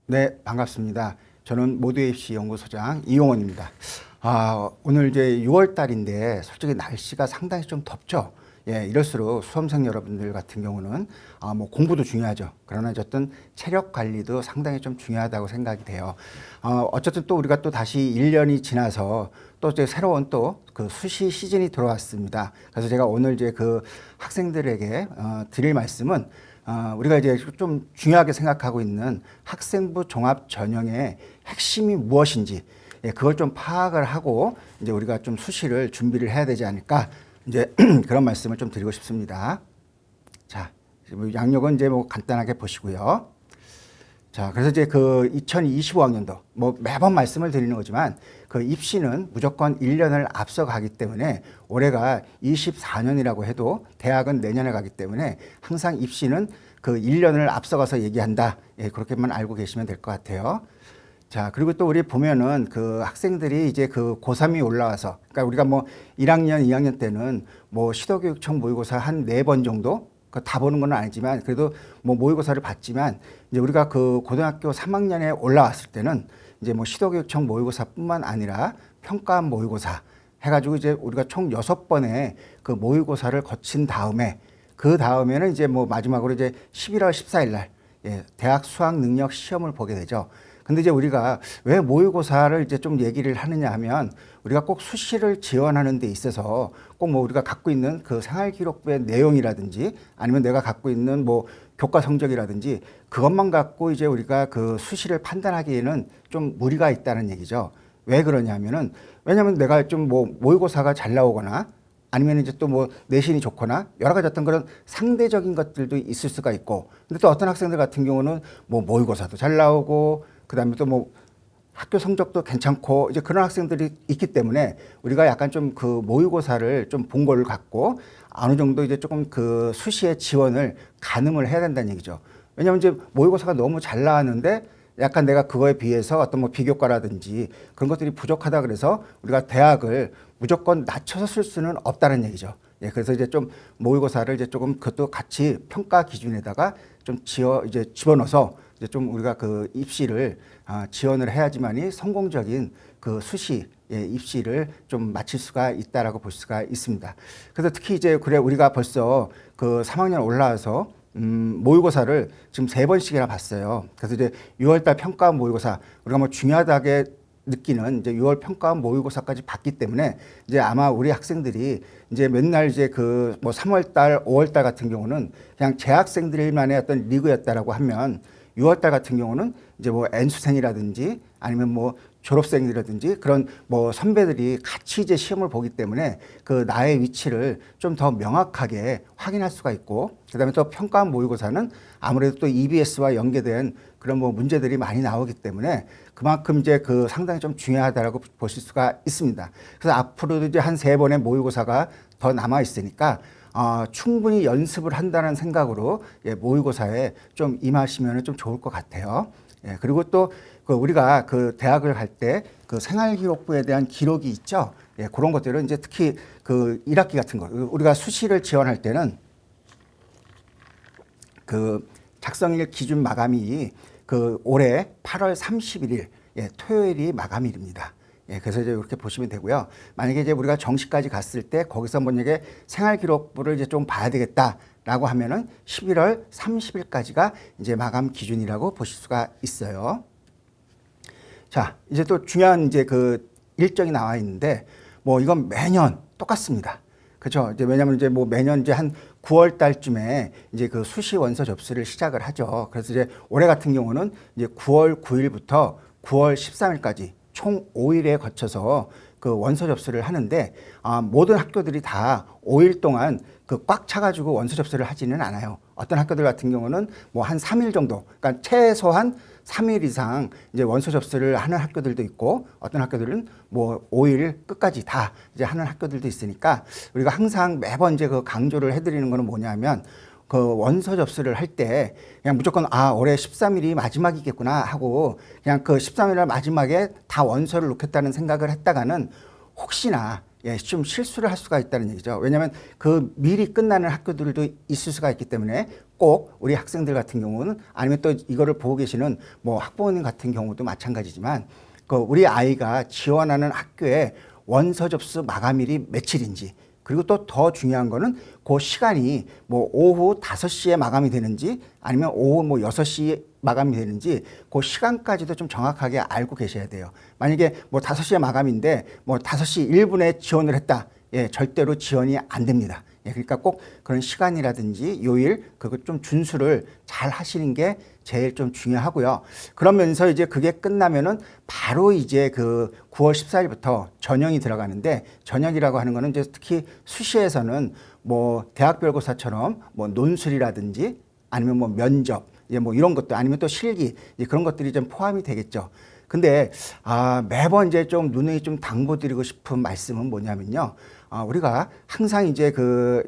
네, 반갑습니다. 저는 모두의 입시 연구소장 이용원입니다. 오늘 이제 6월 달인데 솔직히 날씨가 상당히 좀 덥죠. 예, 이럴수록 수험생 여러분들 같은 경우는 뭐 공부도 중요하죠. 그러나 어쨌든 체력 관리도 상당히 좀 중요하다고 생각이 돼요. 어쨌든 또 우리가 또 다시 1년이 지나서 또 이제 새로운 또 그 수시 시즌이 들어왔습니다. 그래서 제가 오늘 이제 그 학생들에게 드릴 말씀은 우리가 이제 좀 중요하게 생각하고 있는 학생부 종합 전형의 핵심이 무엇인지, 예, 그걸 좀 파악을 하고 이제 우리가 좀 수시를 준비를 해야 되지 않을까, 이제 그런 말씀을 좀 드리고 싶습니다. 자, 양력은 이제 뭐 간단하게 보시고요. 자, 그래서 이제 그 2025학년도 뭐 매번 말씀을 드리는 거지만 그 입시는 무조건 1년을 앞서 가기 때문에 올해가 24년이라고 해도 대학은 내년에 가기 때문에 항상 입시는 그 1년을 앞서가서 얘기한다. 예, 그렇게만 알고 계시면 될 것 같아요. 자, 그리고 또 우리 보면은 그 학생들이 이제 그 고3이 올라와서, 그러니까 우리가 뭐 1학년, 2학년 때는 뭐 시도교육청 모의고사 한 4번 정도 다 보는 건 아니지만 그래도 뭐 모의고사를 봤지만 이제 우리가 그 고등학교 3학년에 올라왔을 때는 이제 뭐 시도교육청 모의고사뿐만 아니라 평가원 모의고사 해가지고 이제 우리가 총 6번의 그 모의고사를 거친 다음에 그 다음에는 이제 뭐 마지막으로 이제 11월 14일 날, 예, 대학 수학 능력 시험을 보게 되죠. 근데 이제 우리가 왜 모의고사를 이제 좀 얘기를 하느냐 하면 우리가 꼭 수시를 지원하는 데 있어서 꼭 뭐 우리가 갖고 있는 그 생활기록부의 내용이라든지 아니면 내가 갖고 있는 뭐 교과 성적이라든지 그것만 갖고 이제 우리가 그 수시를 판단하기에는 좀 무리가 있다는 얘기죠. 왜 그러냐면은 왜냐면 내가 좀 뭐 모의고사가 잘 나오거나 아니면 이제 또 뭐 내신이 좋거나 여러 가지 어떤 그런 상대적인 것들도 있을 수가 있고, 근데 또 어떤 학생들 같은 경우는 뭐 모의고사도 잘 나오고 그다음에 또 뭐 학교 성적도 괜찮고 이제 그런 학생들이 있기 때문에 우리가 약간 좀 그 모의고사를 좀 본 거를 갖고 어느 정도 이제 조금 그 수시에 지원을 가늠을 해야 된다는 얘기죠. 왜냐하면 이제 모의고사가 너무 잘 나왔는데 약간 내가 그거에 비해서 어떤 뭐 비교과라든지 그런 것들이 부족하다 그래서 우리가 대학을 무조건 낮춰서 쓸 수는 없다는 얘기죠. 예, 그래서 이제 좀 모의고사를 이제 조금 그것도 같이 평가 기준에다가 좀 이제 집어넣어서 이제 좀 우리가 그 입시를 지원을 해야지만이 성공적인 그 수시, 예, 입시를 좀 마칠 수가 있다라고 볼 수가 있습니다. 그래서 특히 이제 그래 우리가 벌써 그 3학년 올라와서 모의고사를 지금 3번씩이나 봤어요. 그래서 이제 6월달 평가원 모의고사 우리가 뭐 중요하다게 느끼는 이제 6월 평가원 모의고사까지 봤기 때문에 이제 아마 우리 학생들이 이제 맨날 이제 그 뭐 3월달, 5월달 같은 경우는 그냥 재학생들만의 어떤 리그였다라고 하면 6월달 같은 경우는 이제 뭐 N수생이라든지 아니면 뭐 졸업생이라든지 그런 뭐 선배들이 같이 이제 시험을 보기 때문에 그 나의 위치를 좀 더 명확하게 확인할 수가 있고, 그다음에 또 평가원 모의고사는 아무래도 또 EBS와 연계된 그런 뭐 문제들이 많이 나오기 때문에 그만큼 이제 그 상당히 좀 중요하다라고 보실 수가 있습니다. 그래서 앞으로도 이제 한 3번의 모의고사가 더 남아 있으니까 충분히 연습을 한다는 생각으로, 예, 모의고사에 좀 임하시면 좀 좋을 것 같아요. 예, 그리고 또 그 우리가 그 대학을 갈 때 그 생활기록부에 대한 기록이 있죠. 예, 그런 것들은 이제 특히 그 1학기 같은 거 우리가 수시를 지원할 때는 그 작성일 기준 마감이 그 올해 8월 31일, 예, 토요일이 마감일입니다. 예, 그래서 이제 이렇게 보시면 되고요. 만약에 이제 우리가 정시까지 갔을 때 거기서 만약에 생활기록부를 이제 좀 봐야 되겠다라고 하면은 11월 30일까지가 이제 마감 기준이라고 보실 수가 있어요. 자, 이제 또 중요한 이제 그 일정이 나와 있는데 뭐 이건 매년 똑같습니다. 그렇죠? 이제 왜냐하면 이제 뭐 매년 이제 한 9월 달쯤에 이제 그 수시 원서 접수를 시작을 하죠. 그래서 이제 올해 같은 경우는 이제 9월 9일부터 9월 13일까지 총 5일에 거쳐서 그 원서 접수를 하는데 모든 학교들이 다 5일 동안 그 꽉 차가지고 원서 접수를 하지는 않아요. 어떤 학교들 같은 경우는 뭐 한 3일 정도, 그러니까 최소한 3일 이상 이제 원서 접수를 하는 학교들도 있고 어떤 학교들은 뭐 5일 끝까지 다 이제 하는 학교들도 있으니까 우리가 항상 매번 이제 그 강조를 해드리는 거는 뭐냐면 그 원서 접수를 할 때 그냥 무조건 올해 13일이 마지막이겠구나 하고 그냥 그 13일 날 마지막에 다 원서를 놓겠다는 생각을 했다가는 혹시나, 예, 좀 실수를 할 수가 있다는 얘기죠. 왜냐하면 그 미리 끝나는 학교들도 있을 수가 있기 때문에 꼭 우리 학생들 같은 경우는 아니면 또 이거를 보고 계시는 뭐 학부모님 같은 경우도 마찬가지지만 그 우리 아이가 지원하는 학교에 원서 접수 마감일이 며칠인지 그리고 또 더 중요한 거는 그 시간이 뭐 오후 5시에 마감이 되는지 아니면 오후 뭐 6시에 마감이 되는지 그 시간까지도 좀 정확하게 알고 계셔야 돼요. 만약에 뭐 5시에 마감인데 뭐 5시 1분에 지원을 했다. 예, 절대로 지원이 안 됩니다. 예, 그러니까 꼭 그런 시간이라든지 요일 그거 좀 준수를 잘 하시는 게 제일 좀 중요하고요. 그러면서 이제 그게 끝나면은 바로 이제 그 9월 14일부터 전형이 들어가는데 전형이라고 하는 거는 이제 특히 수시에서는 뭐 대학별고사처럼 뭐 논술이라든지 아니면 뭐 면접 예, 뭐 이런 것도 아니면 또 실기 예, 그런 것들이 좀 포함이 되겠죠. 근데 매번 이제 좀 누누이 좀 당부드리고 싶은 말씀은 뭐냐면요. 우리가 항상 이제 그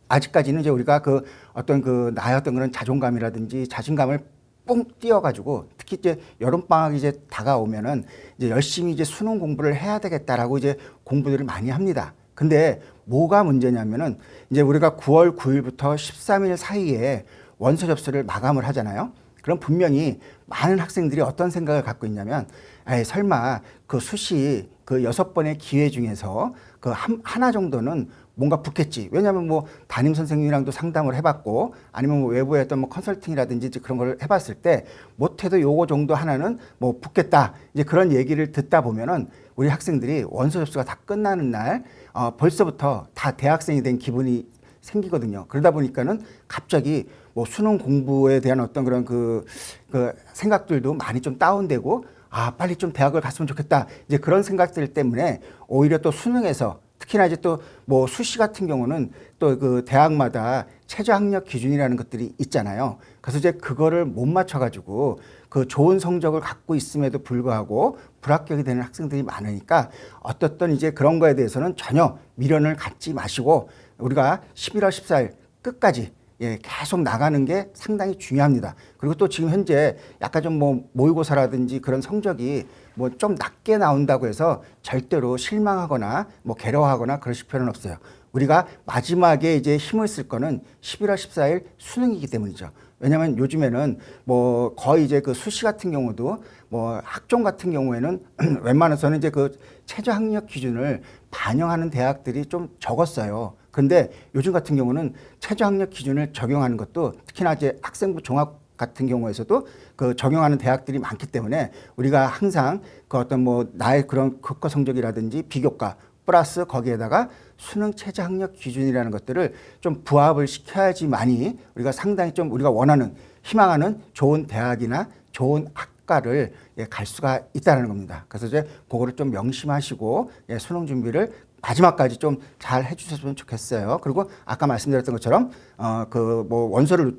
아직까지는 이제 우리가 그 어떤 그 나의 어떤 그런 자존감이라든지 자신감을 뽕 띄어가지고 특히 이제 여름방학이 이제 다가오면은 이제 열심히 이제 수능 공부를 해야 되겠다라고 이제 공부들을 많이 합니다. 근데 뭐가 문제냐면은 이제 우리가 9월 9일부터 13일 사이에 원서 접수를 마감을 하잖아요. 그럼 분명히 많은 학생들이 어떤 생각을 갖고 있냐면 에이, 설마 그 수시 그 6번의 기회 중에서 그 하나 정도는 뭔가 붙겠지. 왜냐하면 뭐 담임 선생님이랑도 상담을 해봤고 아니면 뭐 외부의 어떤 뭐 컨설팅이라든지 그런 걸 해봤을 때 못해도 요거 정도 하나는 뭐 붙겠다. 이제 그런 얘기를 듣다 보면은 우리 학생들이 원서 접수가 다 끝나는 날 벌써부터 다 대학생이 된 기분이 생기거든요. 그러다 보니까는 갑자기 뭐 수능 공부에 대한 어떤 그런 그 생각들도 많이 좀 다운되고 빨리 좀 대학을 갔으면 좋겠다. 이제 그런 생각들 때문에 오히려 또 수능에서 특히나 이제 또 뭐 수시 같은 경우는 또 그 대학마다 최저 학력 기준이라는 것들이 있잖아요. 그래서 이제 그거를 못 맞춰가지고 그 좋은 성적을 갖고 있음에도 불구하고 불합격이 되는 학생들이 많으니까 어떻든 이제 그런 거에 대해서는 전혀 미련을 갖지 마시고 우리가 11월 14일 끝까지 예, 계속 나가는 게 상당히 중요합니다. 그리고 또 지금 현재 약간 좀 뭐 모의고사라든지 그런 성적이 뭐 좀 낮게 나온다고 해서 절대로 실망하거나 뭐 괴로워하거나 그러실 필요는 없어요. 우리가 마지막에 이제 힘을 쓸 거는 11월 14일 수능이기 때문이죠. 왜냐하면 요즘에는 뭐 거의 이제 그 수시 같은 경우도 뭐 학종 같은 경우에는 웬만해서는 이제 그 최저 학력 기준을 반영하는 대학들이 좀 적었어요. 근데 요즘 같은 경우는 최저 학력 기준을 적용하는 것도 특히나 이제 학생부 종합 같은 경우에서도 그 적용하는 대학들이 많기 때문에 우리가 항상 그 어떤 뭐 나의 그런 국가 성적이라든지 비교과 플러스 거기에다가 수능 최저 학력 기준이라는 것들을 좀 부합을 시켜야지만이 우리가 상당히 좀 우리가 원하는 희망하는 좋은 대학이나 좋은 학과를 갈 수가 있다는 겁니다. 그래서 이제 그거를 좀 명심하시고 수능 준비를 마지막까지 좀 잘 해주셨으면 좋겠어요. 그리고 아까 말씀드렸던 것처럼 그 뭐 원서를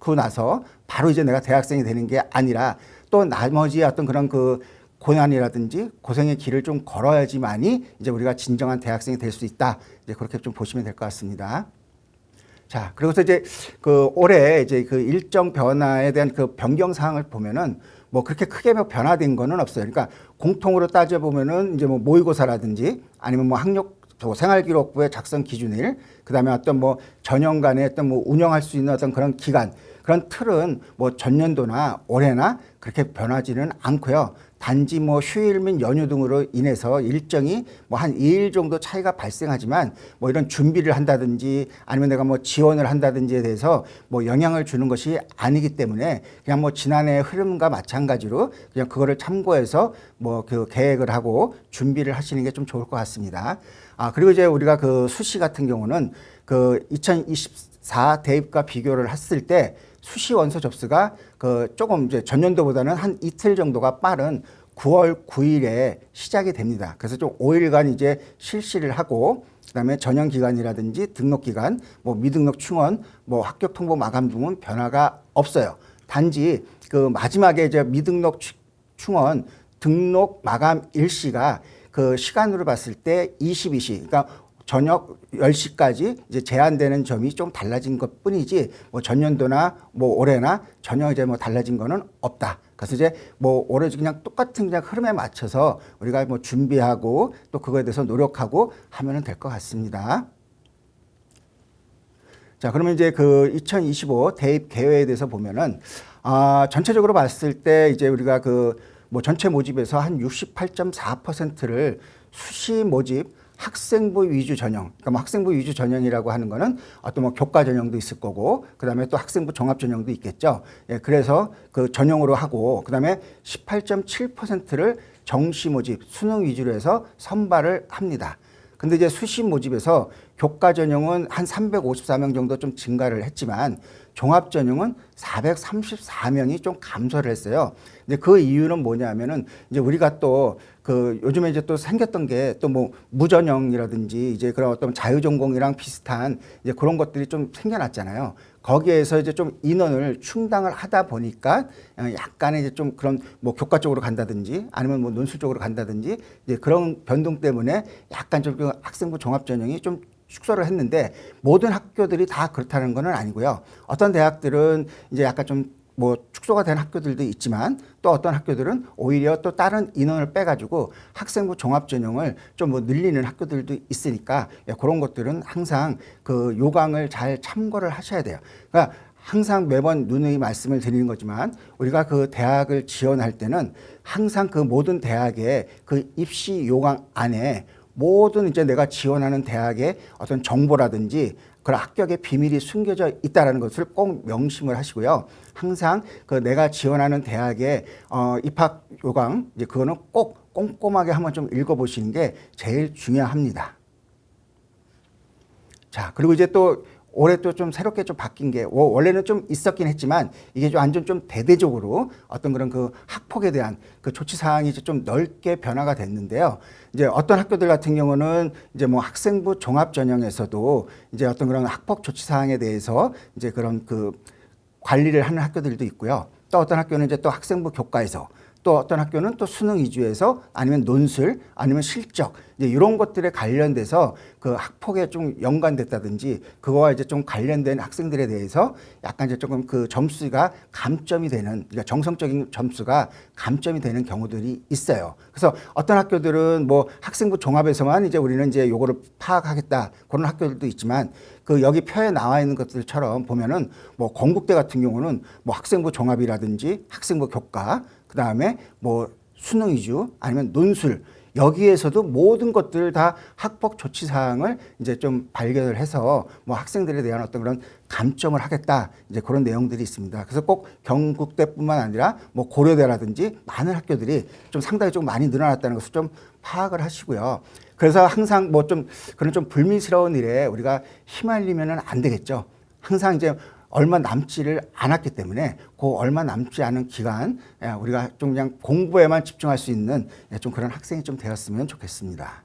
넣고 나서 바로 이제 내가 대학생이 되는 게 아니라 또 나머지 어떤 그런 그 고난이라든지 고생의 길을 좀 걸어야지만이 이제 우리가 진정한 대학생이 될 수 있다. 이제 그렇게 좀 보시면 될 것 같습니다. 자, 그리고서 이제 그 올해 이제 그 일정 변화에 대한 그 변경 사항을 보면은 뭐 그렇게 크게 변화된 거는 없어요. 그러니까 공통으로 따져 보면은 이제 뭐 모의고사라든지 아니면 뭐 학력 생활기록부의 작성 기준일, 그다음에 어떤 뭐 전형간의 어떤 뭐 운영할 수 있는 어떤 그런 기간, 그런 틀은 뭐 전년도나 올해나 그렇게 변하지는 않고요. 단지 뭐 휴일 및 연휴 등으로 인해서 일정이 뭐 한 2일 정도 차이가 발생하지만 뭐 이런 준비를 한다든지 아니면 내가 뭐 지원을 한다든지에 대해서 뭐 영향을 주는 것이 아니기 때문에 그냥 뭐 지난해 흐름과 마찬가지로 그냥 그거를 참고해서 뭐 그 계획을 하고 준비를 하시는 게 좀 좋을 것 같습니다. 그리고 이제 우리가 그 수시 같은 경우는 그 2024 대입과 비교를 했을 때 수시 원서 접수가 그 조금 이제 전년도보다는 한 이틀 정도가 빠른 9월 9일에 시작이 됩니다. 그래서 좀 5일간 이제 실시를 하고 그다음에 전형 기간이라든지 등록 기간, 뭐 미등록 충원, 뭐 합격 통보 마감 등은 변화가 없어요. 단지 그 마지막에 이제 미등록 충원 등록 마감 일시가 그 시간으로 봤을 때 22시, 그러니까 저녁 10시까지 이제 제한되는 점이 좀 달라진 것 뿐이지 뭐 전년도나 뭐 올해나 전혀 이제 뭐 달라진 거는 없다. 그래서 이제 뭐 오로지 그냥 똑같은 그냥 흐름에 맞춰서 우리가 뭐 준비하고 또 그거에 대해서 노력하고 하면은 될 것 같습니다. 자, 그러면 이제 그 2025 대입 계획에 대해서 보면은 전체적으로 봤을 때 이제 우리가 그 뭐 전체 모집에서 한 68.4%를 수시 모집 학생부 위주 전형, 그러니까 뭐 학생부 위주 전형이라고 하는 거는 어떤 뭐 교과 전형도 있을 거고, 그 다음에 또 학생부 종합 전형도 있겠죠. 예, 그래서 그 전형으로 하고, 그 다음에 18.7%를 정시 모집, 수능 위주로 해서 선발을 합니다. 근데 이제 수시 모집에서 교과 전형은 한 354명 정도 좀 증가를 했지만 종합 전형은 434명이 좀 감소를 했어요. 근데 그 이유는 뭐냐면은 이제 우리가 또 그 요즘에 이제 또 생겼던 게 또 뭐 무전형이라든지 이제 그런 어떤 자유전공이랑 비슷한 이제 그런 것들이 좀 생겨났잖아요. 거기에서 이제 좀 인원을 충당을 하다 보니까 약간의 이제 좀 그런 뭐 교과 쪽으로 간다든지 아니면 뭐 논술 쪽으로 간다든지 이제 그런 변동 때문에 약간 좀 그 학생부 종합 전형이 좀 축소를 했는데 모든 학교들이 다 그렇다는 건 아니고요. 어떤 대학들은 이제 약간 좀 뭐 축소가 된 학교들도 있지만 또 어떤 학교들은 오히려 또 다른 인원을 빼가지고 학생부 종합 전형을 좀 뭐 늘리는 학교들도 있으니까 그런 것들은 항상 그 요강을 잘 참고를 하셔야 돼요. 그러니까 항상 매번 누누이 말씀을 드리는 거지만 우리가 그 대학을 지원할 때는 항상 그 모든 대학의 그 입시 요강 안에 모든 이제 내가 지원하는 대학의 어떤 정보라든지 그런 합격의 비밀이 숨겨져 있다는 것을 꼭 명심을 하시고요. 항상 그 내가 지원하는 대학의 입학 요강 이제 그거는 꼭 꼼꼼하게 한번 좀 읽어보시는 게 제일 중요합니다. 자, 그리고 이제 또 올해 또 좀 새롭게 좀 바뀐 게 원래는 좀 있었긴 했지만 이게 좀 완전 좀 대대적으로 어떤 그런 그 학폭에 대한 그 조치 사항이 이제 좀 넓게 변화가 됐는데요. 이제 어떤 학교들 같은 경우는 이제 뭐 학생부 종합 전형에서도 이제 어떤 그런 학폭 조치 사항에 대해서 이제 그런 그 관리를 하는 학교들도 있고요. 또 어떤 학교는 이제 또 학생부 교과에서 또 어떤 학교는 또 수능 위주에서 아니면 논술 아니면 실적 이제 이런 것들에 관련돼서 그 학폭에 좀 연관됐다든지 그거와 이제 좀 관련된 학생들에 대해서 약간 이제 조금 그 점수가 감점이 되는 그러니까 정성적인 점수가 감점이 되는 경우들이 있어요. 그래서 어떤 학교들은 뭐 학생부 종합에서만 이제 우리는 이제 요거를 파악하겠다 그런 학교들도 있지만 그 여기 표에 나와 있는 것들처럼 보면은 뭐 건국대 같은 경우는 뭐 학생부 종합이라든지 학생부 교과 그 다음에 뭐 수능 위주 아니면 논술 여기에서도 모든 것들 다 학폭 조치 사항을 이제 좀 발견을 해서 뭐 학생들에 대한 어떤 그런 감점을 하겠다 이제 그런 내용들이 있습니다. 그래서 꼭 경북대뿐만 아니라 뭐 고려대라든지 많은 학교들이 좀 상당히 좀 많이 늘어났다는 것을 좀 파악을 하시고요. 그래서 항상 뭐 좀 그런 좀 불미스러운 일에 우리가 휘말리면은 안 되겠죠. 항상 이제 얼마 남지를 않았기 때문에 그 얼마 남지 않은 기간 우리가 좀 그냥 공부에만 집중할 수 있는 좀 그런 학생이 좀 되었으면 좋겠습니다.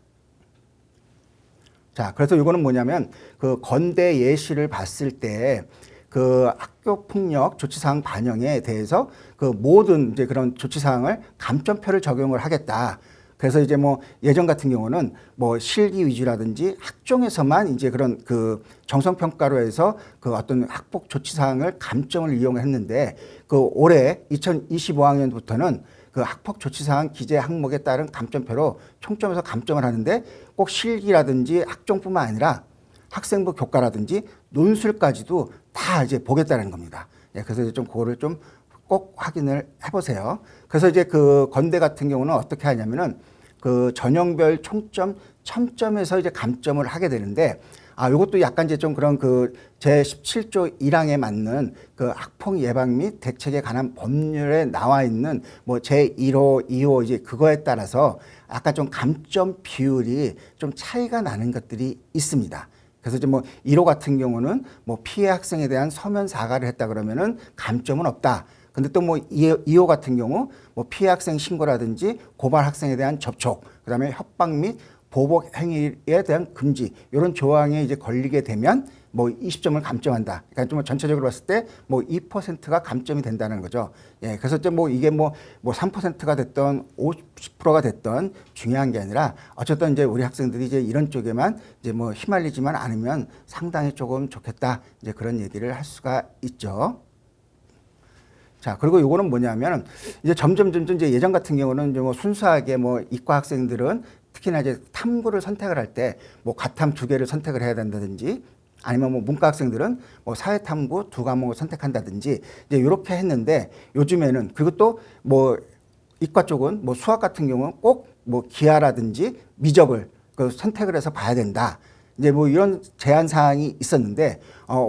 자, 그래서 이거는 뭐냐면 그 건대 예시를 봤을 때 그 학교 폭력 조치사항 반영에 대해서 그 모든 이제 그런 조치사항을 감점표를 적용을 하겠다. 그래서 이제 뭐 예전 같은 경우는 뭐 실기 위주라든지 학종에서만 이제 그런 그 정성평가로 해서 그 어떤 학폭 조치사항을 감점을 이용을 했는데 그 올해 2025학년부터는 그 학폭 조치사항 기재 항목에 따른 감점표로 총점에서 감점을 하는데 꼭 실기라든지 학종뿐만 아니라 학생부 교과라든지 논술까지도 다 이제 보겠다는 겁니다. 예, 그래서 이제 좀 그거를 좀 꼭 확인을 해보세요. 그래서 이제 그 건대 같은 경우는 어떻게 하냐면은 그 전형별 총점 1000점에서 이제 감점을 하게 되는데 요것도 약간 이제 좀 그런 그 제17조 1항에 맞는 그 학폭 예방 및 대책에 관한 법률에 나와 있는 뭐 제1호, 2호 이제 그거에 따라서 약간 좀 감점 비율이 좀 차이가 나는 것들이 있습니다. 그래서 이제 뭐 1호 같은 경우는 뭐 피해 학생에 대한 서면 사과를 했다 그러면은 감점은 없다. 근데 또 뭐 2호 같은 경우 뭐 피해 학생 신고라든지 고발 학생에 대한 접촉, 그다음에 협박 및 보복 행위에 대한 금지 이런 조항에 이제 걸리게 되면 뭐 20점을 감점한다. 그러니까 좀 전체적으로 봤을 때 뭐 2%가 감점이 된다는 거죠. 예, 그래서 이제 뭐 이게 뭐 3%가 됐던 50%가 됐던 중요한 게 아니라 어쨌든 이제 우리 학생들이 이제 이런 쪽에만 이제 뭐 휘말리지만 않으면 상당히 조금 좋겠다. 이제 그런 얘기를 할 수가 있죠. 자, 그리고 요거는 뭐냐면 이제 점점 이제 예전 같은 경우는 이제 뭐 순수하게 뭐 이과 학생들은 특히나 이제 탐구를 선택을 할 때 뭐 과탐 2개를 선택을 해야 된다든지 아니면 뭐 문과 학생들은 뭐 사회탐구 2과목을 선택한다든지 이제 이렇게 했는데 요즘에는 그리고 또 뭐 이과 쪽은 뭐 수학 같은 경우는 꼭 뭐 기하라든지 미적을 그 선택을 해서 봐야 된다. 이제 뭐 이런 제한 사항이 있었는데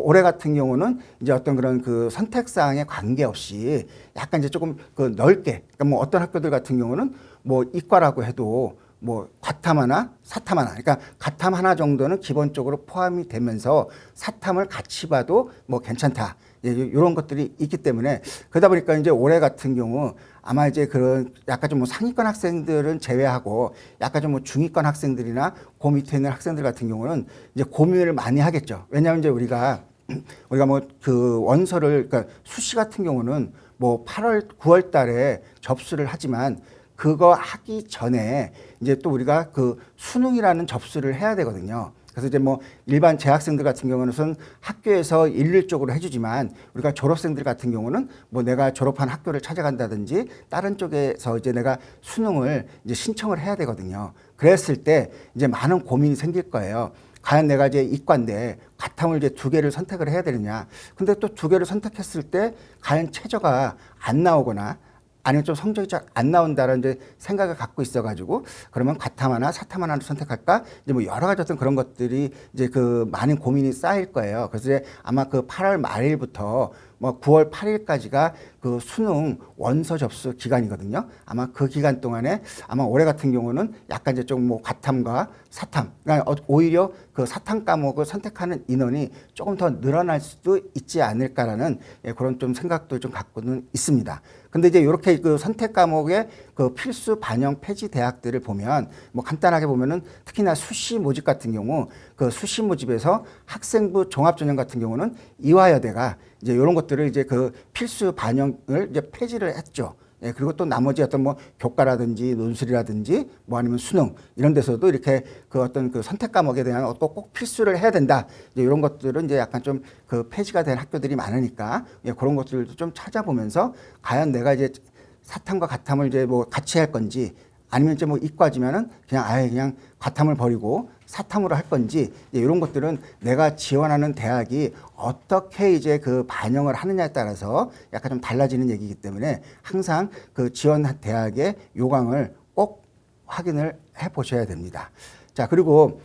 올해 같은 경우는 이제 어떤 그런 그 선택 사항에 관계없이 약간 이제 조금 그 넓게 그러니까 뭐 어떤 학교들 같은 경우는 뭐 이과라고 해도 뭐 과탐 하나, 사탐 하나. 그러니까 과탐 하나 정도는 기본적으로 포함이 되면서 사탐을 같이 봐도 뭐 괜찮다. 이런 것들이 있기 때문에 그러다 보니까 이제 올해 같은 경우 아마 이제 그런 약간 좀 뭐 상위권 학생들은 제외하고 약간 좀 뭐 중위권 학생들이나 그 밑에 있는 학생들 같은 경우는 이제 고민을 많이 하겠죠. 왜냐하면 이제 우리가 뭐 그 원서를 그러니까 수시 같은 경우는 뭐 8월, 9월 달에 접수를 하지만 그거 하기 전에 이제 또 우리가 그 수능이라는 접수를 해야 되거든요. 그래서 이제 뭐 일반 재학생들 같은 경우는 학교에서 일률적으로 해주지만 우리가 졸업생들 같은 경우는 뭐 내가 졸업한 학교를 찾아간다든지 다른 쪽에서 이제 내가 수능을 이제 신청을 해야 되거든요. 그랬을 때 이제 많은 고민이 생길 거예요. 과연 내가 이제 이과인데 과탐을 이제 2개를 선택을 해야 되느냐. 근데 또 2개를 선택했을 때 과연 최저가 안 나오거나 아니면 좀 성적이 잘 안 나온다는 이제 생각을 갖고 있어가지고 그러면 과탐 하나, 사탐 하나를 선택할까? 이제 뭐 여러 가지 어떤 그런 것들이 이제 그 많은 고민이 쌓일 거예요. 그래서 이제 아마 그 8월 말일부터 뭐 9월 8일까지가 그 수능 원서 접수 기간이거든요. 아마 그 기간 동안에 아마 올해 같은 경우는 약간 이제 좀 뭐 과탐과 사탐, 그러니까 오히려 그 사탐 과목을 선택하는 인원이 조금 더 늘어날 수도 있지 않을까라는 그런 좀 생각도 좀 갖고는 있습니다. 근데 이제 이렇게 그 선택 과목의 그 필수 반영 폐지 대학들을 보면 뭐 간단하게 보면은 특히나 수시 모집 같은 경우 그 수시 모집에서 학생부 종합전형 같은 경우는 이화여대가 이제 이런 것들을 이제 그 필수 반영을 이제 폐지를 했죠. 예, 그리고 또 나머지 어떤 뭐 교과라든지 논술이라든지 뭐 아니면 수능 이런 데서도 이렇게 그 어떤 그 선택 과목에 대한 꼭 필수를 해야 된다. 이제 이런 것들은 이제 약간 좀 그 폐지가 된 학교들이 많으니까 예, 그런 것들도 좀 찾아보면서 과연 내가 이제 사탐과 과탐을 이제 뭐 같이 할 건지 아니면 이제 뭐 이과지면은 그냥 아예 그냥 과탐을 버리고 사탐으로 할 건지 이런 것들은 내가 지원하는 대학이 어떻게 이제 그 반영을 하느냐에 따라서 약간 좀 달라지는 얘기이기 때문에 항상 그 지원 대학의 요강을 꼭 확인을 해 보셔야 됩니다. 자, 그리고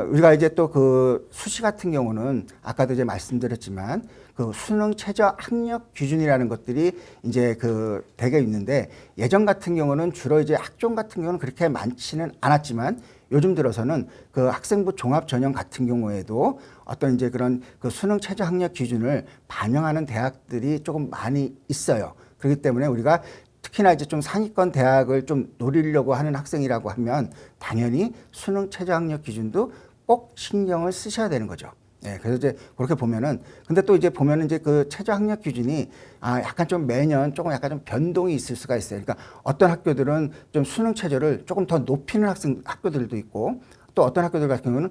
우리가 이제 또 그 수시 같은 경우는 아까도 이제 말씀드렸지만 그 수능 최저 학력 기준이라는 것들이 이제 그 되게 있는데 예전 같은 경우는 주로 이제 학종 같은 경우는 그렇게 많지는 않았지만 요즘 들어서는 그 학생부 종합 전형 같은 경우에도 어떤 이제 그런 그 수능 최저 학력 기준을 반영하는 대학들이 조금 많이 있어요. 그렇기 때문에 우리가 특히나 이제 좀 상위권 대학을 좀 노리려고 하는 학생이라고 하면 당연히 수능 최저 학력 기준도 꼭 신경을 쓰셔야 되는 거죠. 예, 그래서 이제 그렇게 보면은 근데 또 이제 보면은 이제 그 최저 학력 기준이 약간 좀 매년 조금 약간 좀 변동이 있을 수가 있어요. 그러니까 어떤 학교들은 좀 수능 최저를 조금 더 높이는 학교들도 있고 또 어떤 학교들 같은 경우는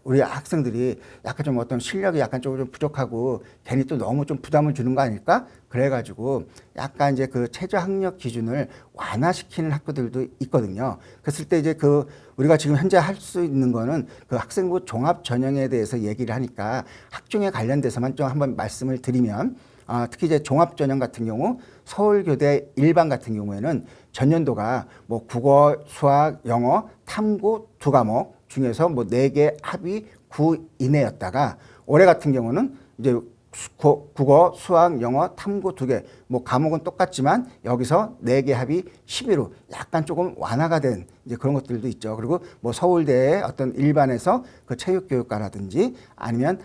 우리 학생들이 약간 좀 어떤 실력이 약간 조금 좀 부족하고 괜히 또 너무 좀 부담을 주는 거 아닐까? 그래가지고 약간 이제 그 최저 학력 기준을 완화시키는 학교들도 있거든요. 그랬을 때 이제 그 우리가 지금 현재 할 수 있는 거는 그 학생부 종합 전형에 대해서 얘기를 하니까 학종에 관련돼서만 좀 한번 말씀을 드리면 특히 이제 종합 전형 같은 경우 서울교대 일반 같은 경우에는 전년도가 뭐 국어, 수학, 영어, 탐구 2과목 중에서 뭐 4개 합이 9 이내였다가 올해 같은 경우는 이제 국어, 수학, 영어, 탐구 2개 뭐 과목은 똑같지만 여기서 4개 합이 11로 약간 조금 완화가 된 이제 그런 것들도 있죠. 그리고 뭐 서울대의 어떤 일반에서 그 체육교육과라든지 아니면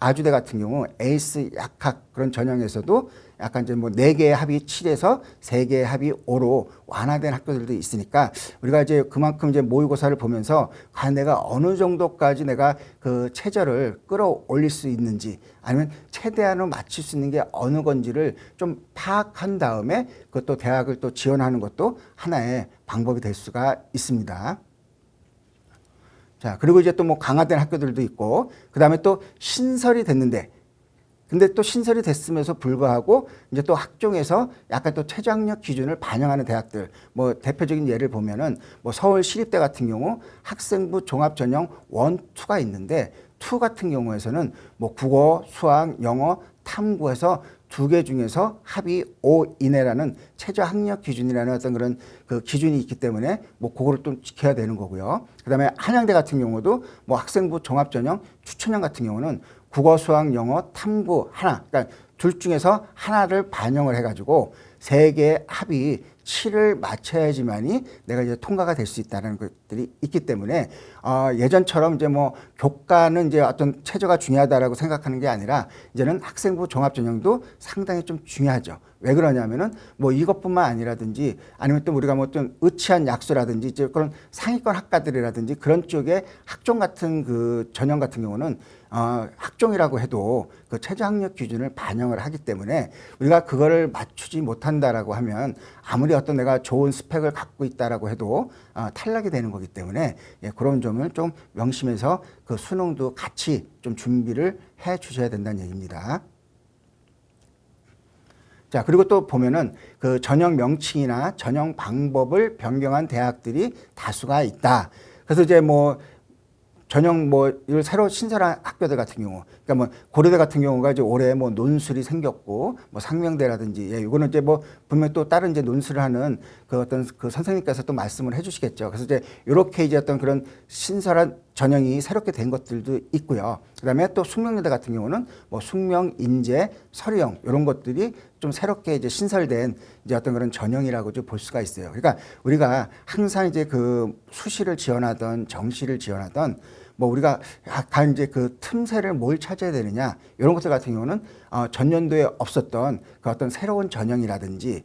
아주대 같은 경우 에이스 약학 그런 전형에서도 약간 이제 뭐 4개의 합이 7에서 3개의 합이 5로 완화된 학교들도 있으니까 우리가 이제 그만큼 이제 모의고사를 보면서 과연 내가 어느 정도까지 내가 그 최저를 끌어올릴 수 있는지 아니면 최대한으로 맞출 수 있는 게 어느 건지를 좀 파악한 다음에 그것도 대학을 또 지원하는 것도 하나의 방법이 될 수가 있습니다. 자, 그리고 이제 또 뭐 강화된 학교들도 있고, 그 다음에 또 신설이 됐는데, 근데 또 신설이 됐음에도 불구하고 이제 또 학종에서 약간 또 최저학력 기준을 반영하는 대학들, 뭐 대표적인 예를 보면은 뭐 서울시립대 같은 경우 학생부 종합전형 1, 2가 있는데 2 같은 경우에서는 뭐 국어, 수학, 영어, 탐구에서 2개 중에서 합이 5 이내라는 최저 학력 기준이라는 어떤 그런 그 기준이 있기 때문에 뭐 그거를 또 지켜야 되는 거고요. 그다음에 한양대 같은 경우도 뭐 학생부 종합전형 추천형 같은 경우는 국어, 수학, 영어, 탐구 하나, 그러니까 둘 중에서 하나를 반영을 해가지고 3개의 합이 7을 맞춰야지만이 내가 이제 통과가 될 수 있다는 것들이 있기 때문에 예전처럼 이제 뭐 교과는 이제 어떤 최저가 중요하다라고 생각하는 게 아니라 이제는 학생부 종합전형도 상당히 좀 중요하죠. 왜 그러냐면은 뭐 이것뿐만 아니라든지 아니면 또 우리가 뭐 좀 의치한 약수라든지 이제 그런 상위권 학과들이라든지 그런 쪽에 학종 같은 그 전형 같은 경우는 학종이라고 해도 그 최저 학력 기준을 반영을 하기 때문에 우리가 그거를 맞추지 못한다라고 하면 아무리 어떤 내가 좋은 스펙을 갖고 있다라고 해도 탈락이 되는 거기 때문에 그런 점을 좀 명심해서 그 수능도 같이 좀 준비를 해 주셔야 된다는 얘기입니다. 자, 그리고 또 보면은 그 전형 명칭이나 전형 방법을 변경한 대학들이 다수가 있다. 그래서 이제 뭐 전형 뭐 이걸 새로 신설한 학교들 같은 경우, 그러니까 뭐 고려대 같은 경우가 이제 올해 뭐 논술이 생겼고, 뭐 상명대라든지, 이거는 이제 뭐 분명 또 다른 이제 논술을 하는 그 어떤 그 선생님께서 또 말씀을 해주시겠죠. 그래서 이제 이렇게 이제 어떤 그런 신설한 전형이 새롭게 된 것들도 있고요. 그다음에 또 숙명여대 같은 경우는 뭐 숙명, 인재, 서류형 이런 것들이 좀 새롭게 이제 신설된 이제 어떤 그런 전형이라고 좀 볼 수가 있어요. 그러니까 우리가 항상 이제 그 수시를 지원하던 정시를 지원하던 뭐 우리가 약간 이제 그 틈새를 뭘 찾아야 되느냐 이런 것들 같은 경우는 전년도에 없었던 그 어떤 새로운 전형이라든지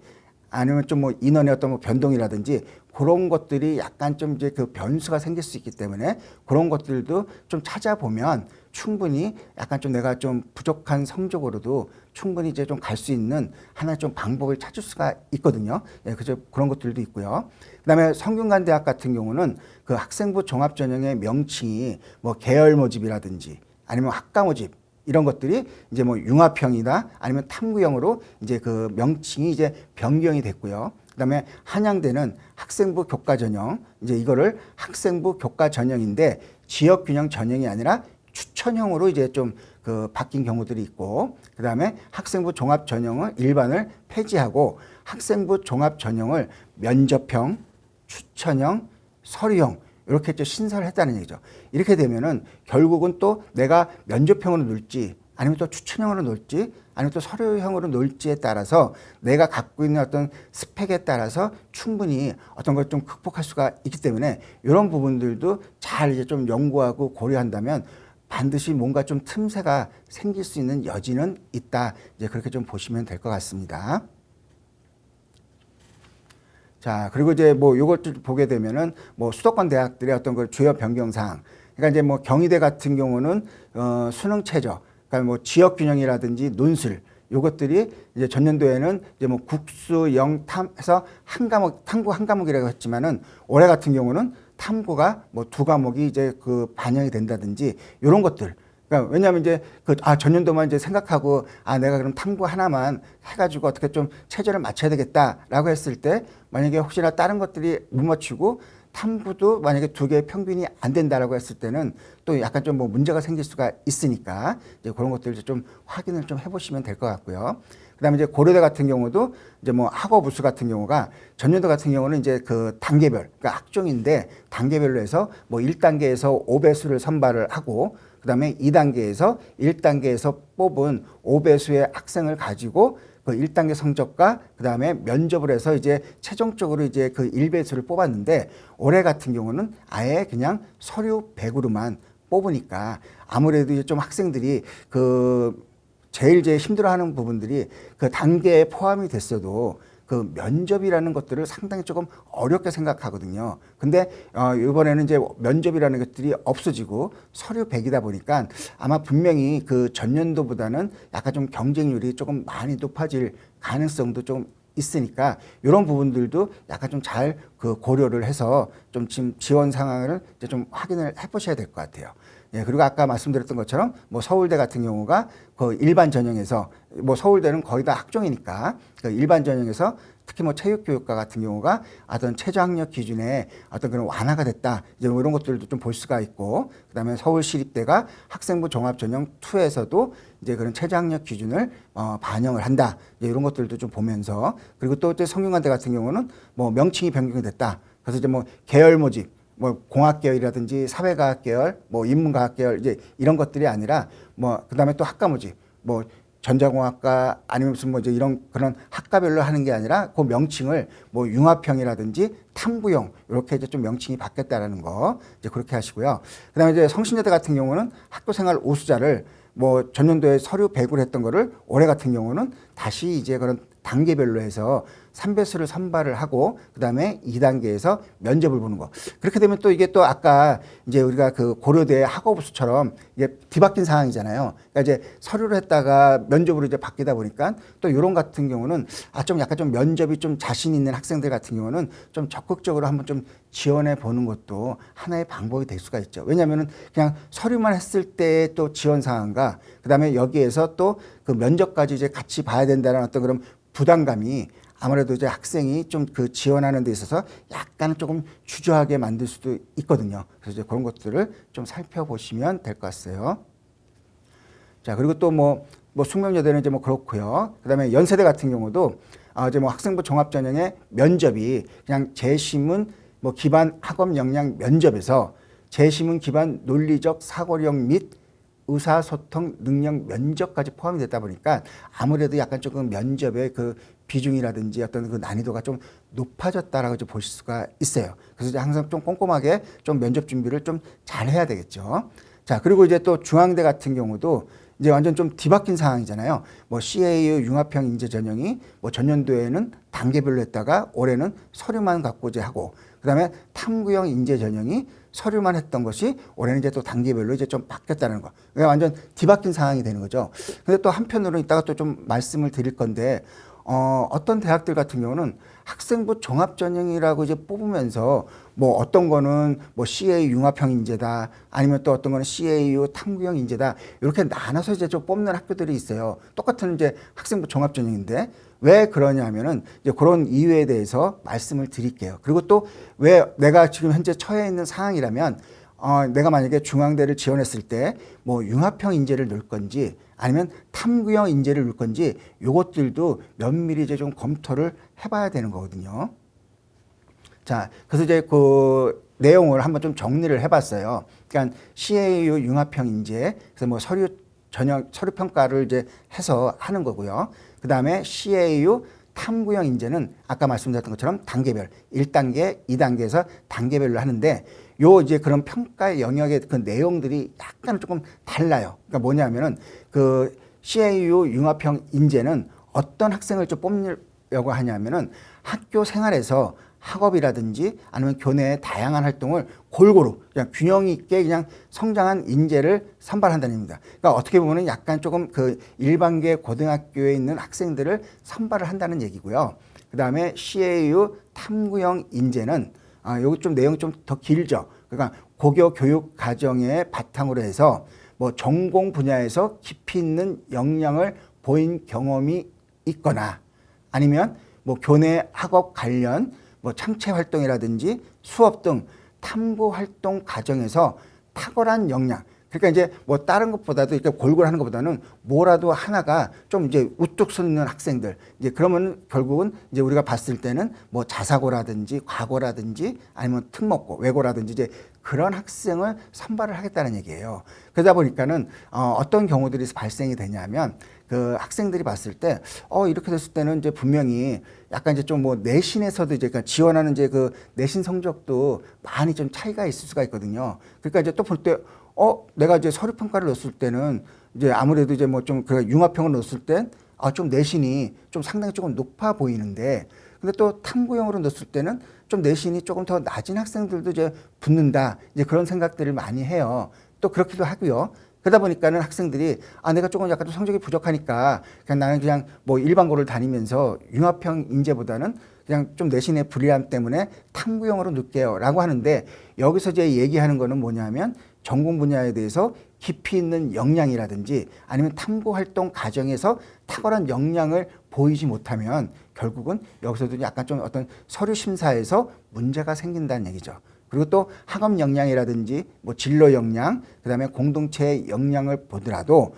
아니면 좀 뭐 인원의 어떤 뭐 변동이라든지 그런 것들이 약간 좀 이제 그 변수가 생길 수 있기 때문에 그런 것들도 좀 찾아보면 충분히 약간 좀 내가 좀 부족한 성적으로도 충분히 이제 좀 갈 수 있는 하나의 좀 방법을 찾을 수가 있거든요. 그죠? 그런 것들도 있고요. 그다음에 성균관대학 같은 경우는 그 학생부 종합전형의 명칭이 뭐 계열 모집이라든지 아니면 학과 모집 이런 것들이 이제 뭐 융합형이다 아니면 탐구형으로 이제 그 명칭이 이제 변경이 됐고요. 그다음에 한양대는 학생부 교과 전형 이제 이거를 학생부 교과 전형인데 지역 균형 전형이 아니라 추천형으로 이제 좀 그 바뀐 경우들이 있고 그다음에 학생부 종합 전형을 일반을 폐지하고 학생부 종합 전형을 면접형, 추천형, 서류형 이렇게 좀 신설을 했다는 얘기죠. 이렇게 되면은 결국은 또 내가 면접형으로 놓을지 아니면 또 추천형으로 놓을지 아니면 또 서류형으로 놓을지에 따라서 내가 갖고 있는 어떤 스펙에 따라서 충분히 어떤 걸 좀 극복할 수가 있기 때문에 이런 부분들도 잘 이제 좀 연구하고 고려한다면 반드시 뭔가 좀 틈새가 생길 수 있는 여지는 있다. 이제 그렇게 좀 보시면 될 것 같습니다. 자, 그리고 이제 뭐 요것들 보게 되면은 뭐 수도권 대학들의 어떤 그 주요 변경사항. 그러니까 이제 뭐 경희대 같은 경우는 수능 최저, 그러니까 뭐 지역 균형이라든지 논술 요것들이 이제 전년도에는 이제 뭐 국수, 영, 탐 해서 한 과목, 탐구 한 과목이라고 했지만은 올해 같은 경우는 탐구가 뭐 2과목이 이제 그 반영이 된다든지 이런 것들. 그러니까 왜냐하면 이제 그 전년도만 이제 생각하고 내가 그럼 탐구 하나만 해가지고 어떻게 좀 체제를 맞춰야 되겠다라고 했을 때 만약에 혹시나 다른 것들이 못 맞추고 탐구도 만약에 2개의 평균이 안 된다라고 했을 때는 또 약간 좀 뭐 문제가 생길 수가 있으니까 이제 그런 것들을 좀 확인을 좀 해보시면 될 것 같고요. 그다음에 이제 고려대 같은 경우도 이제 뭐 학업 우수 같은 경우가 전년도 같은 경우는 이제 그 단계별, 그러니까 학종인데 단계별로 해서 뭐 1단계에서 5배수를 선발을 하고 그다음에 2단계에서 1단계에서 뽑은 5배수의 학생을 가지고 그 1단계 성적과 그다음에 면접을 해서 이제 최종적으로 이제 그 1배수를 뽑았는데 올해 같은 경우는 아예 그냥 서류 100으로만 뽑으니까 아무래도 이제 좀 학생들이 그 제일 힘들어하는 부분들이 그 단계에 포함이 됐어도 그 면접이라는 것들을 상당히 조금 어렵게 생각하거든요. 근데 이번에는 이제 면접이라는 것들이 없어지고 서류 100이다 보니까 아마 분명히 그 전년도보다는 약간 좀 경쟁률이 조금 많이 높아질 가능성도 좀 있으니까 이런 부분들도 약간 좀 잘 그 고려를 해서 좀 지금 지원 상황을 이제 좀 확인을 해보셔야 될 것 같아요. 예, 그리고 아까 말씀드렸던 것처럼 뭐 서울대 같은 경우가 그 일반 전형에서 뭐 서울대는 거의 다 학종이니까 그 일반 전형에서 특히 뭐 체육교육과 같은 경우가 어떤 최저학력 기준에 어떤 그런 완화가 됐다. 이제 뭐 이런 것들도 좀 볼 수가 있고, 그다음에 서울시립대가 학생부 종합전형 2에서도 이제 그런 최저학력 기준을 반영을 한다. 이제 이런 것들도 좀 보면서, 그리고 또 이제 성균관대 같은 경우는 뭐 명칭이 변경이 됐다. 그래서 이제 뭐 계열 모집, 뭐 공학 계열이라든지 사회과학 계열, 뭐 인문과학 계열 이제 이런 것들이 아니라 뭐 그다음에 또 학과 모집, 뭐 전자공학과 아니면 무슨 뭐 이제 이런 그런 학과별로 하는 게 아니라 그 명칭을 뭐 융합형이라든지 탐구형 이렇게 이제 좀 명칭이 바뀌었다라는 거 이제 그렇게 하시고요. 그다음에 이제 성신여대 같은 경우는 학교생활 우수자를 뭐 전년도에 서류 배구를 했던 거를 올해 같은 경우는 다시 이제 그런 단계별로 해서 3배수를 선발을 하고 그다음에 2단계에서 면접을 보는 거. 그렇게 되면 또 이게 또 아까 이제 우리가 그 고려대 학업우수처럼 이게 뒤바뀐 상황이잖아요. 그러니까 이제 서류를 했다가 면접으로 이제 바뀌다 보니까 또 이런 같은 경우는 좀 약간 좀 면접이 좀 자신 있는 학생들 같은 경우는 좀 적극적으로 한번 좀 지원해 보는 것도 하나의 방법이 될 수가 있죠. 왜냐하면은 그냥 서류만 했을 때 또 지원 사항과 그다음에 여기에서 또 그 면접까지 이제 같이 봐야 된다는 어떤 그런 부담감이 아무래도 이제 학생이 좀 그 지원하는 데 있어서 약간 조금 주저하게 만들 수도 있거든요. 그래서 이제 그런 것들을 좀 살펴보시면 될 것 같아요. 자, 그리고 또 뭐 숙명여대는 이제 뭐 그렇고요. 그 다음에 연세대 같은 경우도 이제 뭐 학생부 종합전형의 면접이 그냥 재심은 뭐 기반 학업 역량 면접에서 재심은 기반 논리적 사고력 및 의사소통 능력 면접까지 포함이 됐다 보니까 아무래도 약간 조금 면접의 그 비중이라든지 어떤 그 난이도가 좀 높아졌다라고 이제 보실 수가 있어요. 그래서 이제 항상 좀 꼼꼼하게 좀 면접 준비를 좀 잘 해야 되겠죠. 자, 그리고 이제 또 중앙대 같은 경우도 이제 완전 좀 뒤바뀐 상황이잖아요. 뭐 CAU 융합형 인재 전형이 뭐 전년도에는 단계별로 했다가 올해는 서류만 갖고 이제 하고, 그다음에 탐구형 인재 전형이 서류만 했던 것이 올해는 이제 또 단계별로 이제 좀 바뀌었다는 거. 그러니까 완전 뒤바뀐 상황이 되는 거죠. 근데 또 한편으로는 이따가 또 좀 말씀을 드릴 건데, 어떤 대학들 같은 경우는 학생부 종합전형이라고 이제 뽑으면서 뭐 어떤 거는 뭐 CA 융합형 인재다, 아니면 또 어떤 거는 CAU 탐구형 인재다, 이렇게 나눠서 이제 좀 뽑는 학교들이 있어요. 똑같은 이제 학생부 종합전형인데 왜 그러냐면은 이제 그런 이유에 대해서 말씀을 드릴게요. 그리고 또 왜 내가 지금 현재 처해 있는 상황이라면 내가 만약에 중앙대를 지원했을 때 뭐 융합형 인재를 넣을 건지 아니면 탐구형 인재를 넣을 건지 요것들도 면밀히 이제 좀 검토를 해봐야 되는 거거든요. 자, 그래서 이제 그 내용을 한번 좀 정리를 해봤어요. 그러니까 CAU 융합형 인재, 그래서 뭐 서류 평가를 이제 해서 하는 거고요. 그 다음에 CAU 탐구형 인재는 아까 말씀드렸던 것처럼 단계별 1단계, 2단계에서 단계별로 하는데 요 이제 그런 평가의 영역의 그 내용들이 약간 조금 달라요. 그러니까 뭐냐면은 그 CAU 융합형 인재는 어떤 학생을 좀 뽑으려고 하냐면은 학교 생활에서 학업이라든지 아니면 교내의 다양한 활동을 골고루 그냥 균형 있게 그냥 성장한 인재를 선발한다는 얘기입니다. 그러니까 어떻게 보면은 약간 조금 그 일반계 고등학교에 있는 학생들을 선발을 한다는 얘기고요. 그 다음에 CAU 탐구형 인재는 여기 좀 내용이 좀 더 길죠. 그러니까 고교 교육 과정의 바탕으로 해서 뭐 전공 분야에서 깊이 있는 역량을 보인 경험이 있거나 아니면 뭐 교내 학업 관련 뭐 창체 활동이라든지 수업 등 탐구 활동 과정에서 탁월한 역량, 그러니까 이제 뭐 다른 것보다도 이렇게 골고루 하는 것보다는 뭐라도 하나가 좀 이제 우뚝 서 있는 학생들, 이제 그러면 결국은 이제 우리가 봤을 때는 뭐 자사고라든지 과고라든지 아니면 특목고, 외고라든지 이제 그런 학생을 선발을 하겠다는 얘기예요. 그러다 보니까는 어떤 경우들이 발생이 되냐면 그 학생들이 봤을 때 이렇게 됐을 때는 이제 분명히 약간 이제 좀 뭐 내신에서도 이제 그러니까 지원하는 이제 그 내신 성적도 많이 좀 차이가 있을 수가 있거든요. 그러니까 이제 또 볼 때 내가 이제 서류 평가를 넣었을 때는 이제 아무래도 이제 뭐 좀 그 융합형을 넣었을 땐 좀 내신이 좀 상당히 조금 높아 보이는데, 근데 또 탐구형으로 넣었을 때는 좀 내신이 조금 더 낮은 학생들도 이제 붙는다, 이제 그런 생각들을 많이 해요. 또 그렇기도 하고요. 그러다 보니까는 학생들이 내가 조금 약간 좀 성적이 부족하니까 그냥 나는 그냥 뭐 일반고를 다니면서 융합형 인재보다는 그냥 좀 내신의 불리함 때문에 탐구형으로 넣을게요 라고 하는데, 여기서 이제 얘기하는 거는 뭐냐면 전공 분야에 대해서 깊이 있는 역량이라든지 아니면 탐구 활동 과정에서 탁월한 역량을 보이지 못하면 결국은 여기서도 약간 좀 어떤 서류 심사에서 문제가 생긴다는 얘기죠. 그리고 또 학업 역량이라든지 뭐 진로 역량, 그다음에 공동체 역량을 보더라도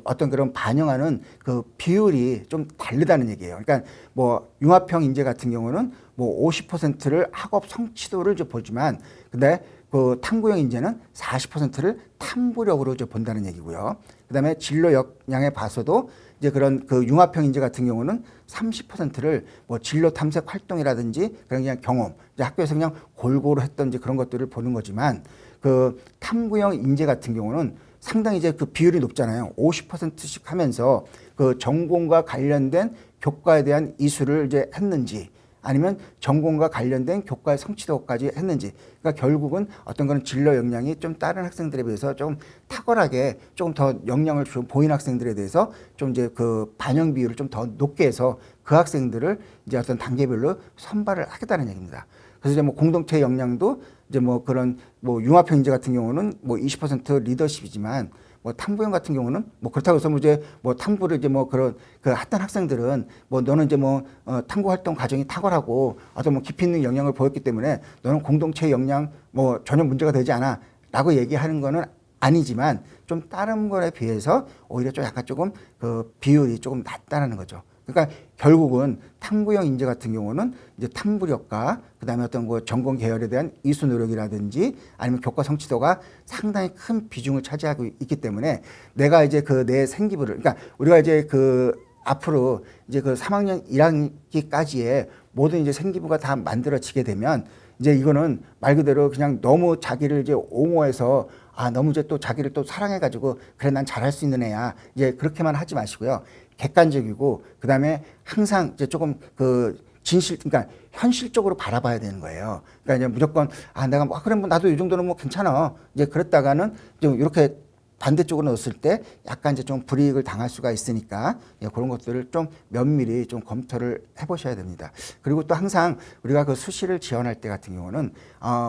어떤 그런 반영하는 그 비율이 좀 다르다는 얘기예요. 그러니까 뭐 융합형 인재 같은 경우는 뭐 50%를 학업 성취도를 좀 보지만, 근데 그 탐구형 인재는 40%를 탐구력으로 이제 본다는 얘기고요. 그다음에 진로 역량에 봐서도 이제 그런 그 융합형 인재 같은 경우는 30%를 뭐 진로 탐색 활동이라든지 그냥 경험, 이제 학교에서 그냥 골고루 했던 이제 그런 것들을 보는 거지만, 그 탐구형 인재 같은 경우는 상당히 이제 그 비율이 높잖아요. 50%씩 하면서 그 전공과 관련된 교과에 대한 이수를 이제 했는지, 아니면 전공과 관련된 교과의 성취도까지 했는지. 그러니까 결국은 어떤 그런 진로 역량이 좀 다른 학생들에 비해서 좀 탁월하게 조금 더 역량을 좀 보이는 학생들에 대해서 좀 이제 그 반영 비율을 좀 더 높게 해서 그 학생들을 이제 어떤 단계별로 선발을 하겠다는 얘기입니다. 그래서 이제 뭐 공동체 역량도 이제 뭐 그런 뭐 융합형 인재 같은 경우는 뭐 20% 리더십이지만, 뭐 탐구형 같은 경우는 뭐 그렇다고 해서 뭐 이제 뭐 탐구를 이제 뭐 그런 그 했던 학생들은 뭐 너는 이제 뭐 탐구 활동 과정이 탁월하고 어떤 뭐 깊이 있는 역량을 보였기 때문에 너는 공동체 역량 뭐 전혀 문제가 되지 않아라고 얘기하는 거는 아니지만, 좀 다른 거에 비해서 오히려 좀 약간 조금 그 비율이 조금 낮다라는 거죠. 그러니까 결국은 탐구형 인재 같은 경우는 이제 탐구력과 그다음에 어떤 그 전공 계열에 대한 이수 노력이라든지 아니면 교과 성취도가 상당히 큰 비중을 차지하고 있기 때문에, 내가 이제 그 내 생기부를, 그러니까 우리가 이제 그 앞으로 이제 그 3학년 1학기까지의 모든 이제 생기부가 다 만들어지게 되면, 이제 이거는 말 그대로 그냥 너무 자기를 이제 옹호해서 너무 이제 또 자기를 또 사랑해가지고 그래 난 잘할 수 있는 애야, 이제 그렇게만 하지 마시고요. 객관적이고 그다음에 항상 이제 조금 그 진실, 그러니까 현실적으로 바라봐야 되는 거예요. 그러니까 이제 무조건 내가 뭐 그래 뭐 나도 이 정도는 뭐 괜찮아, 이제 그랬다가는 좀 이렇게 반대쪽으로 넣었을 때 약간 이제 좀 불이익을 당할 수가 있으니까, 그런 것들을 좀 면밀히 좀 검토를 해보셔야 됩니다. 그리고 또 항상 우리가 그 수시를 지원할 때 같은 경우는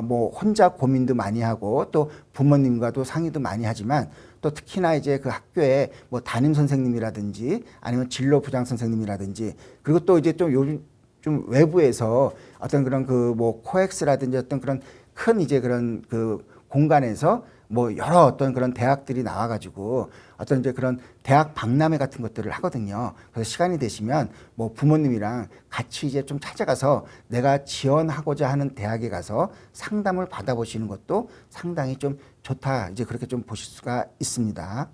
뭐 혼자 고민도 많이 하고 또 부모님과도 상의도 많이 하지만, 또 특히나 이제 그 학교에 뭐 담임 선생님이라든지 아니면 진로 부장 선생님이라든지, 그리고 또 이제 좀 요즘 좀 외부에서 어떤 그런 그 뭐 코엑스라든지 어떤 그런 큰 이제 그런 그 공간에서 뭐 여러 어떤 그런 대학들이 나와가지고 어떤 이제 그런 대학 박람회 같은 것들을 하거든요. 그래서 시간이 되시면 뭐 부모님이랑 같이 이제 좀 찾아가서 내가 지원하고자 하는 대학에 가서 상담을 받아보시는 것도 상당히 좀 좋다, 이제 그렇게 좀 보실 수가 있습니다.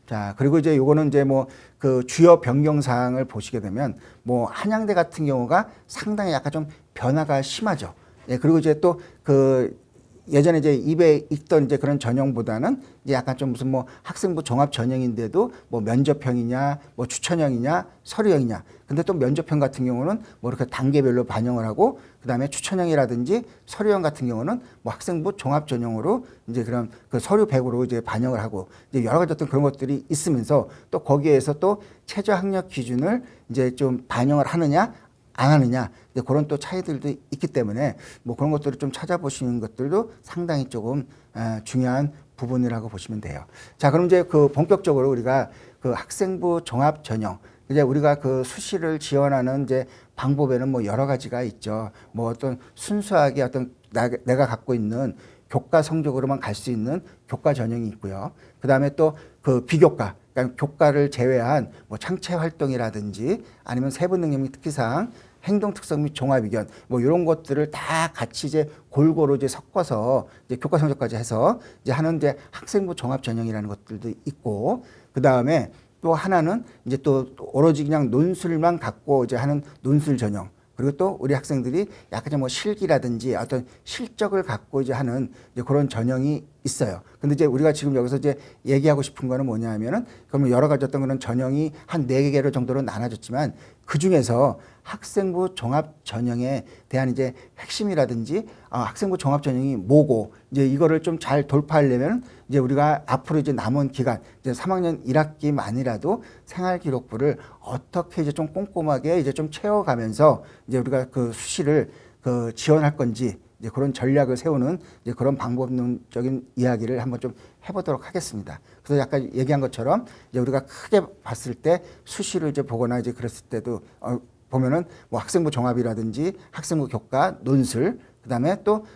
자, 그리고 이제 요거는 이제 뭐 그 주요 변경 사항을 보시게 되면, 뭐 한양대 같은 경우가 상당히 약간 좀 변화가 심하죠. 그리고 이제 또 그 예전에 이제 입에 있던 이제 그런 전형보다는 이제 약간 좀 무슨 뭐 학생부 종합 전형인데도 뭐 면접형이냐, 뭐 추천형이냐, 서류형이냐. 근데 또 면접형 같은 경우는 뭐 이렇게 단계별로 반영을 하고, 그 다음에 추천형이라든지 서류형 같은 경우는 뭐 학생부 종합 전형으로 이제 그런 그 서류 100으로 이제 반영을 하고, 이제 여러 가지 어떤 그런 것들이 있으면서 또 거기에서 또 최저 학력 기준을 이제 좀 반영을 하느냐, 안 하느냐, 그런 또 차이들도 있기 때문에 뭐 그런 것들을 좀 찾아보시는 것들도 상당히 조금 중요한 부분이라고 보시면 돼요. 자, 그럼 이제 그 본격적으로 우리가 그 학생부 종합 전형, 이제 우리가 그 수시를 지원하는 이제 방법에는 뭐 여러 가지가 있죠. 뭐 어떤 순수하게 어떤 내가 갖고 있는 교과 성적으로만 갈 수 있는 교과 전형이 있고요. 그 다음에 또 그 비교과, 그러니까 교과를 제외한 뭐 창체 활동이라든지 아니면 세부 능력 및 특기사항, 행동 특성 및 종합 의견, 뭐 이런 것들을 다 같이 이제 골고루 이제 섞어서 이제 교과 성적까지 해서 이제 하는 이제 학생부 종합 전형이라는 것들도 있고, 그 다음에 또 하나는 이제 또 오로지 그냥 논술만 갖고 이제 하는 논술 전형. 그리고 또 우리 학생들이 약간 좀 뭐 실기라든지 어떤 실적을 갖고 이제 하는 이제 그런 전형이 있어요. 근데 이제 우리가 지금 여기서 이제 얘기하고 싶은 거는 뭐냐 하면은, 그러면 여러 가지 어떤 그런 전형이 한 4개로 정도로 나눠졌지만, 그 중에서 학생부 종합 전형에 대한 이제 핵심이라든지 학생부 종합 전형이 뭐고, 이제 이거를 좀 잘 돌파하려면 이제 우리가 앞으로 이제 남은 기간, 이제 3학년 1학기만이라도 생활기록부를 어떻게 이제 좀 꼼꼼하게 이제 좀 채워가면서 이제 우리가 그 수시를 그 지원할 건지, 이제 그런 전략을 세우는 이제 그런 방법론적인 이야기를 한번 좀 해보도록 하겠습니다. 그래서 약간 얘기한 것처럼 이제 우리가 크게 봤을 때 수시를 이제 보거나 이제 그랬을 때도 보면은 뭐 학생부 종합이라든지 학생부 교과, 논술, 그다음에 또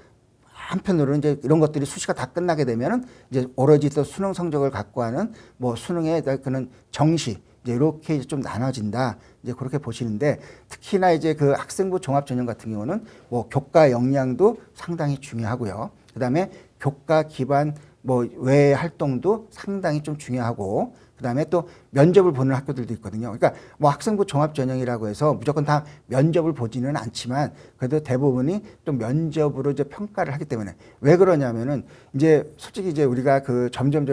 한편으로는 이제 이런 것들이 수시가 다 끝나게 되면은 이제 오로지 또 수능 성적을 갖고 하는 뭐 수능의 그는 정시 이제 이렇게 이제 좀 나눠진다. 이제 그렇게 보시는데 특히나 이제 그 학생부 종합 전형 같은 경우는 뭐 교과 역량도 상당히 중요하고요. 그다음에 교과 기반 뭐 외의 활동도 상당히 좀 중요하고 그다음에 또 면접을 보는 학교들도 있거든요. 그러니까 뭐 학생부 종합 전형이라고 해서 무조건 다 면접을 보지는 않지만 그래도 대부분이 또 면접으로 이제 평가를 하기 때문에 왜 그러냐면은 이제 솔직히 이제 우리가 그 점점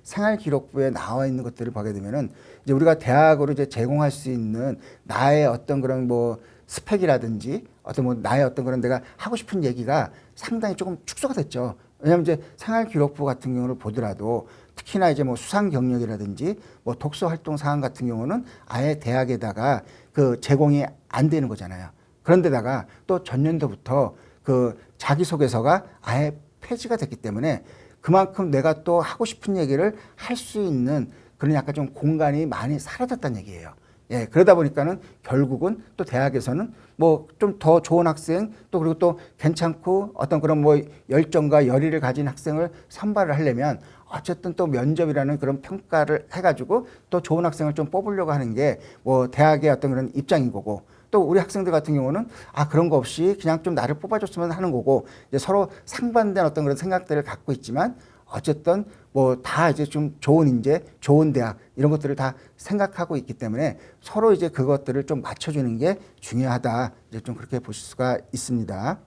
생활 기록부에 나와 있는 것들을 보게 되면은 이제 우리가 대학으로 이제 제공할 수 있는 나의 어떤 그런 뭐 스펙이라든지 어떤 뭐 나의 어떤 그런 내가 하고 싶은 얘기가 상당히 조금 축소가 됐죠. 왜냐하면 이제 생활 기록부 같은 경우를 보더라도 특히나 이제 뭐 수상 경력이라든지 뭐 독서 활동 사항 같은 경우는 아예 대학에다가 그 제공이 안 되는 거잖아요. 그런데다가 또 전년도부터 그 자기소개서가 아예 폐지가 됐기 때문에 그만큼 내가 또 하고 싶은 얘기를 할 수 있는 그런 약간 좀 공간이 많이 사라졌다는 얘기예요. 예, 그러다 보니까는 결국은 또 대학에서는 뭐 좀 더 좋은 학생 또 그리고 또 괜찮고 어떤 그런 뭐 열정과 열의를 가진 학생을 선발을 하려면 어쨌든 또 면접이라는 그런 평가를 해가지고 또 좋은 학생을 좀 뽑으려고 하는 게 뭐 대학의 어떤 그런 입장인 거고 또 우리 학생들 같은 경우는 그런 거 없이 그냥 좀 나를 뽑아줬으면 하는 거고 이제 서로 상반된 어떤 그런 생각들을 갖고 있지만 어쨌든 뭐 다 이제 좀 좋은 인재, 좋은 대학 이런 것들을 다 생각하고 있기 때문에 서로 이제 그것들을 좀 맞춰주는 게 중요하다. 이제 좀 그렇게 보실 수가 있습니다.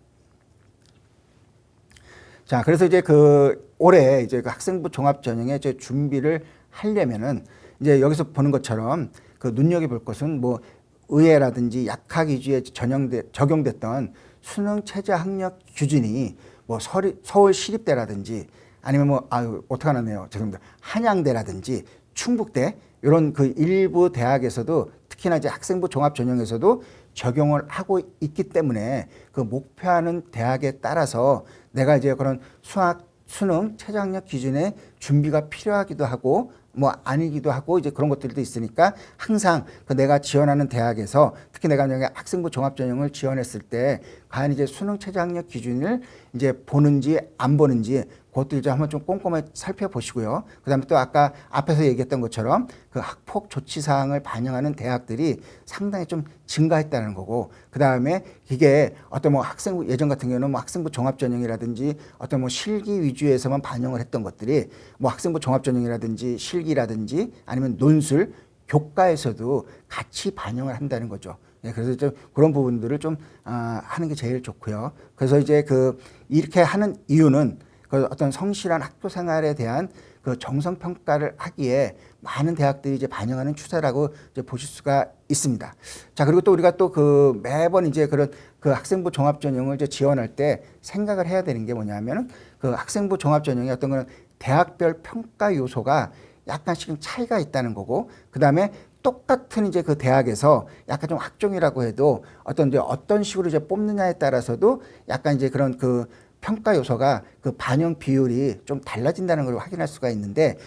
자, 그래서 이제 그 올해 이제 그 학생부 종합 전형에 이제 준비를 하려면은 이제 여기서 보는 것처럼 그 눈여겨볼 것은 뭐 의예라든지 약학 위주에 적용됐던 수능 최저 학력 기준이 뭐 서울 시립대라든지 아니면 뭐 어떡하나네요. 죄송합니다. 한양대라든지 충북대 이런 그 일부 대학에서도 특히나 이제 학생부 종합 전형에서도 적용을 하고 있기 때문에 그 목표하는 대학에 따라서 내가 이제 그런 수능 최저 학력 기준에 준비가 필요하기도 하고 뭐 아니기도 하고 이제 그런 것들도 있으니까 항상 그 내가 지원하는 대학에서 특히 내가 만약에 학생부 종합 전형을 지원했을 때 과연 이제 수능 최저 학력 기준을 이제 보는지 안 보는지 그것들 좀 한번 좀 꼼꼼히 살펴보시고요. 그다음에 또 아까 앞에서 얘기했던 것처럼 그 학폭 조치 사항을 반영하는 대학들이 상당히 좀 증가했다는 거고, 그다음에 이게 어떤 뭐 학생부 예전 같은 경우는 뭐 학생부 종합 전형이라든지 어떤 뭐 실기 위주에서만 반영을 했던 것들이 뭐 학생부 종합 전형이라든지 실기라든지 아니면 논술 교과에서도 같이 반영을 한다는 거죠. 예, 그래서 좀 그런 부분들을 좀 하는 게 제일 좋고요. 그래서 이제 그 이렇게 하는 이유는 그 어떤 성실한 학교 생활에 대한 그 정성 평가를 하기에 많은 대학들이 이제 반영하는 추세라고 이제 보실 수가 있습니다. 자, 그리고 또 우리가 또 그 매번 이제 그런 그 학생부 종합 전형을 이제 지원할 때 생각을 해야 되는 게 뭐냐면은 그 학생부 종합 전형의 어떤 그런 대학별 평가 요소가 약간씩 차이가 있다는 거고, 그 다음에 똑같은 이제 그 대학에서 약간 좀 학종이라고 해도 어떤 식으로 이제 뽑느냐에 따라서도 약간 이제 그런 그 평가 요소가 그 반영 비율이 좀 달라진다는 걸 확인할 수가 있는데,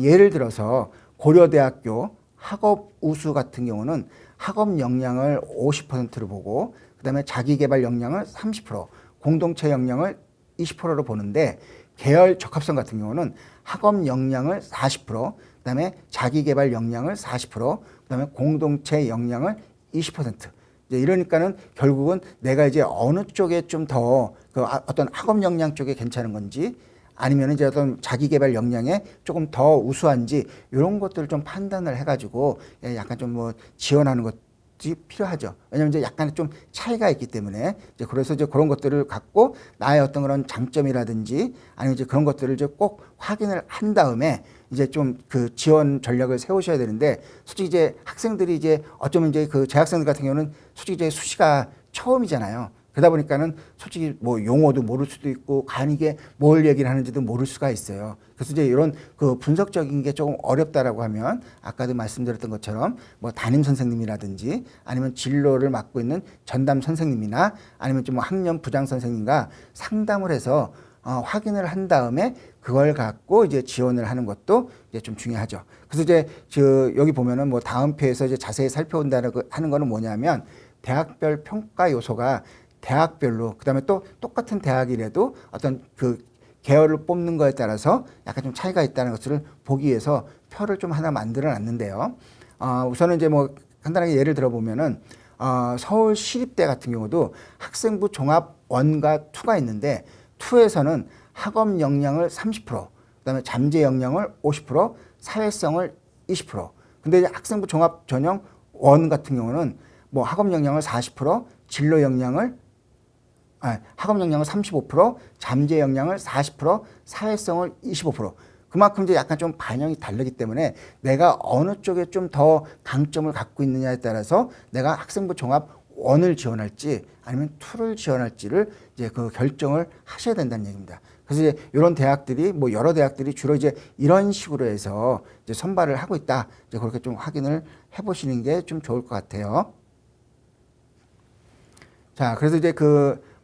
예를 들어서 고려대학교 학업 우수 같은 경우는 학업 역량을 50%로 보고 그다음에 자기개발 역량을 30%, 공동체 역량을 20%로 보는데, 계열 적합성 같은 경우는 학업 역량을 40%, 그다음에 자기개발 역량을 40%, 그다음에 공동체 역량을 20%. 이제 이러니까는 결국은 내가 이제 어느 쪽에 좀 더 그 어떤 학업 역량 쪽에 괜찮은 건지 아니면 이제 어떤 자기개발 역량에 조금 더 우수한지 이런 것들을 좀 판단을 해가지고 약간 좀 뭐 지원하는 것이 필요하죠. 왜냐하면 이제 약간의 좀 차이가 있기 때문에 이제 그래서 이제 그런 것들을 갖고 나의 어떤 그런 장점이라든지 아니면 이제 그런 것들을 이제 꼭 확인을 한 다음에 이제 좀 그 지원 전략을 세우셔야 되는데, 솔직히 이제 학생들이 이제 어쩌면 이제 그 재학생들 같은 경우는 솔직히 이제 수시가 처음이잖아요. 그러다 보니까는 솔직히 뭐 용어도 모를 수도 있고 간이게 뭘 얘기를 하는지도 모를 수가 있어요. 그래서 이제 이런 그 분석적인 게 조금 어렵다라고 하면 아까도 말씀드렸던 것처럼 뭐 담임 선생님이라든지 아니면 진로를 맡고 있는 전담 선생님이나 아니면 좀 학년 부장 선생님과 상담을 해서 확인을 한 다음에 그걸 갖고 이제 지원을 하는 것도 이제 좀 중요하죠. 그래서 이제 여기 보면은 뭐 다음 표에서 이제 자세히 살펴본다는 하는 거는 뭐냐면 대학별 평가 요소가 대학별로 그다음에 또 똑같은 대학이라도 어떤 그 계열을 뽑는 거에 따라서 약간 좀 차이가 있다는 것을 보기 위해서 표를 좀 하나 만들어 놨는데요. 우선은 이제 뭐 간단하게 예를 들어 보면은 서울 시립대 같은 경우도 학생부 종합 1과 2가 있는데 2에서는 학업 역량을 30%, 그다음에 잠재 역량을 50%, 사회성을 20%. 근데 이제 학생부 종합 전형 1 같은 경우는 뭐 학업 역량을 40%, 진로 역량을 학업 역량을 35%, 잠재 역량을 40%, 사회성을 25%. 그만큼 이제 약간 좀 반영이 다르기 때문에 내가 어느 쪽에 좀 더 강점을 갖고 있느냐에 따라서 내가 학생부 종합 1을 지원할지 아니면 2를 지원할지를 이제 그 결정을 하셔야 된다는 얘기입니다. 그래서 이제 이런 대학들이 뭐 여러 대학들이 주로 이제 이런 식으로 해서 이제 선발을 하고 있다. 이제 그렇게 좀 확인을 해보시는 게 좀 좋을 것 같아요. 자, 그래서 이제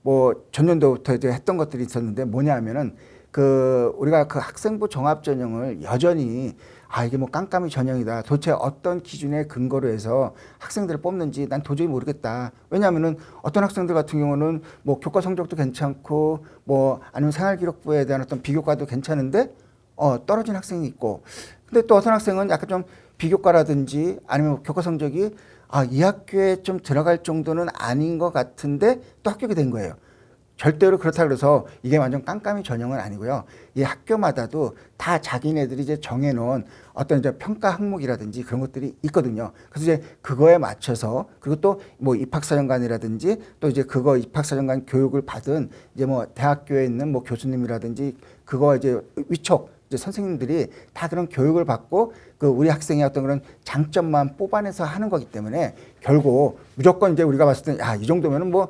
뭐 전년도부터 이제 했던 것들이 있었는데 뭐냐 하면은 우리가 그 학생부 종합 전형을 여전히 이게 뭐 깜깜이 전형이다. 도대체 어떤 기준에 근거로 해서 학생들을 뽑는지 난 도저히 모르겠다. 왜냐하면은 어떤 학생들 같은 경우는 뭐 교과 성적도 괜찮고 뭐 아니면 생활기록부에 대한 어떤 비교과도 괜찮은데 떨어진 학생이 있고 근데 또 어떤 학생은 약간 좀 비교과라든지 아니면 교과 성적이 이 학교에 좀 들어갈 정도는 아닌 것 같은데 또 합격이 된 거예요. 절대로 그렇다 그래서 이게 완전 깜깜이 전형은 아니고요. 이 학교마다도 다 자기네들이 이제 정해놓은 어떤 이제 평가 항목이라든지 그런 것들이 있거든요. 그래서 이제 그거에 맞춰서 그리고 또 뭐 입학사정관이라든지 또 이제 그거 입학사정관 교육을 받은 이제 뭐 대학교에 있는 뭐 교수님이라든지 그거 이제 위촉 이제 선생님들이 다 그런 교육을 받고 우리 학생의 어떤 그런 장점만 뽑아내서 하는 거기 때문에 결국 무조건 이제 우리가 봤을 때 이 정도면은 뭐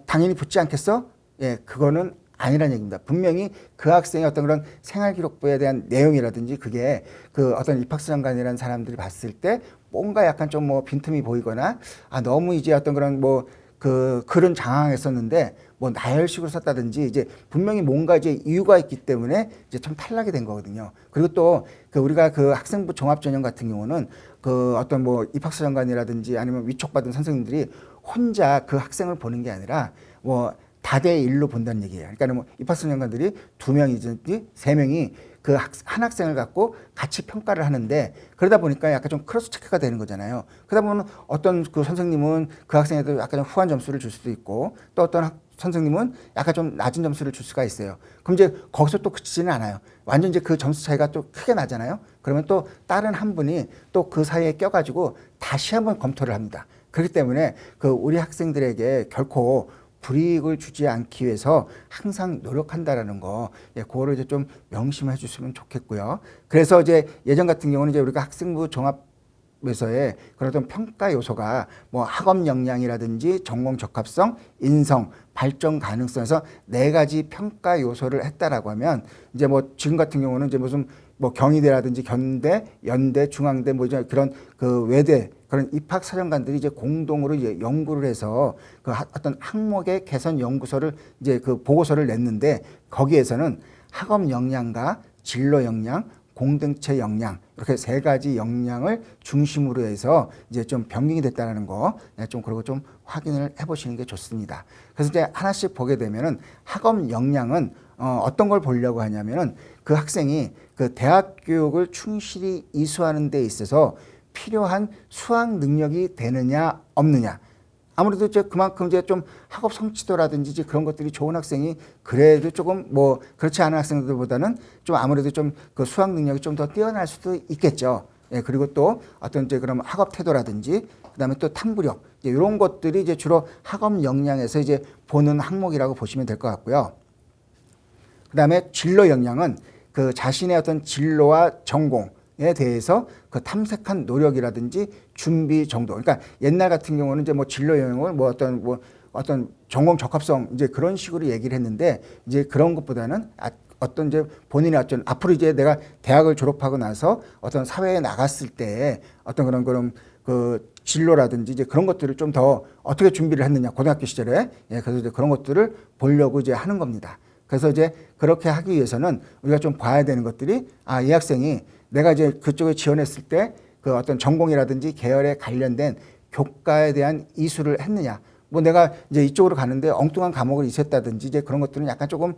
당연히 붙지 않겠어? 예, 그거는 아니라는 얘기입니다. 분명히 그 학생의 어떤 그런 생활기록부에 대한 내용이라든지 그게 어떤 입학사정관이라는 사람들이 봤을 때 뭔가 약간 좀 뭐 빈틈이 보이거나 너무 이제 어떤 그런 뭐 글은 장황했었는데 뭐 나열식으로 썼다든지 이제 분명히 뭔가 이제 이유가 있기 때문에 이제 참 탈락이 된 거거든요. 그리고 또 우리가 학생부 종합전형 같은 경우는 어떤 뭐 입학사정관이라든지 아니면 위촉받은 선생님들이 혼자 그 학생을 보는 게 아니라 뭐 다대 일로 본다는 얘기예요. 그러니까 뭐 입학사정관들이 2명이든지 3명이 한 학생을 갖고 같이 평가를 하는데 그러다 보니까 약간 좀 크로스 체크가 되는 거잖아요. 그러다 보면 어떤 선생님은 그 학생에도 약간 좀 후한 점수를 줄 수도 있고 또 어떤 선생님은 약간 좀 낮은 점수를 줄 수가 있어요. 그럼 이제 거기서 또 그치지는 않아요. 완전 이제 그 점수 차이가 또 크게 나잖아요. 그러면 또 다른 한 분이 또 그 사이에 껴가지고 다시 한번 검토를 합니다. 그렇기 때문에 우리 학생들에게 결코 불이익을 주지 않기 위해서 항상 노력한다라는 거, 그거를 이제 좀 명심해 주시면 좋겠고요. 그래서 이제 예전 같은 경우는 이제 우리가 학생부 종합에서의 그런 평가 요소가 뭐 학업 역량이라든지 전공 적합성, 인성, 발전 가능성에서 4가지 평가 요소를 했다라고 하면 이제 뭐 지금 같은 경우는 이제 무슨 뭐 경희대라든지 견대, 연대, 중앙대 뭐 이제 그런 외대 그런 입학사정관들이 이제 공동으로 이제 연구를 해서 어떤 항목의 개선 연구서를 이제 보고서를 냈는데 거기에서는 학업 역량과 진로 역량, 공동체 역량 이렇게 3가지 역량을 중심으로 해서 이제 좀 변경이 됐다는 거 좀 그리고 좀 확인을 해보시는 게 좋습니다. 그래서 이제 하나씩 보게 되면은 학업 역량은 어떤 걸 보려고 하냐면은 그 학생이 대학 교육을 충실히 이수하는 데 있어서 필요한 수학 능력이 되느냐 없느냐. 아무래도 이제 그만큼 이제 좀 학업 성취도라든지 이제 그런 것들이 좋은 학생이 그래도 조금 뭐 그렇지 않은 학생들보다는 좀 아무래도 좀 수학 능력이 좀 더 뛰어날 수도 있겠죠. 예, 그리고 또 어떤 이제 그럼 학업 태도라든지 그다음에 또 탐구력 이런 것들이 이제 주로 학업 역량에서 이제 보는 항목이라고 보시면 될 것 같고요. 그다음에 진로 역량은 자신의 어떤 진로와 전공에 대해서 탐색한 노력이라든지 준비 정도. 그러니까 옛날 같은 경우는 이제 뭐 진로 영역을 뭐 어떤 뭐 어떤 전공 적합성 이제 그런 식으로 얘기를 했는데 이제 그런 것보다는 어떤 이제 본인이 어떤 앞으로 이제 내가 대학을 졸업하고 나서 어떤 사회에 나갔을 때 어떤 그런 그 진로라든지 이제 그런 것들을 좀 더 어떻게 준비를 했느냐 고등학교 시절에 예, 그래서 이제 그런 것들을 보려고 이제 하는 겁니다. 그래서 이제 그렇게 하기 위해서는 우리가 좀 봐야 되는 것들이 이 학생이 내가 이제 그쪽에 지원했을 때 그 어떤 전공이라든지 계열에 관련된 교과에 대한 이수를 했느냐. 뭐 내가 이제 이쪽으로 가는데 엉뚱한 과목을 이수했다든지 이제 그런 것들은 약간 조금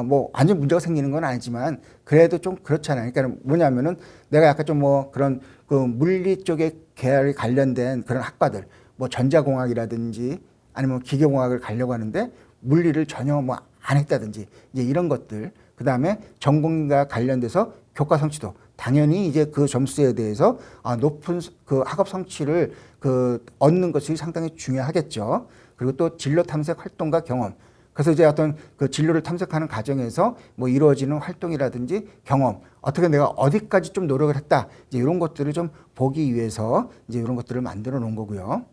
뭐 완전 문제가 생기는 건 아니지만 그래도 좀 그렇잖아요. 그러니까 뭐냐면은 내가 약간 좀 뭐 그런 그 물리 쪽에 계열에 관련된 그런 학과들 뭐 전자공학이라든지 아니면 기계공학을 가려고 하는데 물리를 전혀 뭐 안 했다든지 이제 이런 것들 그다음에 전공과 관련돼서 교과 성취도 당연히 이제 그 점수에 대해서 높은 그 학업 성취를 그 얻는 것이 상당히 중요하겠죠. 그리고 또 진로 탐색 활동과 경험. 그래서 이제 어떤 그 진로를 탐색하는 과정에서 뭐 이루어지는 활동이라든지 경험, 어떻게 내가 어디까지 좀 노력을 했다. 이제 이런 것들을 좀 보기 위해서 이제 이런 것들을 만들어 놓은 거고요.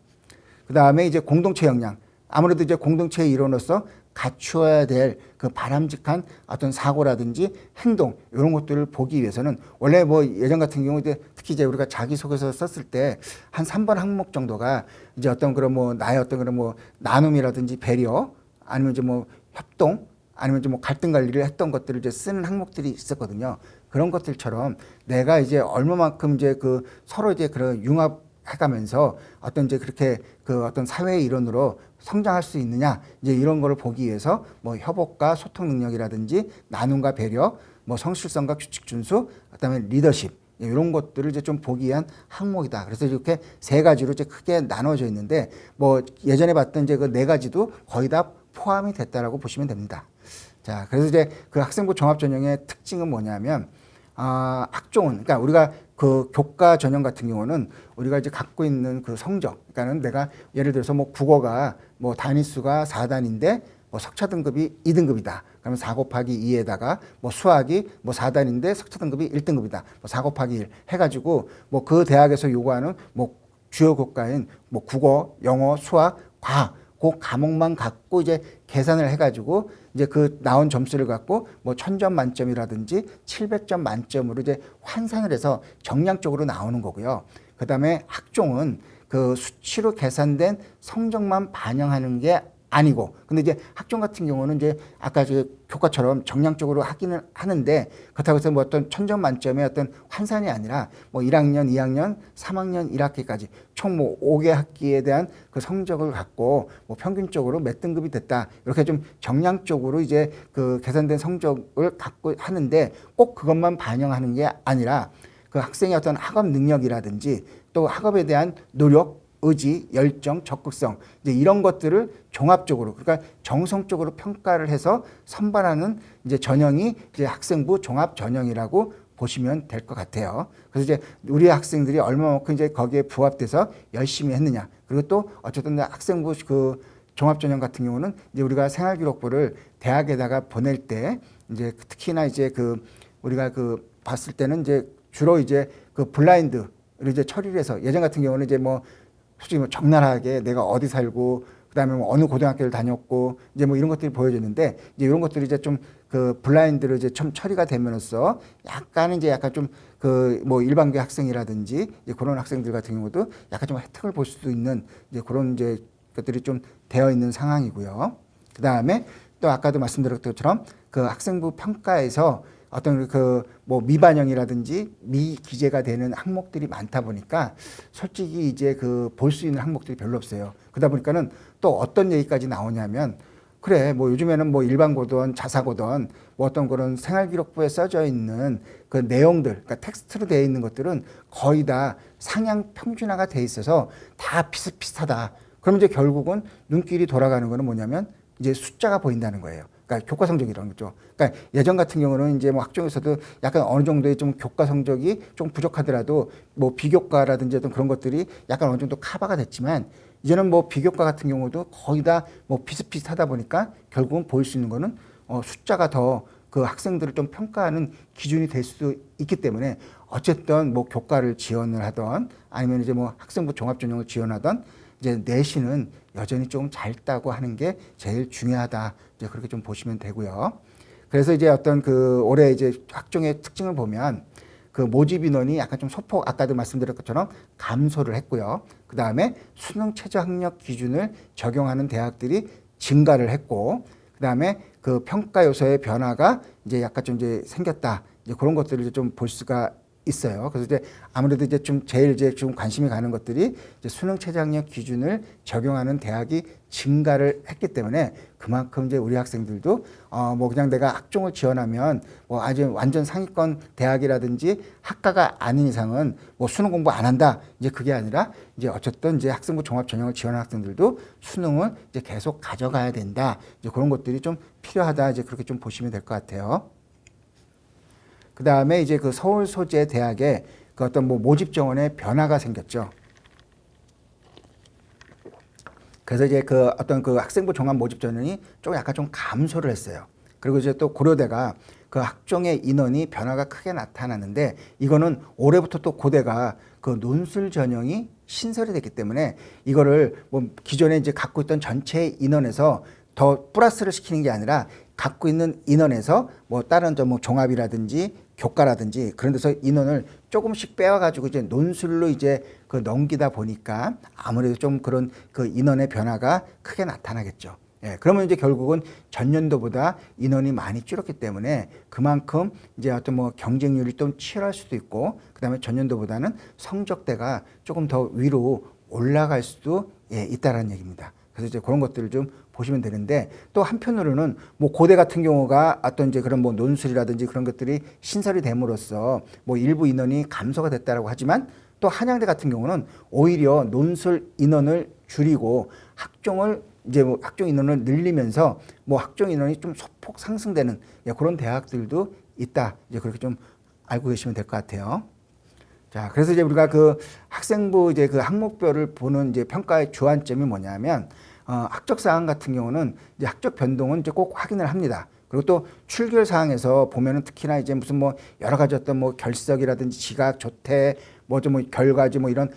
그 다음에 이제 공동체 역량. 아무래도 이제 공동체의 일원으로서 갖추어야 될 그 바람직한 어떤 사고라든지 행동 이런 것들을 보기 위해서는 원래 뭐 예전 같은 경우 이제 특히 이제 우리가 자기소개서 썼을 때 한 3번 항목 정도가 이제 어떤 그런 뭐 나의 어떤 그런 뭐 나눔이라든지 배려 아니면 이제 뭐 협동 아니면 이제 뭐 갈등 관리를 했던 것들을 이제 쓰는 항목들이 있었거든요. 그런 것들처럼 내가 이제 얼마만큼 이제 그 서로 이제 그런 융합해가면서 어떤 이제 그렇게 그 어떤 사회의 일원으로 성장할 수 있느냐 이제 이런 거를 보기 위해서 뭐 협업과 소통 능력이라든지 나눔과 배려 뭐 성실성과 규칙 준수 그다음에 리더십 이런 것들을 이제 좀 보기 위한 항목이다. 그래서 이렇게 세 가지로 이제 크게 나눠져 있는데 뭐 예전에 봤던 이제 그 네 가지도 거의 다 포함이 됐다라고 보시면 됩니다. 자, 그래서 이제 그 학생부 종합 전형의 특징은 뭐냐면 학종은 그러니까 우리가 그 교과 전형 같은 경우는 우리가 이제 갖고 있는 그 성적, 그러니까는 내가 예를 들어서 뭐 국어가 뭐 단위수가 4단인데 뭐 석차 등급이 2등급이다. 그러면 4 곱하기 2에다가 뭐 수학이 뭐 4단인데 석차 등급이 1등급이다. 뭐 4 곱하기 1 해가지고 뭐 그 대학에서 요구하는 뭐 주요 교과인 뭐 국어, 영어, 수학, 과학 그 과목만 갖고 이제 계산을 해가지고 이제 그 나온 점수를 갖고 뭐 1000점 만점이라든지 700점 만점으로 이제 환산을 해서 정량적으로 나오는 거고요. 그 다음에 학종은 그 수치로 계산된 성적만 반영하는 게 아니고, 근데 이제 학종 같은 경우는 이제 아까 그 교과처럼 정량적으로 하기는 하는데 그렇다고 해서 뭐 어떤 1000점 만점의 어떤 환산이 아니라 뭐 1학년, 2학년, 3학년 1학기까지 총 뭐 5개 학기에 대한 그 성적을 갖고 뭐 평균적으로 몇 등급이 됐다 이렇게 좀 정량적으로 이제 그 계산된 성적을 갖고 하는데 꼭 그것만 반영하는 게 아니라 그 학생의 어떤 학업 능력이라든지 또 학업에 대한 노력 의지, 열정, 적극성 이제 이런 것들을 종합적으로 그러니까 정성적으로 평가를 해서 선발하는 이제 전형이 이제 학생부 종합 전형이라고 보시면 될 것 같아요. 그래서 이제 우리 학생들이 얼마만큼 이제 거기에 부합돼서 열심히 했느냐 그리고 또 어쨌든 학생부 그 종합 전형 같은 경우는 이제 우리가 생활기록부를 대학에다가 보낼 때 이제 특히나 이제 그 우리가 그 봤을 때는 이제 주로 이제 그 블라인드를 이제 처리를 해서 예전 같은 경우는 이제 뭐 솔직히 뭐 적나라하게 내가 어디 살고 그다음에 뭐 어느 고등학교를 다녔고 이제 뭐 이런 것들이 보여졌는데 이제 이런 것들이 이제 좀 그 블라인드로 이제 좀 처리가 되면서 약간은 이제 약간 좀 그 뭐 일반계 학생이라든지 이제 그런 학생들 같은 경우도 약간 좀 혜택을 볼 수도 있는 이제 그런 이제 것들이 좀 되어 있는 상황이고요. 그다음에 또 아까도 말씀드렸던 것처럼 그 학생부 평가에서 어떤 그 뭐 미반영이라든지 미기재가 되는 항목들이 많다 보니까 솔직히 이제 그 볼 수 있는 항목들이 별로 없어요. 그러다 보니까는 또 어떤 얘기까지 나오냐면 그래 뭐 요즘에는 뭐 일반고든 자사고든 뭐 어떤 그런 생활기록부에 써져 있는 그 내용들 그러니까 텍스트로 되어 있는 것들은 거의 다 상향 평준화가 돼 있어서 다 비슷비슷하다. 그럼 이제 결국은 눈길이 돌아가는 거는 뭐냐면 이제 숫자가 보인다는 거예요. 그러니까 교과 성적이라는 거죠. 그러니까 예전 같은 경우는 이제 뭐 학종에서도 약간 어느 정도의 좀 교과 성적이 좀 부족하더라도 뭐 비교과라든지 어떤 그런 것들이 약간 어느 정도 커버가 됐지만 이제는 뭐 비교과 같은 경우도 거의 다 뭐 비슷비슷하다 보니까 결국은 보일 수 있는 거는 숫자가 더 그 학생들을 좀 평가하는 기준이 될 수도 있기 때문에 어쨌든 뭐 교과를 지원을 하던 아니면 이제 뭐 학생부 종합전형을 지원하던 이제 내신은 여전히 좀 짧다고 하는 게 제일 중요하다. 이제 그렇게 좀 보시면 되고요. 그래서 이제 어떤 그 올해 이제 학종의 특징을 보면 그 모집 인원이 약간 좀 소폭 아까도 말씀드린 것처럼 감소를 했고요. 그 다음에 수능 최저 학력 기준을 적용하는 대학들이 증가를 했고, 그 다음에 그 평가 요소의 변화가 이제 약간 좀 이제 생겼다. 이제 그런 것들을 좀 볼 수가 있어요. 그래서 이제 아무래도 이제 좀 제일 이제 좀 관심이 가는 것들이 이제 수능 최저 학력 기준을 적용하는 대학이 증가를 했기 때문에 그만큼 이제 우리 학생들도 뭐 그냥 내가 학종을 지원하면 뭐 아주 완전 상위권 대학이라든지 학과가 아닌 이상은 뭐 수능 공부 안 한다. 이제 그게 아니라 이제 어쨌든 이제 학생부 종합 전형을 지원하는 학생들도 수능을 이제 계속 가져가야 된다. 이제 그런 것들이 좀 필요하다. 이제 그렇게 좀 보시면 될 것 같아요. 그 다음에 이제 그 서울 소재 대학에 그 어떤 뭐 모집 정원에 변화가 생겼죠. 그래서 이제 그 어떤 그 학생부 종합 모집 전형이 좀 약간 좀 감소를 했어요. 그리고 이제 또 고려대가 그 학종의 인원이 변화가 크게 나타났는데 이거는 올해부터 또 고대가 그 논술 전형이 신설이 됐기 때문에 이거를 뭐 기존에 이제 갖고 있던 전체 인원에서 더 플러스를 시키는 게 아니라 갖고 있는 인원에서 뭐 다른 뭐 종합이라든지 교과라든지 그런 데서 인원을 조금씩 빼와가지고 이제 논술로 이제 그 넘기다 보니까 아무래도 좀 그런 그 인원의 변화가 크게 나타나겠죠. 예, 그러면 이제 결국은 전년도보다 인원이 많이 줄었기 때문에 그만큼 이제 어떤 뭐 경쟁률이 좀 치열할 수도 있고 그다음에 전년도보다는 성적대가 조금 더 위로 올라갈 수도 있다라는 얘기입니다. 그래서 이제 그런 것들을 좀 보시면 되는데 또 한편으로는 뭐 고대 같은 경우가 어떤 이제 그런 뭐 논술이라든지 그런 것들이 신설이 됨으로써 뭐 일부 인원이 감소가 됐다라고 하지만 또 한양대 같은 경우는 오히려 논술 인원을 줄이고 학종을 이제 뭐 학종 인원을 늘리면서 뭐 학종 인원이 좀 소폭 상승되는 그런 대학들도 있다. 이제 그렇게 좀 알고 계시면 될 것 같아요. 자, 그래서 이제 우리가 그 학생부 이제 그 항목별을 보는 이제 평가의 주안점이 뭐냐면 학적 사항 같은 경우는 이제 학적 변동은 이제 꼭 확인을 합니다. 그리고 또 출결 사항에서 보면은 특히나 이제 무슨 뭐 여러 가지 어떤 뭐 결석이라든지 지각, 조퇴, 뭐 좀 뭐 결과지 뭐 이런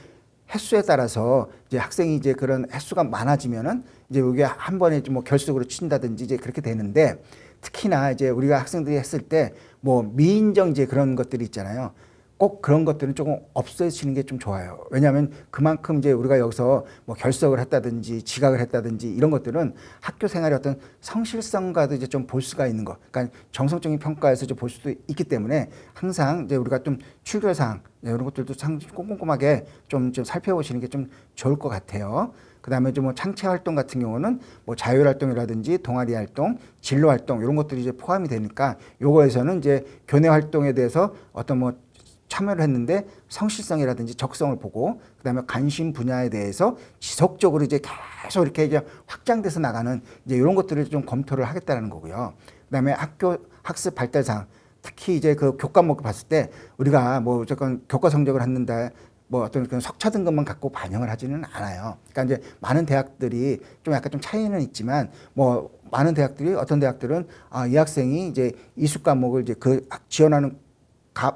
횟수에 따라서 이제 학생이 이제 그런 횟수가 많아지면은 이제 이게 한 번에 좀 뭐 결석으로 친다든지 이제 그렇게 되는데 특히나 이제 우리가 학생들이 했을 때 뭐 미인정 이제 그런 것들이 있잖아요. 꼭 그런 것들은 조금 없애시는 게 좀 좋아요. 왜냐하면 그만큼 이제 우리가 여기서 뭐 결석을 했다든지 지각을 했다든지 이런 것들은 학교 생활의 어떤 성실성과도 이제 좀 볼 수가 있는 거. 그러니까 정성적인 평가에서 이제 볼 수도 있기 때문에 항상 이제 우리가 좀 출결사항 이런 것들도 상당히 꼼꼼하게 좀 살펴보시는 게 좀 좋을 것 같아요. 그 다음에 좀 뭐 창체 활동 같은 경우는 뭐 자율 활동이라든지 동아리 활동, 진로 활동 이런 것들이 이제 포함이 되니까 요거에서는 이제 교내 활동에 대해서 어떤 뭐 참여를 했는데 성실성이라든지 적성을 보고 그다음에 관심 분야에 대해서 지속적으로 이제 계속 이렇게 이제 확장돼서 나가는 이제 이런 것들을 좀 검토를 하겠다는 거고요. 그다음에 학교 학습 발달상 특히 이제 그 교과 목을 봤을 때 우리가 뭐 무조건 교과 성적을 했는데 뭐 어떤 그런 석차 등급만 갖고 반영을 하지는 않아요. 그러니까 이제 많은 대학들이 좀 약간 좀 차이는 있지만 뭐 많은 대학들이 어떤 대학들은 이 학생이 이제 이수 과목을 이제 그 지원하는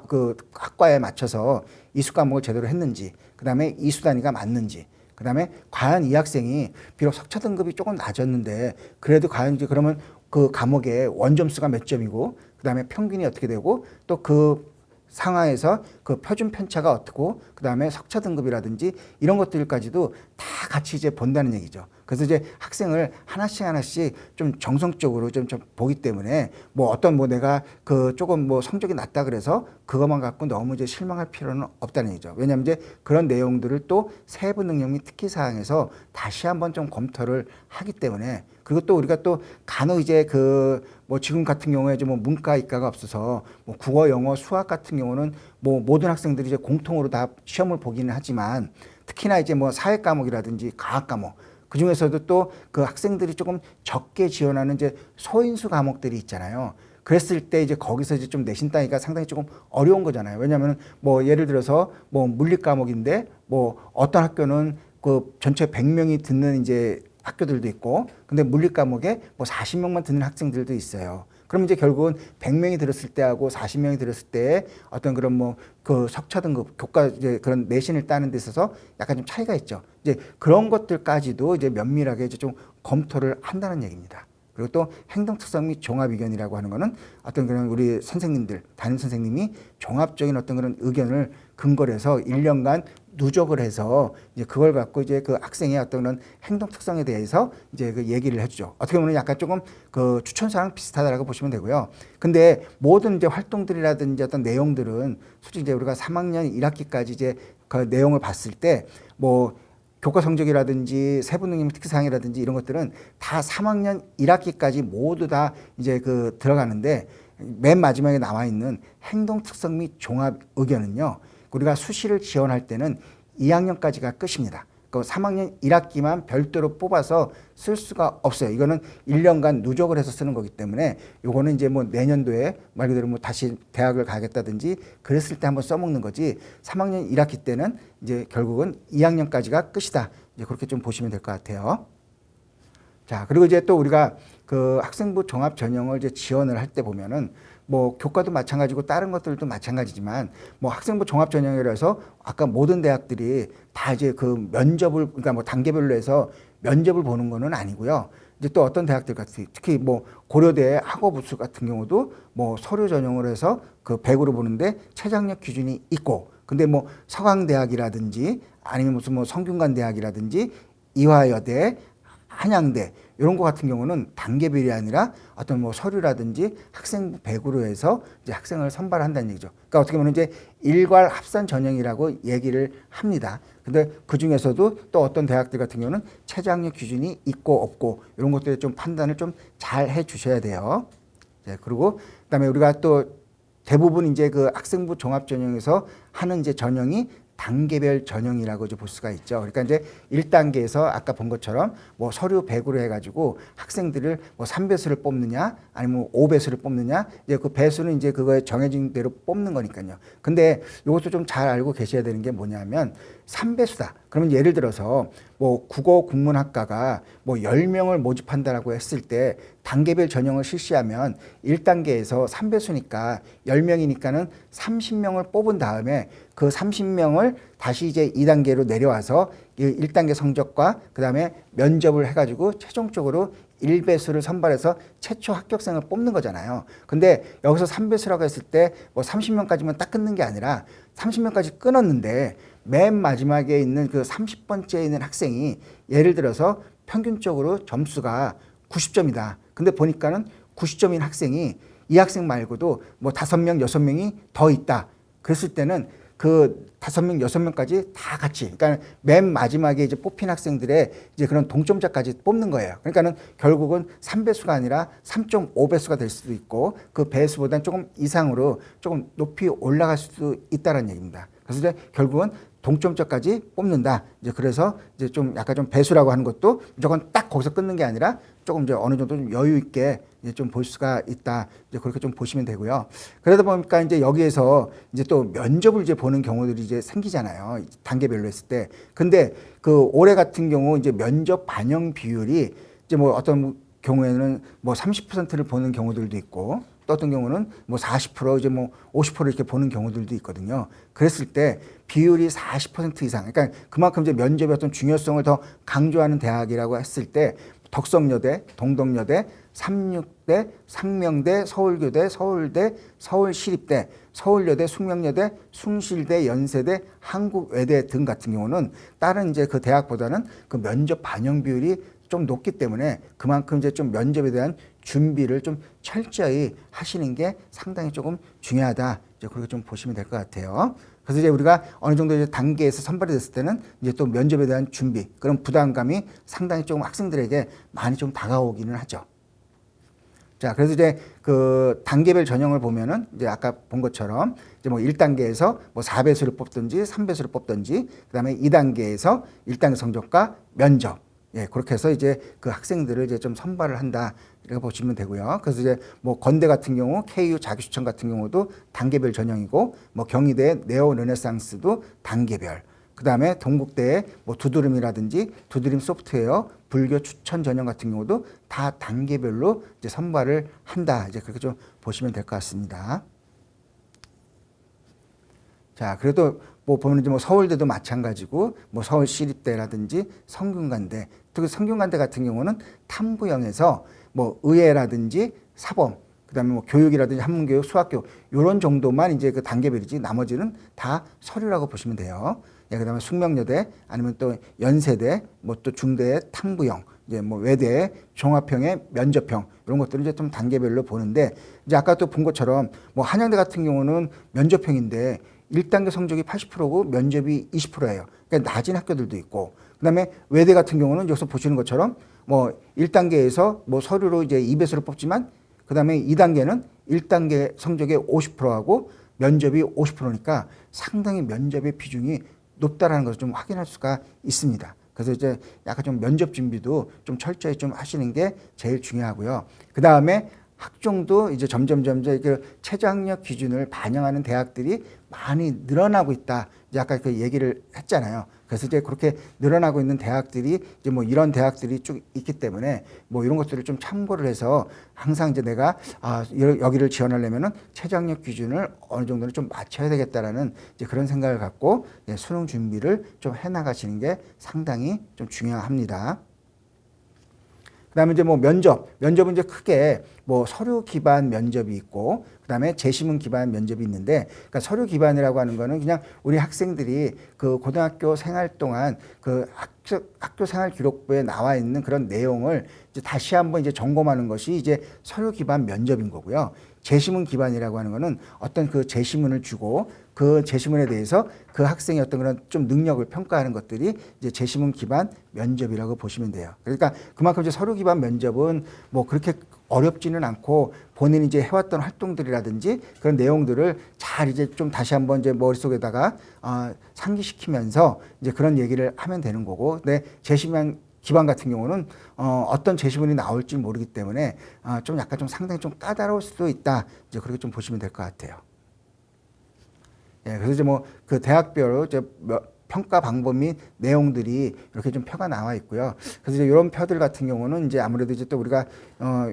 그 학과에 맞춰서 이수 과목을 제대로 했는지, 그 다음에 이수 단위가 맞는지, 그 다음에 과연 이 학생이 비록 석차 등급이 조금 낮았는데 그래도 과연 이제 그러면 그 과목의 원점수가 몇 점이고, 그 다음에 평균이 어떻게 되고, 또 그 상황에서 그 표준 편차가 어떻고, 그 다음에 석차 등급이라든지 이런 것들까지도 다 같이 이제 본다는 얘기죠. 그래서 이제 학생을 하나씩 좀 정성적으로 좀 보기 때문에 뭐 어떤 뭐 내가 그 조금 뭐 성적이 낮다 그래서 그것만 갖고 너무 이제 실망할 필요는 없다는 얘기죠. 왜냐하면 이제 그런 내용들을 또 세부 능력 및 특기 사항에서 다시 한번 좀 검토를 하기 때문에 그리고 또 우리가 또 간혹 이제 그 뭐 지금 같은 경우에 좀 뭐 문과 이과가 없어서 뭐 국어, 영어, 수학 같은 경우는 뭐 모든 학생들이 이제 공통으로 다 시험을 보기는 하지만 특히나 이제 뭐 사회 과목이라든지 과학 과목 그 중에서도 또 그 학생들이 조금 적게 지원하는 이제 소인수 과목들이 있잖아요. 그랬을 때 이제 거기서 이제 좀 내신 따기가 상당히 조금 어려운 거잖아요. 왜냐하면 뭐 예를 들어서 뭐 물리 과목인데 뭐 어떤 학교는 그 전체 100명이 듣는 이제 학교들도 있고 근데 물리 과목에 뭐 40명만 듣는 학생들도 있어요. 그럼 이제 결국은 100명이 들었을 때하고 40명이 들었을 때 어떤 그런 뭐 그 석차 등급 교과 이제 그런 내신을 따는 데 있어서 약간 좀 차이가 있죠. 이제 그런 것들까지도 이제 면밀하게 이제 좀 검토를 한다는 얘기입니다. 그리고 또 행동 특성 및 종합 의견이라고 하는 거는 어떤 그런 우리 선생님들, 담임 선생님이 종합적인 어떤 그런 의견을 근거로 해서 1년간 누적을 해서 이제 그걸 갖고 이제 그 학생의 어떤 그런 행동 특성에 대해서 이제 그 얘기를 해주죠. 어떻게 보면 약간 조금 그 추천사랑 비슷하다라고 보시면 되고요. 근데 모든 이제 활동들이라든지 어떤 내용들은 솔직히 이제 우리가 3학년 1학기까지 이제 그 내용을 봤을 때 뭐 교과 성적이라든지 세부 능력 특기사항이라든지 이런 것들은 다 3학년 1학기까지 모두 다 이제 그 들어가는데 맨 마지막에 나와 있는 행동 특성 및 종합 의견은요. 우리가 수시를 지원할 때는 2학년까지가 끝입니다. 그 3학년 1학기만 별도로 뽑아서 쓸 수가 없어요. 이거는 1년간 누적을 해서 쓰는 거기 때문에 요거는 이제 뭐 내년도에 말 그대로 뭐 다시 대학을 가겠다든지 그랬을 때 한번 써먹는 거지 3학년 1학기 때는 이제 결국은 2학년까지가 끝이다. 이제 그렇게 좀 보시면 될 것 같아요. 자, 그리고 이제 또 우리가 그 학생부 종합 전형을 이제 지원을 할 때 보면은 뭐 교과도 마찬가지고 다른 것들도 마찬가지지만 뭐 학생부 종합 전형이라 해서 아까 모든 대학들이 다 이제 그 면접을 그러니까 뭐 단계별로 해서 면접을 보는 거는 아니고요. 이제 또 어떤 대학들 같은 특히 뭐 고려대 학업우수 같은 경우도 뭐 서류 전형으로 해서 그 100으로 보는데 최장력 기준이 있고 근데 뭐 서강대학이라든지 아니면 무슨 뭐 성균관 대학이라든지 이화여대 한양대 이런 거 같은 경우는 단계별이 아니라 어떤 뭐 서류라든지 학생부 100으로 해서 이제 학생을 선발한다는 얘기죠. 그러니까 어떻게 보면 이제 일괄 합산 전형이라고 얘기를 합니다. 근데 그 중에서도 또 어떤 대학들 같은 경우는 최저학력 기준이 있고 없고 이런 것들에 좀 판단을 좀 잘 해 주셔야 돼요. 네, 그리고 그다음에 우리가 또 대부분 이제 그 학생부 종합 전형에서 하는 이제 전형이 단계별 전형이라고 이제 볼 수가 있죠. 그러니까 이제 1단계에서 아까 본 것처럼 뭐 서류 100으로 해가지고 학생들을 뭐 3배수를 뽑느냐 아니면 5배수를 뽑느냐 이제 그 배수는 이제 그거에 정해진 대로 뽑는 거니까요. 근데 이것도 좀 잘 알고 계셔야 되는 게 뭐냐면 3배수다. 그러면 예를 들어서 뭐 국어 국문학과가 뭐 10명을 모집한다라고 했을 때 단계별 전형을 실시하면 1단계에서 3배수니까 10명이니까는 30명을 뽑은 다음에 그 30명을 다시 이제 2단계로 내려와서 1단계 성적과 그다음에 면접을 해가지고 최종적으로 1배수를 선발해서 최초 합격생을 뽑는 거잖아요. 근데 여기서 3배수라고 했을 때 뭐 30명까지만 딱 끊는 게 아니라 30명까지 끊었는데 맨 마지막에 있는 그 30번째에 있는 학생이 예를 들어서 평균적으로 점수가 90점이다. 근데 보니까는 90점인 학생이 이 학생 말고도 뭐 5명, 6명이 더 있다. 그랬을 때는 그 5명, 6명까지 다 같이, 그러니까 맨 마지막에 이제 뽑힌 학생들의 이제 그런 동점자까지 뽑는 거예요. 그러니까는 결국은 3배수가 아니라 3.5배수가 될 수도 있고 그 배수보다는 조금 이상으로 조금 높이 올라갈 수도 있다는 얘기입니다. 그래서 이제 결국은 동점자까지 뽑는다. 이제 그래서 이제 좀 약간 좀 배수라고 하는 것도 무조건 딱 거기서 끊는 게 아니라 조금 이제 어느 정도 좀 여유 있게 이제 좀 볼 수가 있다. 이제 그렇게 좀 보시면 되고요. 그러다 보니까 이제 여기에서 이제 또 면접을 이제 보는 경우들이 이제 생기잖아요. 단계별로 했을 때. 근데 그 올해 같은 경우 이제 면접 반영 비율이 이제 뭐 어떤 경우에는 뭐 30%를 보는 경우들도 있고 또 어떤 경우는 뭐 40% 이제 뭐 50% 이렇게 보는 경우들도 있거든요. 그랬을 때 비율이 40% 이상, 그러니까 그만큼 이제 면접의 어떤 중요성을 더 강조하는 대학이라고 했을 때 덕성여대, 동덕여대, 삼육대, 상명대, 서울교대, 서울대, 서울시립대, 서울여대, 숙명여대, 숭실대, 연세대, 한국외대 등 같은 경우는 다른 이제 그 대학보다는 그 면접 반영 비율이 좀 높기 때문에 그만큼 이제 좀 면접에 대한 준비를 좀 철저히 하시는 게 상당히 조금 중요하다. 이제 그렇게 좀 보시면 될 것 같아요. 그래서 이제 우리가 어느 정도 이제 단계에서 선발이 됐을 때는 이제 또 면접에 대한 준비, 그런 부담감이 상당히 조금 학생들에게 많이 좀 다가오기는 하죠. 자, 그래서 이제 그 단계별 전형을 보면은 이제 아까 본 것처럼 이제 뭐 1단계에서 뭐 4배수를 뽑든지 3배수를 뽑든지 그다음에 2단계에서 1단계 성적과 면접. 예, 그렇게 해서 이제 그 학생들을 이제 좀 선발을 한다. 이렇게 보시면 되고요. 그래서 이제 뭐 건대 같은 경우 KU 자기추천 같은 경우도 단계별 전형이고 뭐 경희대 네오 르네상스도 단계별. 그다음에 동국대의 뭐 두드림이라든지 두드림 소프트웨어, 불교 추천 전형 같은 경우도 다 단계별로 이제 선발을 한다. 이제 그렇게 좀 보시면 될 것 같습니다. 자, 그래도 뭐 보면 이제 뭐 서울대도 마찬가지고 뭐 서울시립대라든지 성균관대, 특히 성균관대 같은 경우는 탐구형에서 뭐 의예라든지 사범, 그다음에 뭐 교육이라든지 한문교육, 수학교육 이런 정도만 이제 그 단계별이지 나머지는 다 서류라고 보시면 돼요. 예, 그다음에 숙명여대 아니면 또 연세대, 뭐 또 중대의 탐구형, 이제 뭐 외대 종합형의 면접형 이런 것들을 이제 좀 단계별로 보는데 이제 아까 또 본 것처럼 뭐 한양대 같은 경우는 면접형인데 1단계 성적이 80%고 면접이 20%예요. 그러니까 낮은 학교들도 있고, 그다음에 외대 같은 경우는 여기서 보시는 것처럼 뭐 1단계에서 뭐 서류로 이제 2배수를 뽑지만 그다음에 2단계는 1단계 성적의 50%하고 면접이 50%니까 상당히 면접의 비중이 높다라는 것을 좀 확인할 수가 있습니다. 그래서 이제 약간 좀 면접 준비도 좀 철저히 좀 하시는 게 제일 중요하고요. 그다음에 학종도 이제 점점 그 최저학력 기준을 반영하는 대학들이 많이 늘어나고 있다. 이제 아까 그 얘기를 했잖아요. 그래서 이제 그렇게 늘어나고 있는 대학들이 이제 뭐 이런 대학들이 쭉 있기 때문에 뭐 이런 것들을 좀 참고를 해서 항상 이제 내가 여기를 지원하려면은 최저학력 기준을 어느 정도는 좀 맞춰야 되겠다라는 이제 그런 생각을 갖고 수능 준비를 좀 해나가시는 게 상당히 좀 중요합니다. 그다음에 이제 뭐 면접은 이제 크게 뭐 서류 기반 면접이 있고 그다음에 제시문 기반 면접이 있는데, 그러니까 서류 기반이라고 하는 거는 그냥 우리 학생들이 그 고등학교 생활 동안 그 학교 생활 기록부에 나와 있는 그런 내용을 이제 다시 한번 이제 점검하는 것이 이제 서류 기반 면접인 거고요. 제시문 기반이라고 하는 거는 어떤 그 제시문을 주고 그 제시문에 대해서 그 학생의 어떤 그런 좀 능력을 평가하는 것들이 이제 제시문 기반 면접이라고 보시면 돼요. 그러니까 그만큼 이제 서류 기반 면접은 뭐 그렇게 어렵지는 않고 본인이 이제 해왔던 활동들이라든지 그런 내용들을 잘 이제 좀 다시 한번 이제 머릿속에다가 상기시키면서 이제 그런 얘기를 하면 되는 거고, 근데 제시문 기반 같은 경우는 어떤 제시문이 나올지 모르기 때문에 좀 약간 좀 상당히 좀 까다로울 수도 있다. 이제 그렇게 좀 보시면 될 것 같아요. 예, 그래서 이제 뭐 그 대학별로 이제 평가 방법 및 내용들이 이렇게 좀 표가 나와 있고요. 그래서 이제 이런 표들 같은 경우는 이제 아무래도 이제 또 우리가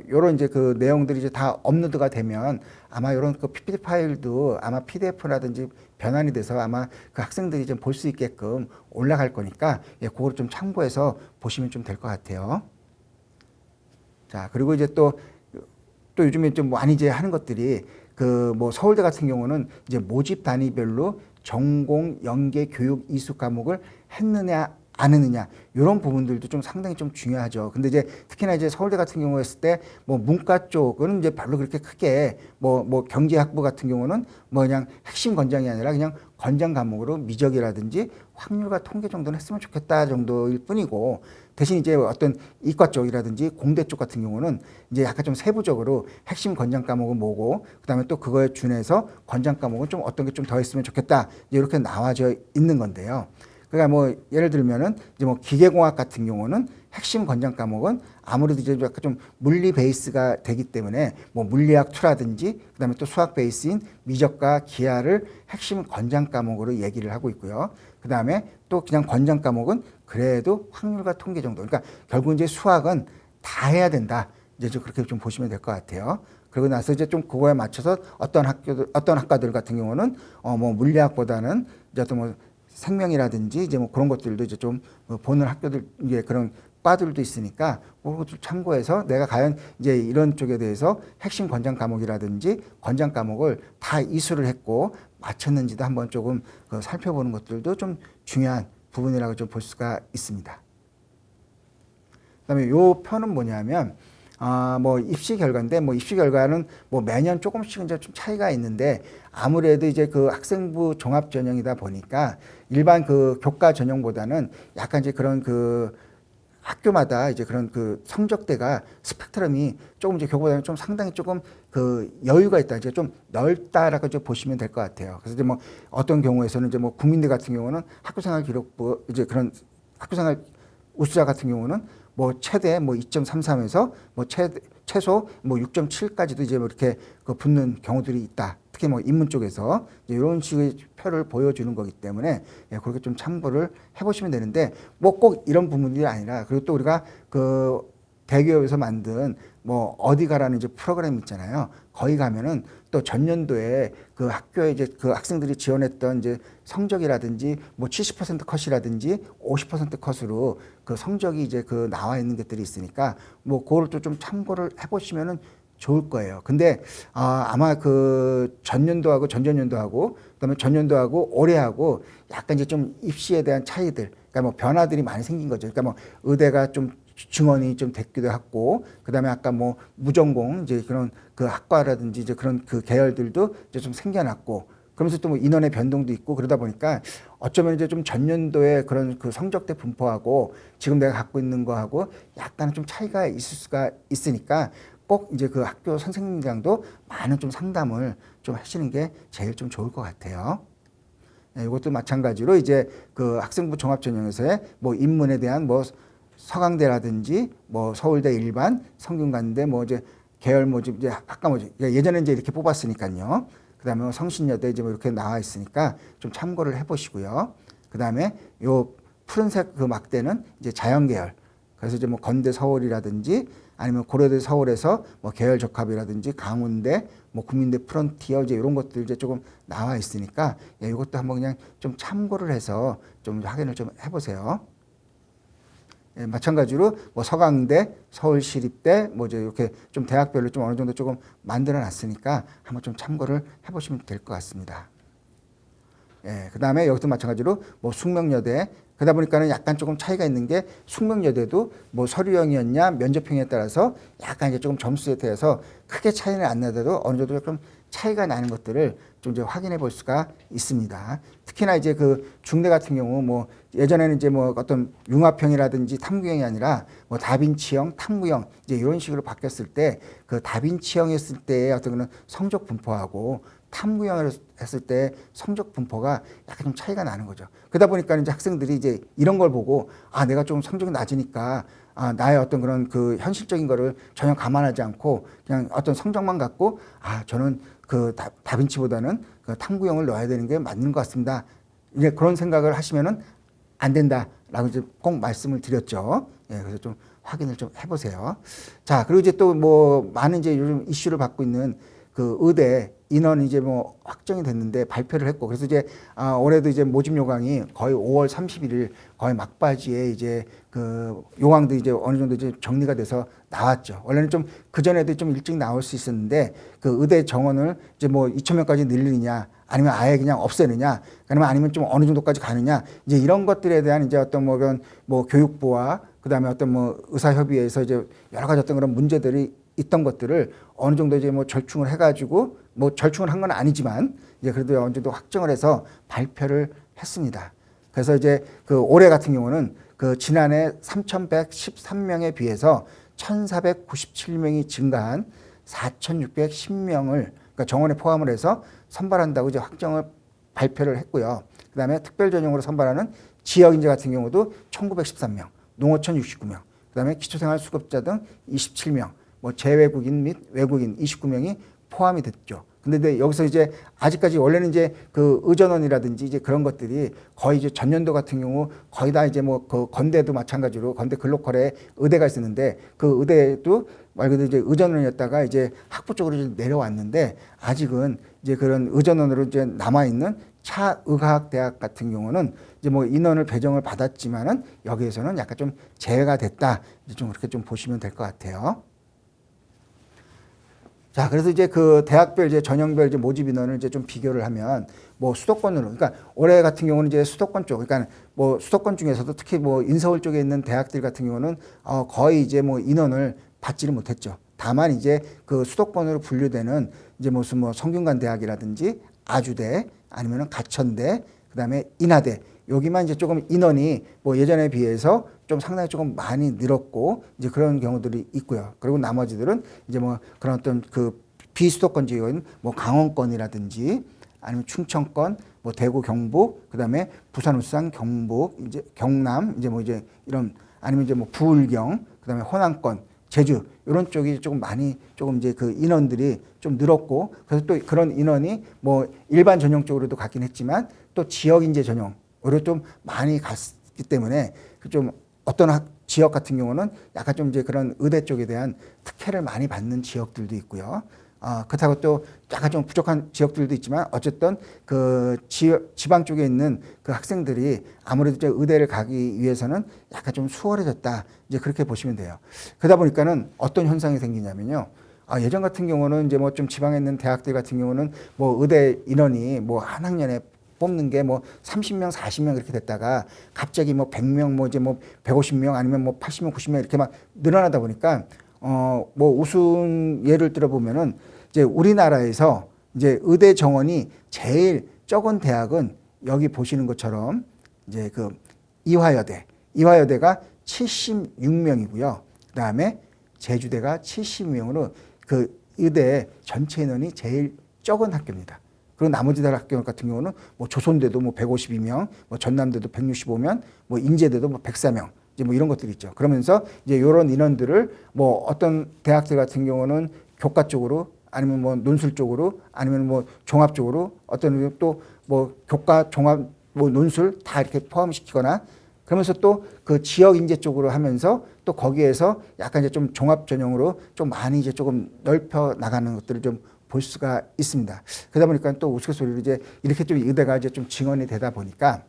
이런 이제 그 내용들이 이제 다 업로드가 되면 아마 이런 그 PPT 파일도 아마 PDF라든지 변환이 돼서 아마 그 학생들이 좀 볼 수 있게끔 올라갈 거니까 예, 그걸 좀 참고해서 보시면 좀 될 것 같아요. 자, 그리고 이제 또 요즘에 좀 많이 이제 하는 것들이 그 뭐 서울대 같은 경우는 이제 모집 단위별로 전공, 연계, 교육, 이수 과목을 했느냐 안 했느냐 이런 부분들도 좀 상당히 좀 중요하죠. 근데 이제 특히나 이제 서울대 같은 경우였을 때 뭐 문과 쪽은 이제 별로 그렇게 크게 뭐 경제학부 같은 경우는 뭐 그냥 핵심 권장이 아니라 그냥 권장 과목으로 미적이라든지 확률과 통계 정도는 했으면 좋겠다 정도일 뿐이고, 대신 이제 어떤 이과 쪽이라든지 공대 쪽 같은 경우는 이제 약간 좀 세부적으로 핵심 권장 과목은 뭐고 그다음에 또 그거에 준해서 권장 과목은 좀 어떤 게 좀 더 했으면 좋겠다 이렇게 나와져 있는 건데요. 그러니까 뭐 예를 들면은 이제 뭐 기계공학 같은 경우는 핵심 권장 과목은 아무래도 이제 약간 좀 물리 베이스가 되기 때문에 뭐 물리학 2라든지 그다음에 또 수학 베이스인 미적과 기하를 핵심 권장 과목으로 얘기를 하고 있고요. 그다음에 또 그냥 권장 과목은 그래도 확률과 통계 정도. 그러니까 결국 이제 수학은 다 해야 된다. 이제 좀 그렇게 좀 보시면 될 것 같아요. 그러고 나서 이제 좀 그거에 맞춰서 어떤 학과들 같은 경우는 뭐 물리학보다는 이제 또 뭐 생명이라든지 이제 뭐 그런 것들도 이제 좀 보는 학교들 이게 그런 과들도 있으니까 그런 것들 참고해서 내가 과연 이제 이런 쪽에 대해서 핵심 권장 과목이라든지 권장 과목을 다 이수를 했고 맞췄는지도 한번 조금 살펴보는 것들도 좀 중요한 부분이라고 좀 볼 수가 있습니다. 그다음에 요 표는 뭐냐면 뭐 입시 결과인데 뭐 입시 결과는 뭐 매년 조금씩 이제 좀 차이가 있는데 아무래도 이제 그 학생부 종합 전형이다 보니까 일반 그 교과 전형보다는 약간 이제 그런 그 학교마다 이제 그런 그 성적대가 스펙트럼이 조금 이제 교과보다는 좀 상당히 조금 그 여유가 있다, 이제 좀 넓다라고 좀 보시면 될 것 같아요. 그래서 이제 뭐 어떤 경우에서는 이제 뭐 국민대 같은 경우는 학교생활 기록부 이제 그런 학교생활 우수자 같은 경우는 뭐 최대 뭐 2.33에서 뭐 최소 뭐 6.7까지도 이제 뭐 이렇게 그 붙는 경우들이 있다. 특히 뭐 인문 쪽에서 이런 식의 표를 보여주는 거기 때문에 그렇게 좀 참고를 해보시면 되는데 뭐 꼭 이런 부분이 아니라 그리고 또 우리가 그 대기업에서 만든 뭐 어디 가라는 이제 프로그램 있잖아요. 거기 가면은 또 전년도에 그 학교에 이제 그 학생들이 지원했던 이제 성적이라든지 뭐 70% 컷이라든지 50% 컷으로 그 성적이 이제 그 나와 있는 것들이 있으니까 뭐 그걸 또 좀 참고를 해보시면은 좋을 거예요. 근데 아마 그 전년도하고 전전년도하고 그다음에 전년도하고 올해하고 약간 이제 좀 입시에 대한 차이들, 그러니까 뭐 변화들이 많이 생긴 거죠. 그러니까 뭐 의대가 좀 증원이 좀 됐기도 했고, 그다음에 아까 뭐 무전공 이제 그런 그 학과라든지 이제 그런 그 계열들도 이제 좀 생겨났고, 그러면서 또 뭐 인원의 변동도 있고 그러다 보니까 어쩌면 이제 좀 전년도에 그런 그 성적대 분포하고 지금 내가 갖고 있는 거하고 약간 좀 차이가 있을 수가 있으니까 꼭 이제 그 학교 선생님들랑도 많은 좀 상담을 좀 하시는 게 제일 좀 좋을 것 같아요. 이것도 마찬가지로 이제 그 학생부 종합전형에서의 뭐 인문에 대한 뭐 서강대라든지 뭐 서울대 일반, 성균관대 뭐 이제 계열 뭐 이제 아까 뭐지 예전에 이제 이렇게 뽑았으니까요. 그다음에 뭐 성신여대 이제 뭐 이렇게 나와 있으니까 좀 참고를 해보시고요. 그다음에 요 푸른색 그 막대는 이제 자연계열. 그래서 이제 뭐 건대 서울이라든지 아니면 고려대 서울에서 뭐 계열 적합이라든지 강원대 뭐 국민대 프론티어 이제 이런 것들 이제 조금 나와 있으니까 이것도 한번 그냥 좀 참고를 해서 좀 확인을 좀 해보세요. 마찬가지로 뭐 서강대, 서울시립대 뭐 이제 이렇게 좀 대학별로 좀 어느 정도 조금 만들어 놨으니까 한번 좀 참고를 해보시면 될 것 같습니다. 그다음에 여기도 마찬가지로 뭐 숙명여대 그러다 보니까는 약간 조금 차이가 있는 게 숙명여대도 뭐 서류형이었냐 면접형에 따라서 약간 이제 조금 점수에 대해서 크게 차이는 안 나더라도 어느 정도 좀 차이가 나는 것들을 좀 이제 확인해 볼 수가 있습니다. 특히나 이제 그 중대 같은 경우 뭐 예전에는 이제 뭐 어떤 융합형이라든지 탐구형이 아니라 뭐 다빈치형, 탐구형 이제 이런 식으로 바뀌었을 때 그 다빈치형했을 때의 어떤 그런 성적 분포하고 탐구형을 했을 때 성적 분포가 약간 좀 차이가 나는 거죠. 그러다 보니까 이제 학생들이 이제 이런 걸 보고 내가 좀 성적이 낮으니까 나의 어떤 그런 그 현실적인 거를 전혀 감안하지 않고 그냥 어떤 성적만 갖고 저는 그 다빈치보다는 그 탐구형을 넣어야 되는 게 맞는 것 같습니다. 이제 그런 생각을 하시면은 안 된다라고 이제 꼭 말씀을 드렸죠. 그래서 좀 확인을 좀 해보세요. 자, 그리고 이제 또 뭐 많은 이제 요즘 이슈를 받고 있는 그 의대 인원이 이제 뭐 확정이 됐는데 발표를 했고 그래서 이제 올해도 이제 모집 요강이 거의 5월 31일 거의 막바지에 이제 그 요강도 이제 어느 정도 이제 정리가 돼서 나왔죠. 원래는 좀 그전에도 좀 일찍 나올 수 있었는데 그 의대 정원을 이제 뭐 2,000명까지 늘리느냐 아니면 아예 그냥 없애느냐 아니면 좀 어느 정도까지 가느냐 이제 이런 것들에 대한 이제 어떤 뭐 그런 뭐 교육부와 그다음에 어떤 뭐 의사협의회에서 이제 여러 가지 어떤 그런 문제들이 있던 것들을 어느 정도 이제 뭐 절충을 해가지고 뭐 절충을 한 건 아니지만 이제 그래도 어느 정도 확정을 해서 발표를 했습니다. 그래서 이제 그 올해 같은 경우는 그 지난해 3,113명에 비해서 1,497명이 증가한 4,610명을 그러니까 정원에 포함을 해서 선발한다고 이제 확정을 발표를 했고요. 그다음에 특별 전형으로 선발하는 지역 인재 같은 경우도 1,913명, 농어촌 69명, 그다음에 기초생활 수급자 등 27명, 뭐 재외국인 및 외국인 29명이 포함이 됐죠. 근데 여기서 이제 아직까지 원래는 이제 그 의전원이라든지 이제 그런 것들이 거의 이제 전년도 같은 경우 거의 다 이제 뭐 그 건대도 마찬가지로 건대 글로컬에 의대가 있었는데 그 의대도 말 그대로 이제 의전원이었다가 이제 학부 쪽으로 이제 내려왔는데 아직은 이제 그런 의전원으로 이제 남아있는 차의과학대학 같은 경우는 이제 뭐 인원을 배정을 받았지만은 여기에서는 약간 좀 제외가 됐다. 이제 좀 그렇게 좀 보시면 될 것 같아요. 자, 그래서 이제 그 대학별 이제 전형별 이제 모집 인원을 이제 좀 비교를 하면 뭐 수도권으로, 그러니까 올해 같은 경우는 이제 수도권 쪽, 그러니까 뭐 수도권 중에서도 특히 뭐 인서울 쪽에 있는 대학들 같은 경우는 거의 이제 뭐 인원을 받지를 못했죠. 다만 이제 그 수도권으로 분류되는 이제 무슨 뭐 성균관 대학이라든지 아주대 아니면은 가천대, 그다음에 인하대 여기만 이제 조금 인원이 뭐 예전에 비해서 좀 상당히 조금 많이 늘었고 이제 그런 경우들이 있고요. 그리고 나머지들은 이제 뭐 그런 어떤 그 비수도권 지역인 뭐 강원권이라든지 아니면 충청권, 뭐 대구 경북, 그다음에 부산 울산 경북, 이제 경남 이제 뭐 이제 이런 아니면 이제 뭐 부울경, 그다음에 호남권 제주 이런 쪽이 조금 많이 조금 이제 그 인원들이 좀 늘었고 그래서 또 그런 인원이 뭐 일반 전형 쪽으로도 갔긴 했지만 또 지역 인재 전형으로 좀 많이 갔기 때문에 좀 어떤 지역 같은 경우는 약간 좀 이제 그런 의대 쪽에 대한 특혜를 많이 받는 지역들도 있고요. 그렇다고 또 약간 좀 부족한 지역들도 있지만 어쨌든 그 지방 쪽에 있는 그 학생들이 아무래도 이제 의대를 가기 위해서는 약간 좀 수월해졌다. 이제 그렇게 보시면 돼요. 그러다 보니까는 어떤 현상이 생기냐면요. 예전 같은 경우는 이제 뭐 좀 지방에 있는 대학들 같은 경우는 뭐 의대 인원이 뭐 한 학년에 뽑는 게 뭐 30명, 40명 이렇게 됐다가 갑자기 뭐 100명, 뭐 이제 뭐 150명 아니면 뭐 80명, 90명 이렇게 막 늘어나다 보니까 뭐 우스운 예를 들어 보면은 이제 우리나라에서 이제 의대 정원이 제일 적은 대학은 여기 보시는 것처럼 이제 그 이화여대가 76명이고요. 그다음에 제주대가 70명으로 그 의대 전체 인원이 제일 적은 학교입니다. 그리고 나머지 학교 같은 경우는 뭐 조선대도 뭐 152명, 뭐 전남대도 165명, 뭐 인제대도 뭐 104명. 이제 뭐 이런 것들이 있죠. 그러면서 이제 이런 인원들을 뭐 어떤 대학들 같은 경우는 교과 쪽으로 아니면 뭐 논술 쪽으로 아니면 뭐 종합 쪽으로 어떤 또 뭐 교과 종합 뭐 논술 다 이렇게 포함시키거나 그러면서 또 그 지역 인재 쪽으로 하면서 또 거기에서 약간 이제 좀 종합 전형으로 좀 많이 이제 조금 넓혀 나가는 것들을 좀 볼 수가 있습니다. 그러다 보니까 또 우스갯소리로 이제 이렇게 좀 의대가 이제 좀 증원이 되다 보니까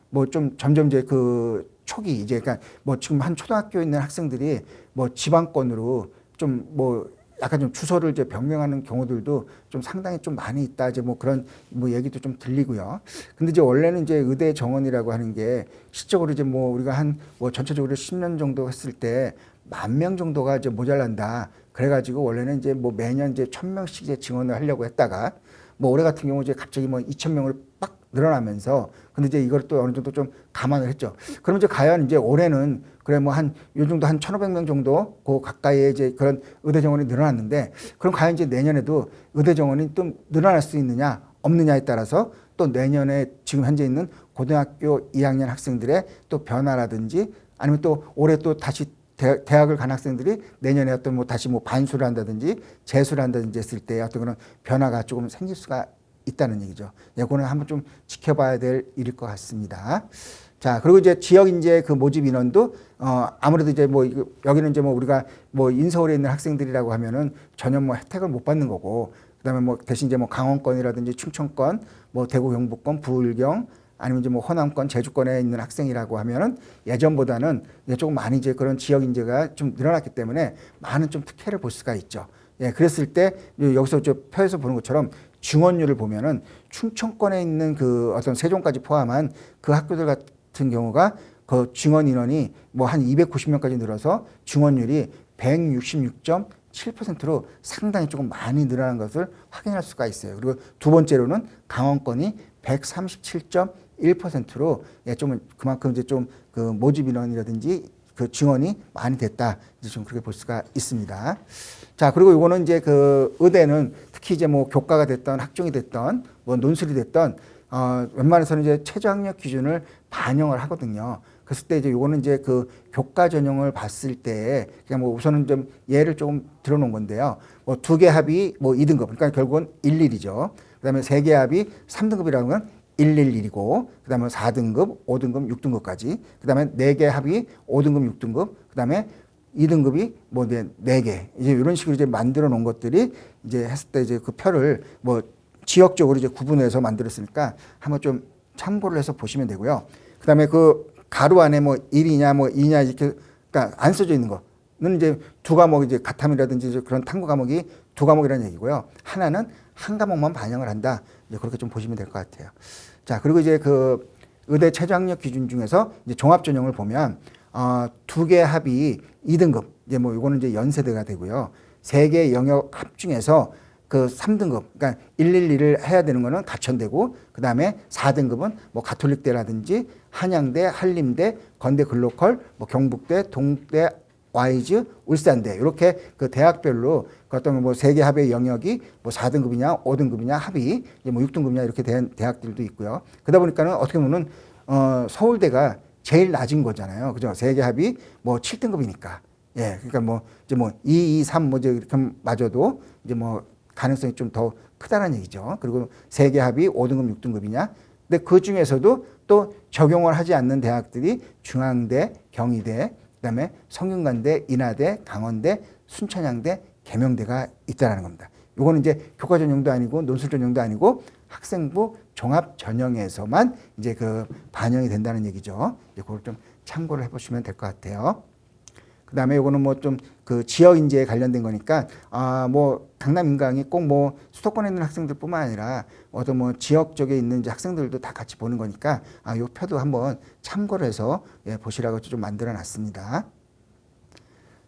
뭐 좀 점점 이제 그 초기 이제 그러니까 뭐 지금 한 초등학교에 있는 학생들이 뭐 지방권으로 좀 뭐 약간 좀 주소를 이제 변경하는 경우들도 좀 상당히 좀 많이 있다. 이제 뭐 그런 뭐 얘기도 좀 들리고요. 근데 이제 원래는 이제 의대 정원이라고 하는 게 실적으로 이제 뭐 우리가 한 뭐 전체적으로 10년 정도 했을 때 10,000명 정도가 이제 모자란다. 그래가지고 원래는 이제 뭐 매년 이제 1,000명씩 이제 증원을 하려고 했다가 뭐 올해 같은 경우 이제 갑자기 뭐 2,000명을 빡 늘어나면서 근데 이제 이걸 또 어느 정도 좀 감안을 했죠. 그럼 이제 과연 이제 올해는 그래 뭐 한 요 정도 한 1,500명 정도 그 가까이에 이제 그런 의대 정원이 늘어났는데 그럼 과연 이제 내년에도 의대 정원이 좀 늘어날 수 있느냐 없느냐에 따라서 또 내년에 지금 현재 있는 고등학교 2학년 학생들의 또 변화라든지 아니면 또 올해 또 다시 대학을 간 학생들이 내년에 어떤 뭐 다시 뭐 반수를 한다든지 재수를 한다든지 했을 때 어떤 그런 변화가 조금 생길 수가 있다는 얘기죠. 이거는 한번 좀 지켜봐야 될 일일 것 같습니다. 자, 그리고 이제 지역 인재 그 모집 인원도 아무래도 이제 뭐 여기는 이제 뭐 우리가 뭐 인서울에 있는 학생들이라고 하면은 전혀 뭐 혜택을 못 받는 거고 그다음에 뭐 대신 이제 뭐 강원권이라든지 충청권, 뭐 대구 경북권, 부울경 아니면 이제 뭐 호남권, 제주권에 있는 학생이라고 하면은 예전보다는 이제 조금 많이 이제 그런 지역 인재가 좀 늘어났기 때문에 많은 좀 특혜를 볼 수가 있죠. 예, 그랬을 때 여기서 저 표에서 보는 것처럼 증원율을 보면은 충청권에 있는 그 어떤 세종까지 포함한 그 학교들 같은 경우가 그 증원 인원이 뭐 한 290명까지 늘어서 증원율이 166.7%로 상당히 조금 많이 늘어난 것을 확인할 수가 있어요. 그리고 두 번째로는 강원권이 137.1%로 예, 좀 그만큼 이제 좀 그 모집 인원이라든지 그 증원이 많이 됐다. 이제 좀 그렇게 볼 수가 있습니다. 자, 그리고 이거는 이제 그 의대는 특히 이제 뭐 교과가 됐던 학종이 됐던 뭐 논술이 됐던 웬만해서는 이제 최저학력 기준을 반영을 하거든요. 그랬을 때 이제 요거는 이제 그 교과 전형을 봤을 때 그냥 뭐 우선은 좀 예를 조금 들어놓은 건데요. 뭐 2개 합이 뭐 2등급. 그러니까 결국은 111이죠. 그다음에 3개 합이 3등급이라는 건 111이고 그다음에 4등급, 5등급, 6등급까지. 그다음에 4개 합이 5등급, 6등급. 그다음에 2등급이 뭐 4개. 이제 이런 식으로 이제 만들어 놓은 것들이 이제 했을 때 이제 그 표를 뭐 지역적으로 이제 구분해서 만들었으니까 한번 좀 참고를 해서 보시면 되고요. 그다음에 그 가로 안에 뭐 1이냐 뭐 2냐 이렇게 그러니까 안 써져 있는 거는 이제 두 과목 이제 가탐이라든지 그런 탐구 과목이 두 과목이라는 얘기고요. 하나는 한 과목만 반영을 한다. 이제 그렇게 좀 보시면 될 것 같아요. 자, 그리고 이제 그 의대 최저학력 기준 중에서 이제 종합 전형을 보면 2개 합이 2등급. 이제 뭐 이거는 이제 연세대가 되고요. 3개 영역 합 중에서 그 3등급, 그러니까 112를 해야 되는 거는 가천대고, 그 다음에 4등급은 뭐 가톨릭대라든지 한양대, 한림대, 건대 글로컬, 뭐 경북대, 동대, 와이즈, 울산대 이렇게 그 대학별로 그 어떤 뭐 3개 합의 영역이 뭐 4등급이냐, 5등급이냐 합이 뭐 6등급이냐 이렇게 된 대학들도 있고요. 그러다 보니까는 어떻게 보면 서울대가 제일 낮은 거잖아요. 그죠? 3개 합이 뭐 7등급이니까. 예, 그러니까 뭐 이제 뭐 2, 2, 3 뭐 이제 이렇게 맞아도 이제 뭐 가능성이 좀 더 크다는 얘기죠. 그리고 세계 합이 5등급, 6등급이냐? 근데 그 중에서도 또 적용을 하지 않는 대학들이 중앙대, 경희대, 그다음에 성균관대, 인하대, 강원대, 순천향대, 계명대가 있다라는 겁니다. 요거는 이제 교과 전형도 아니고 논술 전형도 아니고 학생부 종합 전형에서만 이제 그 반영이 된다는 얘기죠. 이제 그걸 좀 참고를 해보시면 될 것 같아요. 그 다음에 요거는 뭐 좀 그 지역 인재에 관련된 거니까 뭐 강남 인강이 꼭 뭐 수도권에 있는 학생들뿐만 아니라 어떤 뭐 지역 쪽에 있는 이제 학생들도 다 같이 보는 거니까 요 표도 한번 참고를 해서 예, 보시라고 좀 만들어 놨습니다.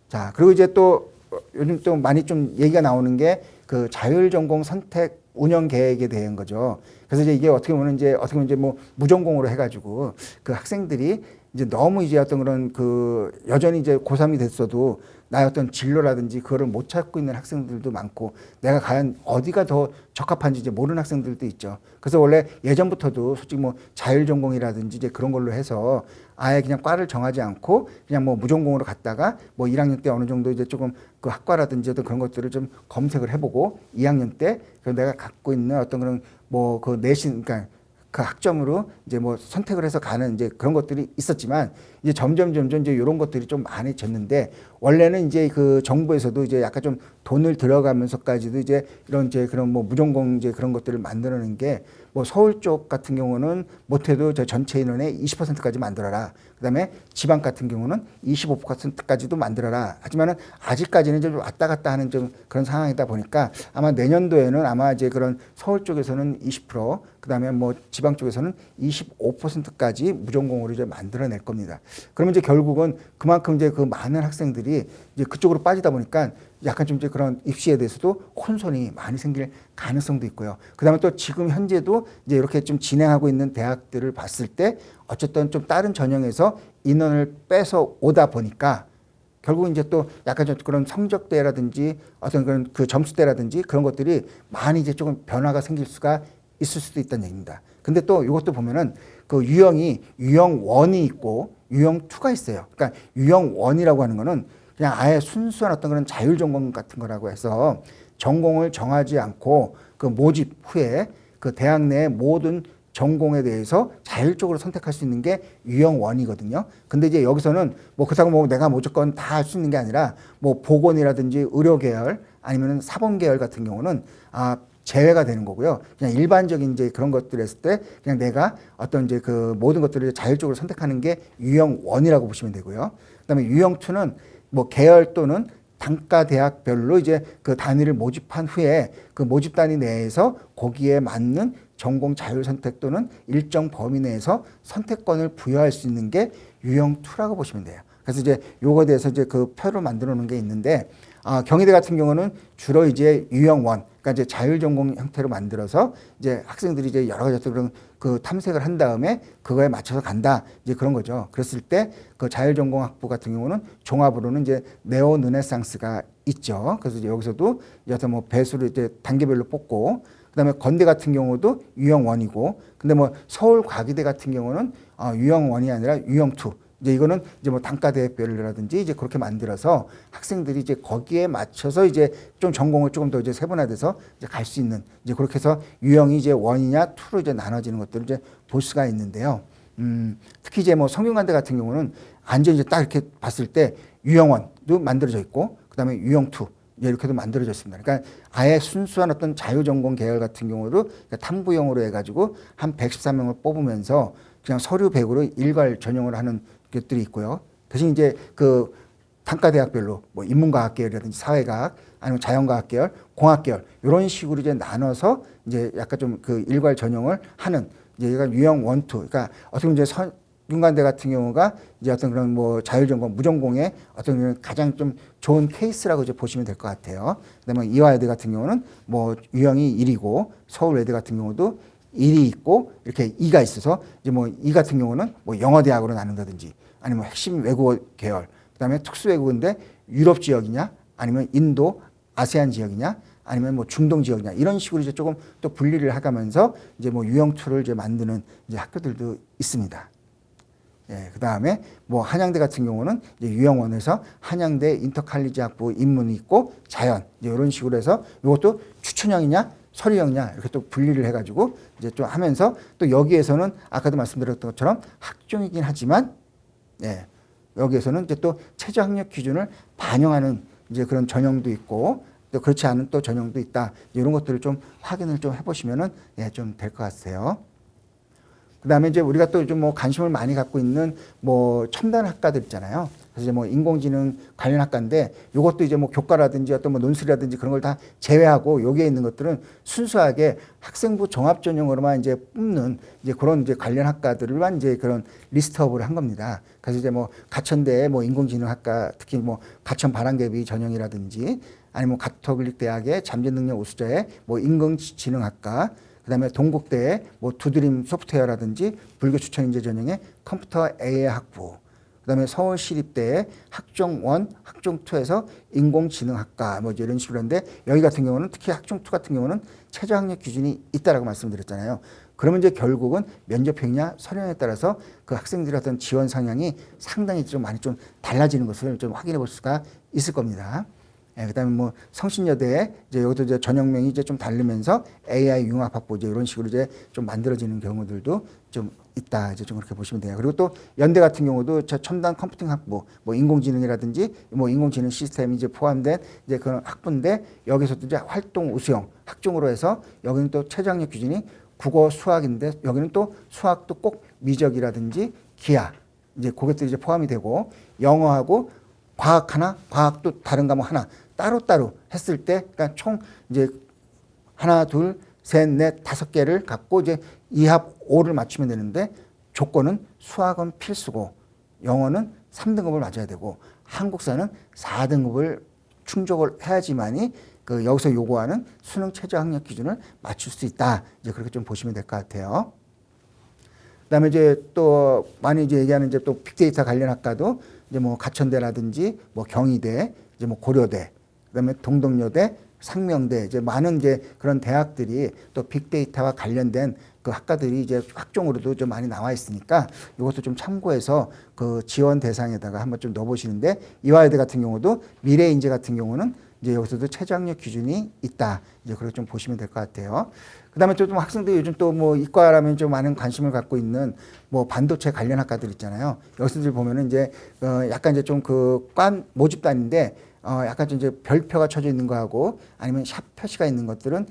자, 그리고 이제 또 요즘 또 많이 좀 얘기가 나오는 게 그 자율전공 선택 운영 계획에 대한 거죠. 그래서 이제 이게 어떻게 보면 이제 뭐 무전공으로 해가지고 그 학생들이 이제 너무 이제 어떤 그런 그 여전히 이제 고3이 됐어도 나의 어떤 진로라든지 그거를 못 찾고 있는 학생들도 많고 내가 과연 어디가 더 적합한지 이제 모르는 학생들도 있죠. 그래서 원래 예전부터도 솔직히 뭐 자율전공이라든지 이제 그런 걸로 해서 아예 그냥 과를 정하지 않고 그냥 뭐 무전공으로 갔다가 뭐 1학년 때 어느 정도 이제 조금 그 학과라든지 어떤 그런 것들을 좀 검색을 해보고 2학년 때 내가 갖고 있는 어떤 그런 뭐 그 내신, 그러니까 그 학점으로 이제 뭐 선택을 해서 가는 이제 그런 것들이 있었지만 이제 점점 이제 이런 것들이 좀 많아졌는데 원래는 이제 그 정부에서도 이제 약간 좀 돈을 들어가면서까지도 이제 이런 이제 그런 뭐 무전공 이제 그런 것들을 만들어낸 게 뭐 서울 쪽 같은 경우는 못해도 저 전체 인원의 20%까지 만들어라. 그다음에 지방 같은 경우는 25%까지도 만들어라. 하지만은 아직까지는 좀 왔다 갔다 하는 좀 그런 상황이다 보니까 아마 내년도에는 아마 이제 그런 서울 쪽에서는 20%, 그다음에 뭐 지방 쪽에서는 25%까지 무전공으로 이제 만들어낼 겁니다. 그러면 이제 결국은 그만큼 이제 그 많은 학생들이 이제 그쪽으로 빠지다 보니까 약간 좀 이제 그런 입시에 대해서도 혼선이 많이 생길 가능성도 있고요. 그다음에 또 지금 현재도 이제 이렇게 좀 진행하고 있는 대학들을 봤을 때 어쨌든 좀 다른 전형에서 인원을 빼서 오다 보니까 결국은 이제 또 약간 좀 그런 성적대라든지 어떤 그런 그 점수대라든지 그런 것들이 많이 이제 조금 변화가 생길 수가 있을 수도 있다는 얘기입니다. 근데 또 이것도 보면은 그 유형이 유형 1이 있고 유형 2가 있어요. 그러니까 유형 1이라고 하는 거는 그냥 아예 순수한 어떤 그런 자율 전공 같은 거라고 해서 전공을 정하지 않고 그 모집 후에 그 대학 내 모든 전공에 대해서 자율적으로 선택할 수 있는 게 유형 1이거든요. 근데 이제 여기서는 뭐 그렇다고 뭐 내가 무조건 다 할 수 있는 게 아니라 뭐 보건이라든지 의료 계열 아니면 사범 계열 같은 경우는 제외가 되는 거고요. 그냥 일반적인 이제 그런 것들 했을 때 그냥 내가 어떤 이제 그 모든 것들을 자율적으로 선택하는 게 유형 1이라고 보시면 되고요. 그다음에 유형 2는 뭐 계열 또는 단과 대학별로 이제 그 단위를 모집한 후에 그 모집 단위 내에서 거기에 맞는 전공 자율 선택 또는 일정 범위 내에서 선택권을 부여할 수 있는 게 유형 2라고 보시면 돼요. 그래서 이제 요거에 대해서 이제 그 표를 만들어 놓은 게 있는데 경희대 같은 경우는 주로 이제 유형 1, 그러니까 이제 자율 전공 형태로 만들어서 이제 학생들이 이제 여러 가지 어떤 그런 그 탐색을 한 다음에 그거에 맞춰서 간다. 이제 그런 거죠. 그랬을 때 그 자율 전공 학부 같은 경우는 종합으로는 이제 네오 르네상스가 있죠. 그래서 이제 여기서도 여튼 뭐 배수를 이제 단계별로 뽑고 그다음에 건대 같은 경우도 유형 1이고 근데 뭐 서울 과기대 같은 경우는 유형 1이 아니라 유형 2. 이제 이거는 이제 뭐 단과대학별로라든지 이제 그렇게 만들어서 학생들이 이제 거기에 맞춰서 이제 좀 전공을 조금 더 이제 세분화돼서 이제 갈 수 있는 이제 그렇게 해서 유형이 이제 1이냐 2로 이제 나눠지는 것들을 이제 볼 수가 있는데요. 특히 이제 뭐 성균관대 같은 경우는 완전 이제 딱 이렇게 봤을 때 유형 1도 만들어져 있고 그다음에 유형 2 이렇게도 만들어져 있습니다. 그러니까 아예 순수한 어떤 자유전공 계열 같은 경우도 탐구형으로 해가지고 한 114명을 뽑으면서 그냥 서류 100으로 일괄 전형을 하는 것들이 있고요. 대신 이제 그 단과대학별로 뭐 인문과학 계열이라든지 사회과학 아니면 자연과학 계열, 공학 계열 이런 식으로 이제 나눠서 이제 약간 좀 그 일괄 전형을 하는 이제 얘가 유형 1, 2. 그러니까 어떻게 보면 이제 성균관대 같은 경우가 이제 어떤 그런 뭐 자율전공, 무전공의 어떤 가장 좀 좋은 케이스라고 이제 보시면 될 것 같아요. 그다음에 이화여대 같은 경우는 뭐 유형이 1이고 서울외대 같은 경우도 1이 있고 이렇게 2가 있어서 이제 뭐 2 같은 경우는 뭐 영어대학으로 나눈다든지 아니면 핵심 외국어 계열 그다음에 특수외국어인데 유럽 지역이냐 아니면 인도 아세안 지역이냐 아니면 뭐 중동 지역이냐 이런 식으로 이제 조금 또 분리를 해가면서 이제 뭐 유형 2를 이제 만드는 이제 학교들도 있습니다. 예, 그 다음에 뭐 한양대 같은 경우는 이제 유형원에서 한양대 인터칼리지 학부 인문이 있고 자연 이제 이런 식으로 해서 이것도 추천형이냐 서류형이냐 이렇게 또 분리를 해가지고 이제 좀 하면서 또 여기에서는 아까도 말씀드렸던 것처럼 학종이긴 하지만 예, 여기에서는 이제 또 최저 학력 기준을 반영하는 이제 그런 전형도 있고 또 그렇지 않은 또 전형도 있다. 이런 것들을 좀 확인을 좀 해보시면은 예, 좀 될 것 같아요. 그다음에 이제 우리가 또 좀 뭐 관심을 많이 갖고 있는 뭐 첨단 학과들 있잖아요. 그래서 이제 뭐 인공지능 관련 학과인데 이것도 이제 뭐 교과라든지 어떤 뭐 논술이라든지 그런 걸 다 제외하고 여기에 있는 것들은 순수하게 학생부 종합 전형으로만 이제 뽑는 이제 그런 이제 관련 학과들만 이제 그런 리스트업을 한 겁니다. 그래서 이제 뭐 가천대 뭐 인공지능 학과 특히 뭐 가천 바람개비 전형이라든지 아니면 가톨릭 대학의 잠재능력 우수자의 뭐 인공지능학과 그다음에 동국대의 뭐 두드림 소프트웨어라든지 불교 추천인재 전형의 컴퓨터 AI 학부 그다음에 서울시립대의 학종 1, 학종 2에서 인공지능학과 뭐 이런 식으로 하는데 여기 같은 경우는 특히 학종 2 같은 경우는 최저 학력 기준이 있다라고 말씀드렸잖아요. 그러면 이제 결국은 면접형이냐 서류형에 따라서 그 학생들의 어떤 지원 상향이 상당히 좀 많이 좀 달라지는 것을 좀 확인해 볼 수가 있을 겁니다. 예, 그다음에 뭐 성신여대에 이제 여기도 이제 전형명이 이제 좀 다르면서 AI 융합학부 이제 이런 식으로 이제 좀 만들어지는 경우들도 좀 있다 이제 좀 그렇게 보시면 돼요. 그리고 또 연대 같은 경우도 저 첨단 컴퓨팅 학부 뭐 인공지능이라든지 뭐 인공지능 시스템이 이제 포함된 이제 그런 학부인데 여기서도 이제 활동 우수형 학종으로 해서 여기는 또 최저 학력 기준이 국어 수학인데 여기는 또 수학도 꼭 미적이라든지 기하 이제 그것들이 이제 포함이 되고 영어하고 과학 하나, 과학도 다른 과목 하나 따로따로 했을 때, 그러니까 총 이제 하나, 둘, 셋, 넷, 5개를 갖고 이제 2합 5를 맞추면 되는데 조건은 수학은 필수고 영어는 3등급을 맞아야 되고 한국사는 4등급을 충족을 해야지만이 그 여기서 요구하는 수능 최저 학력 기준을 맞출 수 있다. 이제 그렇게 좀 보시면 될 것 같아요. 그다음에 이제 또 많이 이제 얘기하는 이제 또 빅데이터 관련 학과도 이제 뭐 가천대라든지 뭐 경희대, 이제 뭐 고려대, 그다음에 동덕여대, 상명대 이제 많은 이제 그런 대학들이 또 빅데이터와 관련된 그 학과들이 이제 학종으로도 좀 많이 나와 있으니까 이것도 좀 참고해서 그 지원 대상에다가 한번 좀 넣어보시는데 이화여대 같은 경우도 미래인재 같은 경우는 이제 여기서도 최저 학력 기준이 있다. 이제 그렇게 좀 보시면 될 것 같아요. 그다음에 또 학생들이 요즘 또 뭐 이과라면 좀 많은 관심을 갖고 있는 뭐 반도체 관련 학과들 있잖아요. 여기서들 보면은 이제 약간 이제 좀 그 과 모집단인데 약간 좀 이제 별표가 쳐져 있는 거하고 아니면 샵 표시가 있는 것들은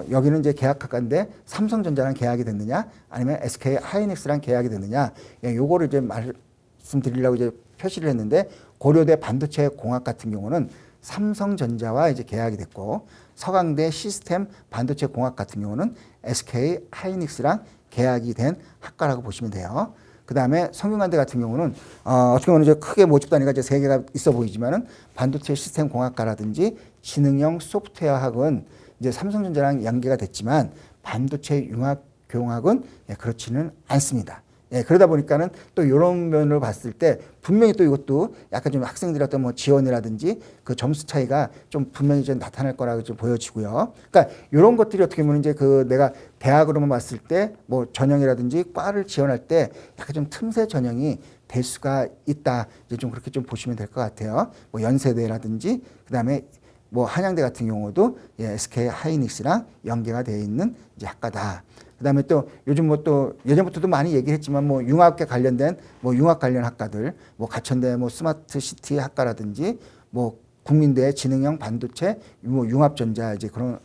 여기는 이제 계약학과인데 삼성전자랑 계약이 됐느냐 아니면 SK 하이닉스랑 계약이 됐느냐 예, 요거를 이제 말씀드리려고 이제 표시를 했는데 고려대 반도체 공학 같은 경우는 삼성전자와 이제 계약이 됐고 서강대 시스템 반도체 공학 같은 경우는 SK 하이닉스랑 계약이 된 학과라고 보시면 돼요. 그 다음에 성균관대 같은 경우는 어떻게 보면 이제 크게 모집 단위가 이제 3개가 있어 보이지만은 반도체 시스템 공학과라든지 지능형 소프트웨어 학은 이제 삼성전자랑 연계가 됐지만 반도체 융합 교육학은 예, 그렇지는 않습니다. 예, 그러다 보니까는 또 이런 면으로 봤을 때 분명히 또 이것도 약간 좀 학생들의 어떤 뭐 지원이라든지 그 점수 차이가 좀 분명히 좀 나타날 거라고 좀 보여지고요. 그러니까 이런 것들이 어떻게 보면 이제 그 내가 대학으로만 봤을 때 뭐 전형이라든지 과를 지원할 때 약간 좀 틈새 전형이 될 수가 있다. 이제 좀 그렇게 좀 보시면 될 것 같아요. 뭐 연세대라든지 그다음에 뭐 한양대 같은 경우도 예, SK 하이닉스랑 연계가 되어 있는 이제 학과다. 그다음에 또 요즘 뭐 또 예전부터도 많이 얘기했지만 뭐 융합계 관련된 뭐 융합 관련 학과들 뭐 가천대 뭐 스마트 시티 학과라든지 뭐 국민대 지능형 반도체 뭐 융합전자 이제 그런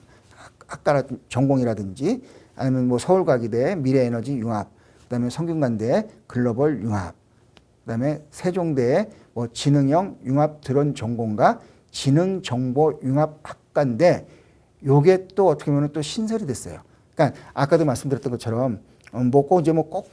학과 전공이라든지 아니면 뭐 서울과기대 미래에너지 융합 그다음에 성균관대 글로벌 융합 그다음에 세종대의 뭐 지능형 융합 드론 전공과 지능정보 융합 학과인데 요게 또 어떻게 보면 또 신설이 됐어요. 그러니까 아까도 말씀드렸던 것처럼 뭐 꼭 이제 뭐 꼭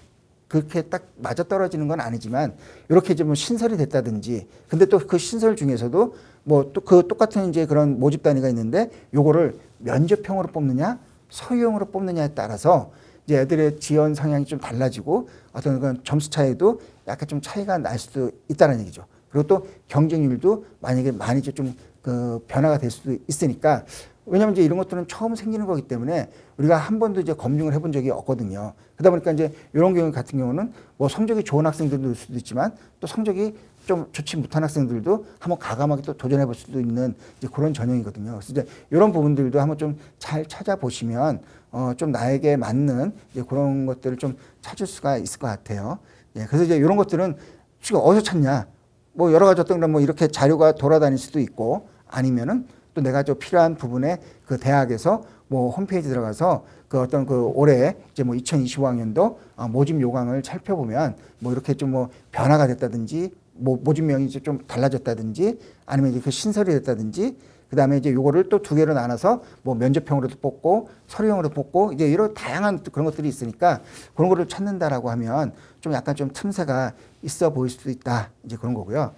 그렇게 딱 맞아 떨어지는 건 아니지만 이렇게 이제 뭐 신설이 됐다든지 근데 또 그 신설 중에서도 뭐 또 그 똑같은 이제 그런 모집 단위가 있는데 요거를 면접형으로 뽑느냐 서유형으로 뽑느냐에 따라서 이제 애들의 지원 성향이 좀 달라지고 어떤 그런 점수 차이도 약간 좀 차이가 날 수도 있다는 얘기죠. 그리고 또 경쟁률도 만약에 많이 좀 그 변화가 될 수도 있으니까 왜냐하면 이제 이런 것들은 처음 생기는 거기 때문에 우리가 한 번도 이제 검증을 해본 적이 없거든요. 그러다 보니까 이제 이런 경우 같은 경우는 뭐 성적이 좋은 학생들도 있을 수도 있지만 또 성적이 좀 좋지 못한 학생들도 한번 과감하게 또 도전해 볼 수도 있는 이제 그런 전형이거든요. 그래서 이제 이런 부분들도 한번 좀 잘 찾아보시면 좀 나에게 맞는 이제 그런 것들을 좀 찾을 수가 있을 것 같아요. 예, 그래서 이제 이런 것들은 지금 어디서 찾냐? 뭐 여러 가지 어떤 그런 뭐 이렇게 자료가 돌아다닐 수도 있고 아니면은 또 내가 좀 필요한 부분에 그 대학에서 뭐 홈페이지 들어가서 그 어떤 그 올해 이제 뭐 2025학년도 모집 요강을 살펴보면 뭐 이렇게 좀 뭐 변화가 됐다든지 뭐 모집명이 이제 좀 달라졌다든지 아니면 이제 그 신설이 됐다든지 그다음에 이제 요거를 또 두 개로 나눠서 뭐 면접형으로도 뽑고 서류형으로 뽑고 이제 이런 다양한 그런 것들이 있으니까 그런 거를 찾는다라고 하면 좀 약간 좀 틈새가 있어 보일 수도 있다. 이제 그런 거고요.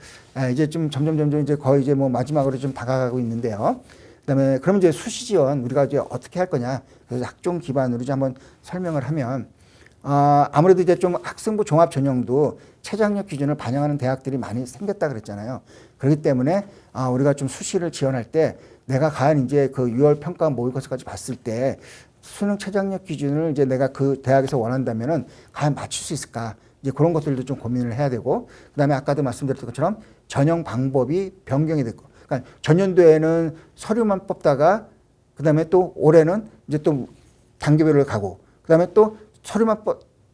이제 좀 점점 이제 거의 이제 뭐 마지막으로 좀 다가가고 있는데요. 그다음에 그럼 이제 수시 지원 우리가 이제 어떻게 할 거냐. 그래서 학종 기반으로 이제 한번 설명을 하면 아무래도 이제 좀 학생부 종합 전형도 최저학력 기준을 반영하는 대학들이 많이 생겼다 그랬잖아요. 그렇기 때문에 우리가 좀 수시를 지원할 때 내가 과연 이제 그 6월 평가 모의고사까지 봤을 때 수능 최저학력 기준을 이제 내가 그 대학에서 원한다면은 과연 맞출 수 있을까? 이제 그런 것들도 좀 고민을 해야 되고, 그다음에 아까도 말씀드렸던 것처럼 전형 방법이 변경이 됐고, 그러니까 전년도에는 서류만 뽑다가 그다음에 또 올해는 이제 또 단계별로 가고, 그다음에 또 서류만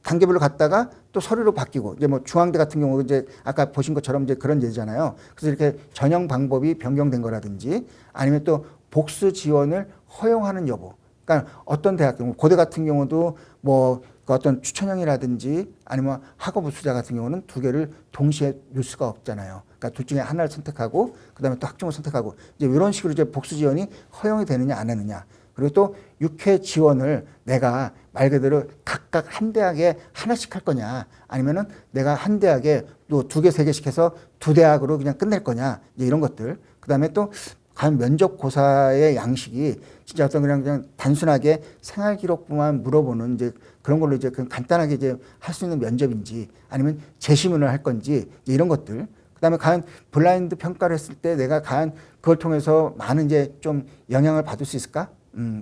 단계별로 갔다가 또 서류로 바뀌고, 이제 뭐 중앙대 같은 경우 이제 아까 보신 것처럼 이제 그런 예잖아요. 그래서 이렇게 전형 방법이 변경된 거라든지 아니면 또 복수 지원을 허용하는 여부. 그러니까 어떤 대학 경우 고대 같은 경우도 뭐 그 어떤 추천형이라든지 아니면 학업 우수자 같은 경우는 두 개를 동시에 넣을 수가 없잖아요. 그러니까 둘 중에 하나를 선택하고 그다음에 또 학종을 선택하고 이제 이런 식으로 이제 복수 지원이 허용이 되느냐 안 하느냐. 그리고 또 6회 지원을 내가 말 그대로 각각 한 대학에 하나씩 할 거냐 아니면은 내가 한 대학에 또 두 개, 세 개씩 해서 두 대학으로 그냥 끝낼 거냐 이제 이런 것들. 그다음에 또 과연 면접고사의 양식이 진짜 어떤 그냥 단순하게 생활 기록부만 물어보는 이제 그런 걸로 이제 그냥 간단하게 이제 할 수 있는 면접인지 아니면 재시문을 할 건지 이런 것들. 그다음에 과연 블라인드 평가를 했을 때 내가 과연 그걸 통해서 많은 이제 좀 영향을 받을 수 있을까?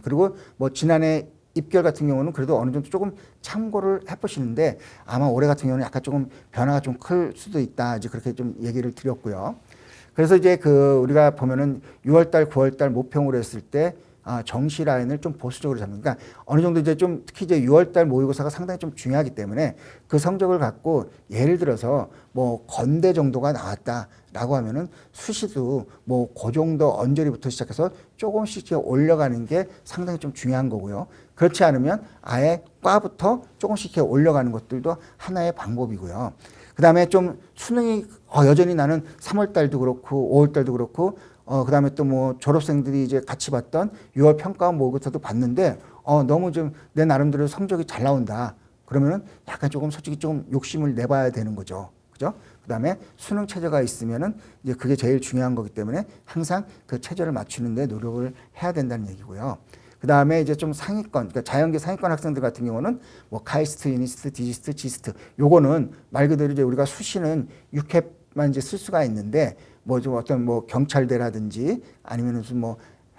그리고 뭐 지난해 입결 같은 경우는 그래도 어느 정도 조금 참고를 해보시는데 아마 올해 같은 경우는 약간 조금 변화가 좀 클 수도 있다. 이제 그렇게 좀 얘기를 드렸고요. 그래서 이제 그 우리가 보면은 6월달, 9월달 모평으로 했을 때 정시 라인을 좀 보수적으로 잡는. 그러니까 어느 정도 이제 좀 특히 이제 6월달 모의고사가 상당히 좀 중요하기 때문에 그 성적을 갖고 예를 들어서 뭐 건대 정도가 나왔다라고 하면은 수시도 뭐 그 정도 언저리부터 시작해서 조금씩 올려가는 게 상당히 좀 중요한 거고요. 그렇지 않으면 아예 과부터 조금씩 이렇게 올려가는 것들도 하나의 방법이고요. 그 다음에 좀 수능이 여전히 나는 3월 달도 그렇고 5월 달도 그렇고 그 다음에 또 뭐 졸업생들이 이제 같이 봤던 6월 평가 모의고사도 봤는데 너무 좀 내 나름대로 성적이 잘 나온다. 그러면은 약간 조금 솔직히 좀 욕심을 내봐야 되는 거죠. 그죠? 그 다음에 수능 체제가 있으면은 이제 그게 제일 중요한 거기 때문에 항상 그 체제를 맞추는데 노력을 해야 된다는 얘기고요. 그 다음에 이제 좀 상위권, 그러니까 자연계 상위권 학생들 같은 경우는 뭐 카이스트, 유니스트, 디지스트, 지스트, 요거는 말 그대로 이제 우리가 수시는 6회만 이제 쓸 수가 있는데 뭐 좀 어떤 뭐 경찰대라든지 아니면 무슨 뭐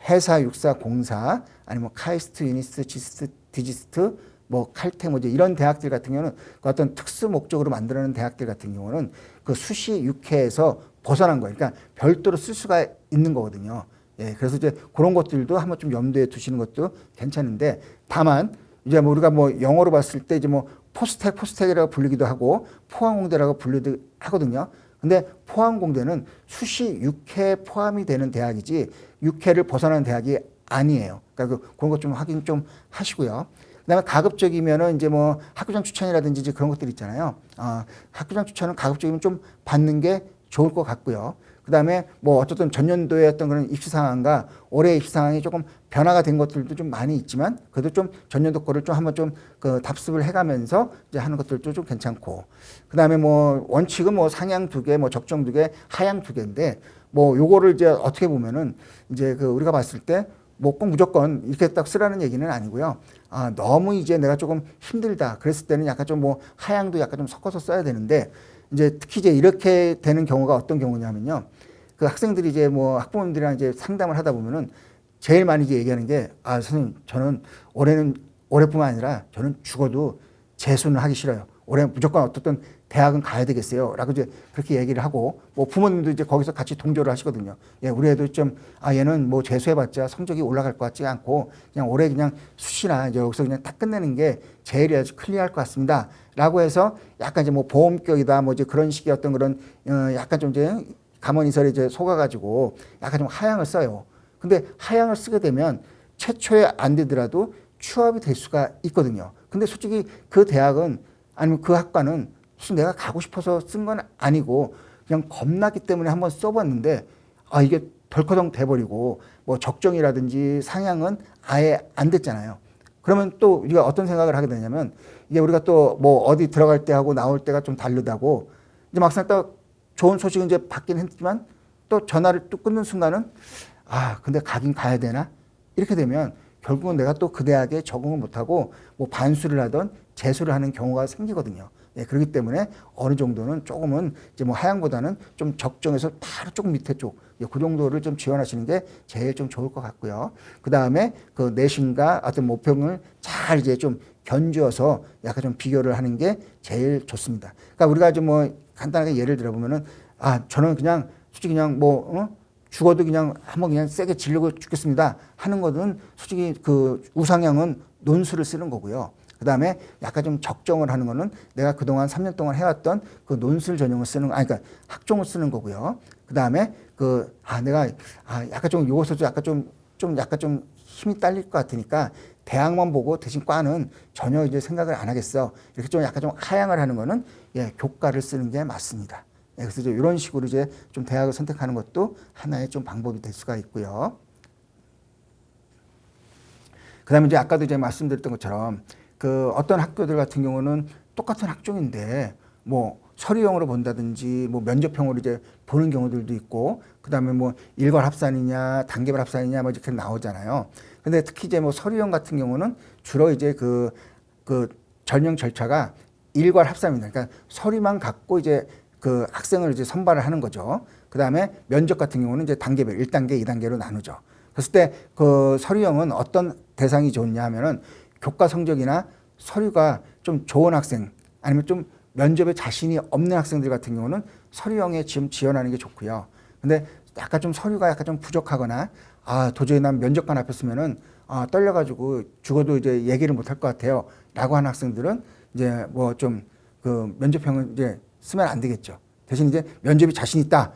해사, 육사, 공사, 아니면 카이스트, 유니스트, 지스트, 디지스트, 뭐 칼텍 뭐 이제 이런 대학들 같은 경우는 그 어떤 특수 목적으로 만들어낸 대학들 같은 경우는 그 수시 6회에서 벗어난 거예요. 그러니까 별도로 쓸 수가 있는 거거든요. 예, 그래서 이제 그런 것들도 한번 좀 염두에 두시는 것도 괜찮은데 다만 이제 뭐 우리가 뭐 영어로 봤을 때 이제 뭐 포스텍이라고 불리기도 하고 포항공대라고 불리기도 하거든요. 근데 포항공대는 수시 6회 포함이 되는 대학이지 6회를 벗어나는 대학이 아니에요. 그러니까 그런 것 좀 확인 좀 하시고요. 그다음에 가급적이면은 이제 뭐 학교장 추천이라든지 이제 그런 것들 있잖아요. 학교장 추천은 가급적이면 좀 받는 게 좋을 것 같고요. 그다음에 뭐 어쨌든 전년도의 어떤 그런 입시 상황과 올해 입시 상황이 조금 변화가 된 것들도 좀 많이 있지만 그래도 좀 전년도 거를 좀 한번 좀 그 답습을 해가면서 이제 하는 것들도 좀 괜찮고 그다음에 뭐 원칙은 뭐 상향 2개, 뭐 적정 2개, 하향 2개인데 뭐 요거를 이제 어떻게 보면은 이제 그 우리가 봤을 때 뭐 꼭 무조건 이렇게 딱 쓰라는 얘기는 아니고요. 너무 이제 내가 조금 힘들다 그랬을 때는 약간 좀 뭐 하향도 약간 좀 섞어서 써야 되는데 이제 특히 이제 이렇게 되는 경우가 어떤 경우냐면요. 그 학생들이 이제 뭐 학부모님들이랑 이제 상담을 하다 보면은 제일 많이 이제 얘기하는 게, 아, 선생님, 저는 올해뿐만 아니라 저는 죽어도 재수는 하기 싫어요. 올해 무조건 어떻든 대학은 가야 되겠어요. 라고 이제 그렇게 얘기를 하고, 뭐 부모님도 이제 거기서 같이 동조를 하시거든요. 예, 우리 애도 좀, 아, 얘는 뭐 재수해봤자 성적이 올라갈 것 같지 않고, 그냥 올해 그냥 수시나 이제 여기서 그냥 딱 끝내는 게 제일 아주 클리어할 것 같습니다. 라고 해서 약간 이제 뭐 보험격이다, 뭐 이제 그런 식의 어떤 그런, 약간 좀 이제 감언이설에 이제 속아가지고 약간 좀 하향을 써요. 근데 하향을 쓰게 되면 최초에 안 되더라도 취업이 될 수가 있거든요. 근데 솔직히 그 대학은 아니면 그 학과는 무슨 내가 가고 싶어서 쓴 건 아니고 그냥 겁나기 때문에 한번 써봤는데 아 이게 덜커덩 돼버리고 뭐 적정이라든지 상향은 아예 안 됐잖아요. 그러면 또 우리가 어떤 생각을 하게 되냐면 이게 우리가 또 뭐 어디 들어갈 때 하고 나올 때가 좀 다르다고 이제 막상 또 좋은 소식은 이제 받긴 했지만 또 전화를 또 끊는 순간은 아 근데 가긴 가야 되나 이렇게 되면 결국은 내가 또 그 대학에 적응을 못하고 뭐 반수를 하던 재수를 하는 경우가 생기거든요. 예, 그렇기 때문에 어느 정도는 조금은 이제 뭐 하향보다는 좀 적정해서 바로 조금 밑에 쪽, 예, 그 정도를 좀 지원하시는 게 제일 좀 좋을 것 같고요. 그 다음에 그 내신과 어떤 모평을 잘 이제 좀 견주어서 약간 좀 비교를 하는 게 제일 좋습니다. 그러니까 우리가 좀 뭐 간단하게 예를 들어보면은 아, 저는 그냥 솔직히 그냥 뭐, 죽어도 그냥 한번 그냥 세게 지르고 죽겠습니다 하는 거는 솔직히 그 우상향은 논술을 쓰는 거고요. 그 다음에 약간 좀 적정을 하는 거는 내가 그동안 3년 동안 해왔던 그 논술 전형을 쓰는, 그러니까 학종을 쓰는 거고요. 그 다음에 내가, 약간 좀 요것도 약간 약간 좀 힘이 딸릴 것 같으니까 대학만 보고 대신 과는 전혀 이제 생각을 안 하겠어. 이렇게 좀 약간 좀 하향을 하는 거는 예, 교과를 쓰는 게 맞습니다. 예, 그래서 이제 이런 식으로 이제 좀 대학을 선택하는 것도 하나의 좀 방법이 될 수가 있고요. 그 다음에 이제 아까도 이제 말씀드렸던 것처럼 그 어떤 학교들 같은 경우는 똑같은 학종인데 뭐 서류형으로 본다든지 뭐 면접형으로 이제 보는 경우들도 있고 그 다음에 뭐 일괄 합산이냐 단계별 합산이냐 뭐 이렇게 나오잖아요. 근데 특히 이제 뭐 서류형 같은 경우는 주로 이제 그 전형 절차가 일괄 합산입니다. 그러니까 서류만 갖고 이제 그 학생을 이제 선발을 하는 거죠. 그 다음에 면접 같은 경우는 이제 단계별 1단계, 2단계로 나누죠. 그랬을 때 그 서류형은 어떤 대상이 좋냐 하면은 교과 성적이나 서류가 좀 좋은 학생 아니면 좀 면접에 자신이 없는 학생들 같은 경우는 서류형에 지금 지원하는 게 좋고요. 근데 약간 좀 서류가 약간 좀 부족하거나 도저히 난 면접관 앞에 서면은 떨려가지고 죽어도 이제 얘기를 못할 것 같아요. 라고 하는 학생들은 이제 뭐 좀 그 면접형을 이제 쓰면 안 되겠죠. 대신 이제 면접이 자신 있다.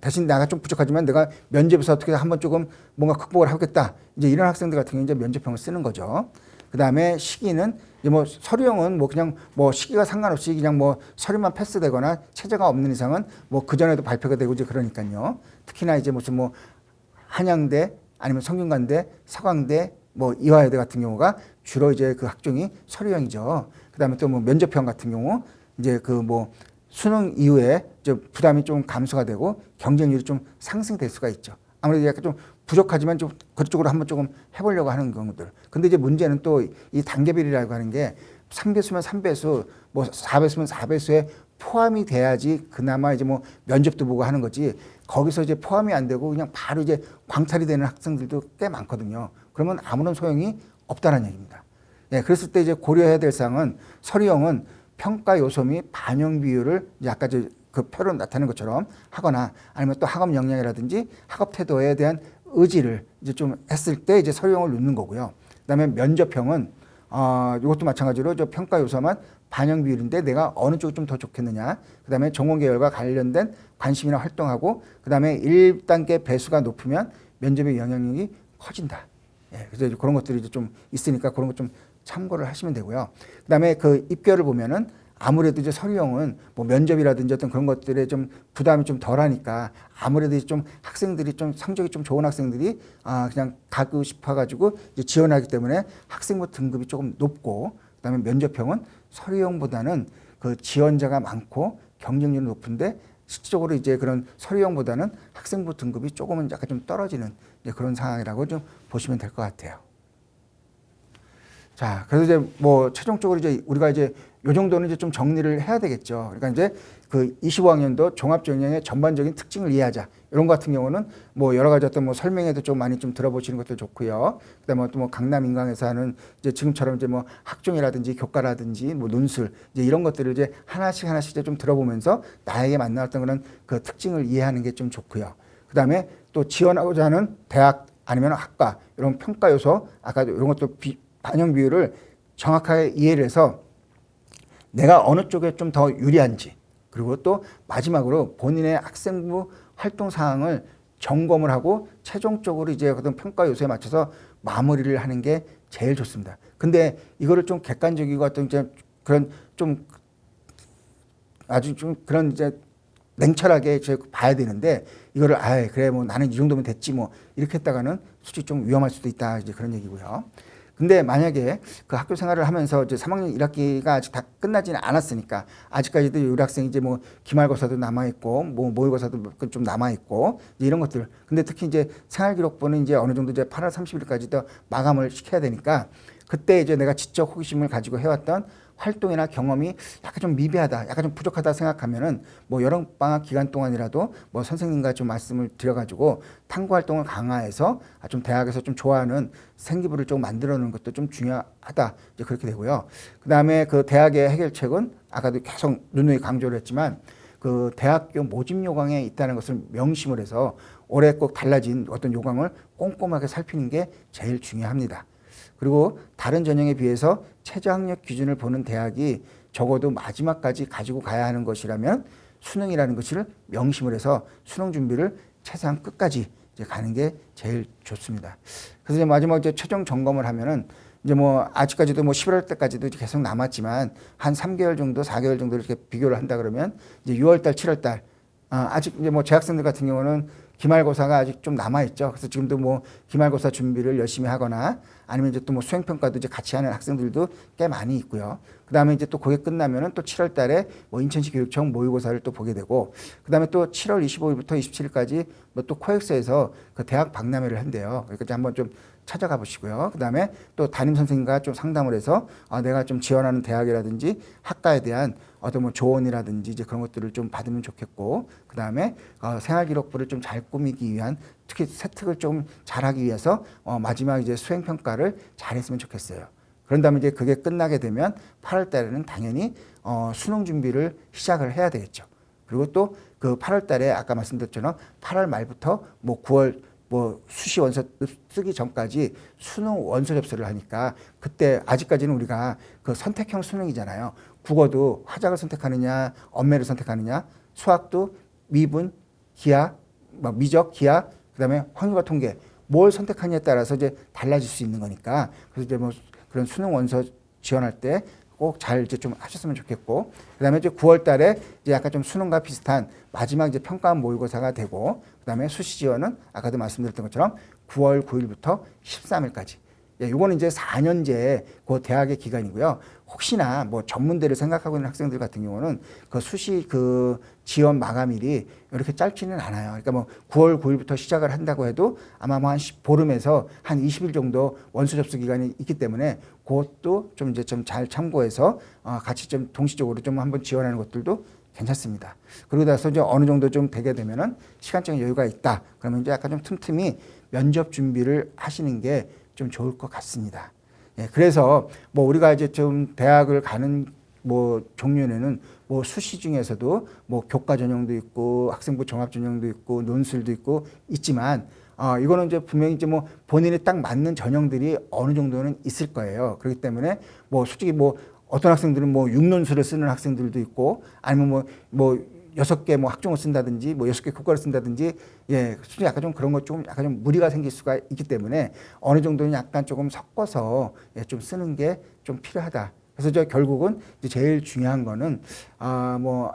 대신 내가 좀 부족하지만 내가 면접에서 어떻게 한번 조금 뭔가 극복을 하겠다. 이제 이런 학생들 같은 경우는 이제 면접형을 쓰는 거죠. 그 다음에 시기는 이제 뭐 서류형은 뭐 그냥 뭐 시기가 상관없이 그냥 뭐 서류만 패스되거나 체제가 없는 이상은 뭐 그전에도 발표가 되고 이제 그러니까요. 특히나 이제 무슨 뭐 한양대 아니면 성균관대, 서강대, 뭐 이화여대 같은 경우가 주로 이제 그 학종이 서류형이죠. 그 다음에 또 뭐 면접형 같은 경우 이제 그 뭐 수능 이후에 이제 부담이 좀 감소가 되고 경쟁률이 좀 상승될 수가 있죠. 아무래도 약간 좀 부족하지만 좀 그쪽으로 한번 조금 해보려고 하는 경우들. 근데 이제 문제는 또 이 단계별이라고 하는 게 3배수면 3배수, 뭐 4배수면 4배수에 포함이 돼야지 그나마 이제 뭐 면접도 보고 하는 거지. 거기서 이제 포함이 안 되고 그냥 바로 이제 광탈이 되는 학생들도 꽤 많거든요. 그러면 아무런 소용이 없다는 얘기입니다. 예, 그랬을 때 이제 고려해야 될 사항은 서류형은 평가 요소 및 반영 비율을 이제 아까 그 표로 나타낸 것처럼 하거나 아니면 또 학업 역량이라든지 학업 태도에 대한 의지를 이제 좀 했을 때 이제 서류형을 넣는 거고요. 그다음에 면접형은 이것도 마찬가지로 저 평가 요소만 반영 비율인데 내가 어느 쪽이 좀 더 좋겠느냐. 그다음에 전공 계열과 관련된 관심이나 활동하고 그다음에 1단계 배수가 높으면 면접의 영향력이 커진다. 예, 그래서 이제 그런 것들이 이제 좀 있으니까 그런 것 좀 참고를 하시면 되고요. 그다음에 그 입결을 보면은 아무래도 이제 서류형은 뭐 면접이라든지 어떤 그런 것들에 좀 부담이 좀 덜하니까 아무래도 좀 학생들이 좀 성적이 좀 좋은 학생들이 그냥 가고 싶어가지고 이제 지원하기 때문에 학생부 등급이 조금 높고 그다음에 면접형은 서류형보다는 그 지원자가 많고 경쟁률이 높은데 실질적으로 이제 그런 서류형보다는 학생부 등급이 조금은 약간 좀 떨어지는 이제 그런 상황이라고 좀 보시면 될 것 같아요. 자, 그래서 이제 뭐 최종적으로 이제 우리가 이제 요 정도는 이제 좀 정리를 해야 되겠죠. 그러니까 이제 그 25학년도 종합전형의 전반적인 특징을 이해하자. 이런 것 같은 경우는 뭐 여러 가지 어떤 뭐 설명에도 좀 많이 좀 들어보시는 것도 좋고요. 그다음에 또 뭐 강남 인강에서 하는 이제 지금처럼 이제 뭐 학종이라든지 교과라든지 뭐 논술 이제 이런 것들을 이제 하나씩 이제 좀 들어보면서 나에게 맞는 어떤 그런 그 특징을 이해하는 게 좀 좋고요. 그다음에 또 지원하고자 하는 대학 아니면 학과 이런 평가 요소 아까도 이런 것도 반영 비율을 정확하게 이해를 해서 내가 어느 쪽에 좀 더 유리한지 그리고 또 마지막으로 본인의 학생부 활동 사항을 점검을 하고 최종적으로 이제 어떤 평가 요소에 맞춰서 마무리를 하는 게 제일 좋습니다. 근데 이거를 좀 객관적이고 어떤 이제 그런 좀 아주 좀 그런 이제 냉철하게 이제 봐야 되는데 이거를 아 그래 뭐 나는 이 정도면 됐지 뭐 이렇게 했다가는 솔직히 좀 위험할 수도 있다 이제 그런 얘기고요. 근데 만약에 그 학교 생활을 하면서 이제 3학년 1학기가 아직 다 끝나지는 않았으니까 아직까지도 우리 학생이 이제 뭐 기말고사도 남아있고 뭐 모의고사도 좀 남아있고 이런 것들. 근데 특히 이제 생활기록부는 이제 어느 정도 이제 8월 30일까지도 마감을 시켜야 되니까 그때 이제 내가 지적 호기심을 가지고 해왔던 활동이나 경험이 약간 좀 미비하다, 약간 좀 부족하다 생각하면은 뭐 여름방학 기간 동안이라도 뭐 선생님과 좀 말씀을 드려가지고 탐구 활동을 강화해서 좀 대학에서 좀 좋아하는 생기부를 좀 만들어 놓는 것도 좀 중요하다. 이제 그렇게 되고요. 그 다음에 그 대학의 해결책은 아까도 계속 누누이 강조를 했지만 그 대학교 모집 요강에 있다는 것을 명심을 해서 올해 꼭 달라진 어떤 요강을 꼼꼼하게 살피는 게 제일 중요합니다. 그리고 다른 전형에 비해서 최저학력 기준을 보는 대학이 적어도 마지막까지 가지고 가야 하는 것이라면 수능이라는 것을 명심을 해서 수능 준비를 최소한 끝까지 이제 가는 게 제일 좋습니다. 그래서 이제 마지막 이제 최종 점검을 하면은 이제 뭐 아직까지도 뭐 11월 때까지도 계속 남았지만 한 3개월 정도, 4개월 정도 이렇게 비교를 한다 그러면 이제 6월 달, 7월 달 아직 이제 뭐 재학생들 같은 경우는 기말고사가 아직 좀 남아있죠. 그래서 지금도 뭐 기말고사 준비를 열심히 하거나 아니면 이제 또 뭐 수행평가도 이제 같이 하는 학생들도 꽤 많이 있고요. 그 다음에 이제 또 그게 끝나면은 또 7월 달에 뭐 인천시 교육청 모의고사를 또 보게 되고 그 다음에 또 7월 25일부터 27일까지 뭐 또 코엑스에서 그 대학 박람회를 한대요. 그러니까 한번 좀 찾아가 보시고요. 그 다음에 또 담임 선생님과 좀 상담을 해서 내가 좀 지원하는 대학이라든지 학과에 대한 어떤 뭐 조언이라든지 이제 그런 것들을 좀 받으면 좋겠고, 그 다음에 생활기록부를 좀 잘 꾸미기 위한 특히 세특을 좀 잘하기 위해서 마지막 이제 수행평가를 잘했으면 좋겠어요. 그런 다음에 이제 그게 끝나게 되면 8월 달에는 당연히 수능 준비를 시작을 해야 되겠죠. 그리고 또 그 8월 달에 아까 말씀드렸처럼 8월 말부터 뭐 9월 뭐 수시 원서 쓰기 전까지 수능 원서 접수를 하니까 그때 아직까지는 우리가 그 선택형 수능이잖아요. 국어도 화작을 선택하느냐, 언매를 선택하느냐, 수학도 미분, 기하, 미적, 기하, 그다음에 확률과 통계 뭘 선택하느냐에 따라서 이제 달라질 수 있는 거니까 그래서 이제 뭐 그런 수능 원서 지원할 때 꼭 잘 이제 좀 하셨으면 좋겠고, 그다음에 이제 9월 달에 이제 약간 좀 수능과 비슷한 마지막 이제 평가 모의고사가 되고, 그다음에 수시 지원은 아까도 말씀드렸던 것처럼 9월 9일부터 13일까지. 예, 요거는 이제 4년제 그 대학의 기간이고요. 혹시나 뭐 전문대를 생각하고 있는 학생들 같은 경우는 그 수시 그 지원 마감일이 이렇게 짧지는 않아요. 그러니까 뭐 9월 9일부터 시작을 한다고 해도 아마 뭐 한 보름에서 한 20일 정도 원서 접수 기간이 있기 때문에 그것도 좀 이제 좀 잘 참고해서 같이 좀 동시적으로 좀 한번 지원하는 것들도 괜찮습니다. 그러고 나서 이제 어느 정도 좀 되게 되면은 시간적인 여유가 있다. 그러면 이제 약간 좀 틈틈이 면접 준비를 하시는 게 좀 좋을 것 같습니다. 예, 그래서 뭐 우리가 이제 좀 대학을 가는 뭐 종류에는 뭐 수시 중에서도 뭐 교과 전형도 있고 학생부 종합 전형도 있고 논술도 있고 있지만 이거는 이제 분명히 이제 뭐 본인이 딱 맞는 전형들이 어느 정도는 있을 거예요. 그렇기 때문에 뭐 솔직히 뭐 어떤 학생들은 뭐 6논술을 쓰는 학생들도 있고 아니면 뭐 6개 뭐 학종을 쓴다든지 뭐 6개 교과를 쓴다든지 예, 솔직히 약간 좀 그런 것 좀 약간 좀 무리가 생길 수가 있기 때문에 어느 정도는 약간 조금 섞어서 예, 좀 쓰는 게 좀 필요하다. 그래서 저 결국은 이제 제일 중요한 거는 뭐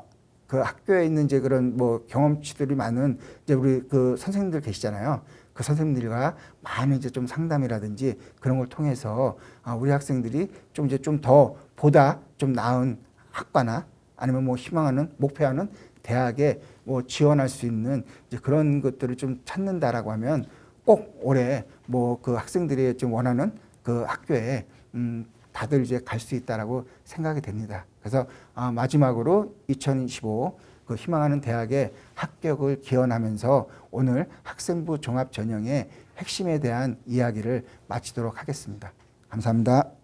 그 학교에 있는 이제 그런 뭐 경험치들이 많은 이제 우리 그 선생님들 계시잖아요. 그 선생님들과 많은 이제 좀 상담이라든지 그런 걸 통해서 우리 학생들이 좀 이제 좀 더 보다 좀 나은 학과나 아니면 뭐 희망하는 목표하는 대학에 뭐 지원할 수 있는 이제 그런 것들을 좀 찾는다라고 하면 꼭 올해 뭐 그 학생들이 좀 원하는 그 학교에 다들 이제 갈 수 있다라고 생각이 됩니다. 그래서 마지막으로 2025 그 희망하는 대학의 합격을 기원하면서 오늘 학생부 종합 전형의 핵심에 대한 이야기를 마치도록 하겠습니다. 감사합니다.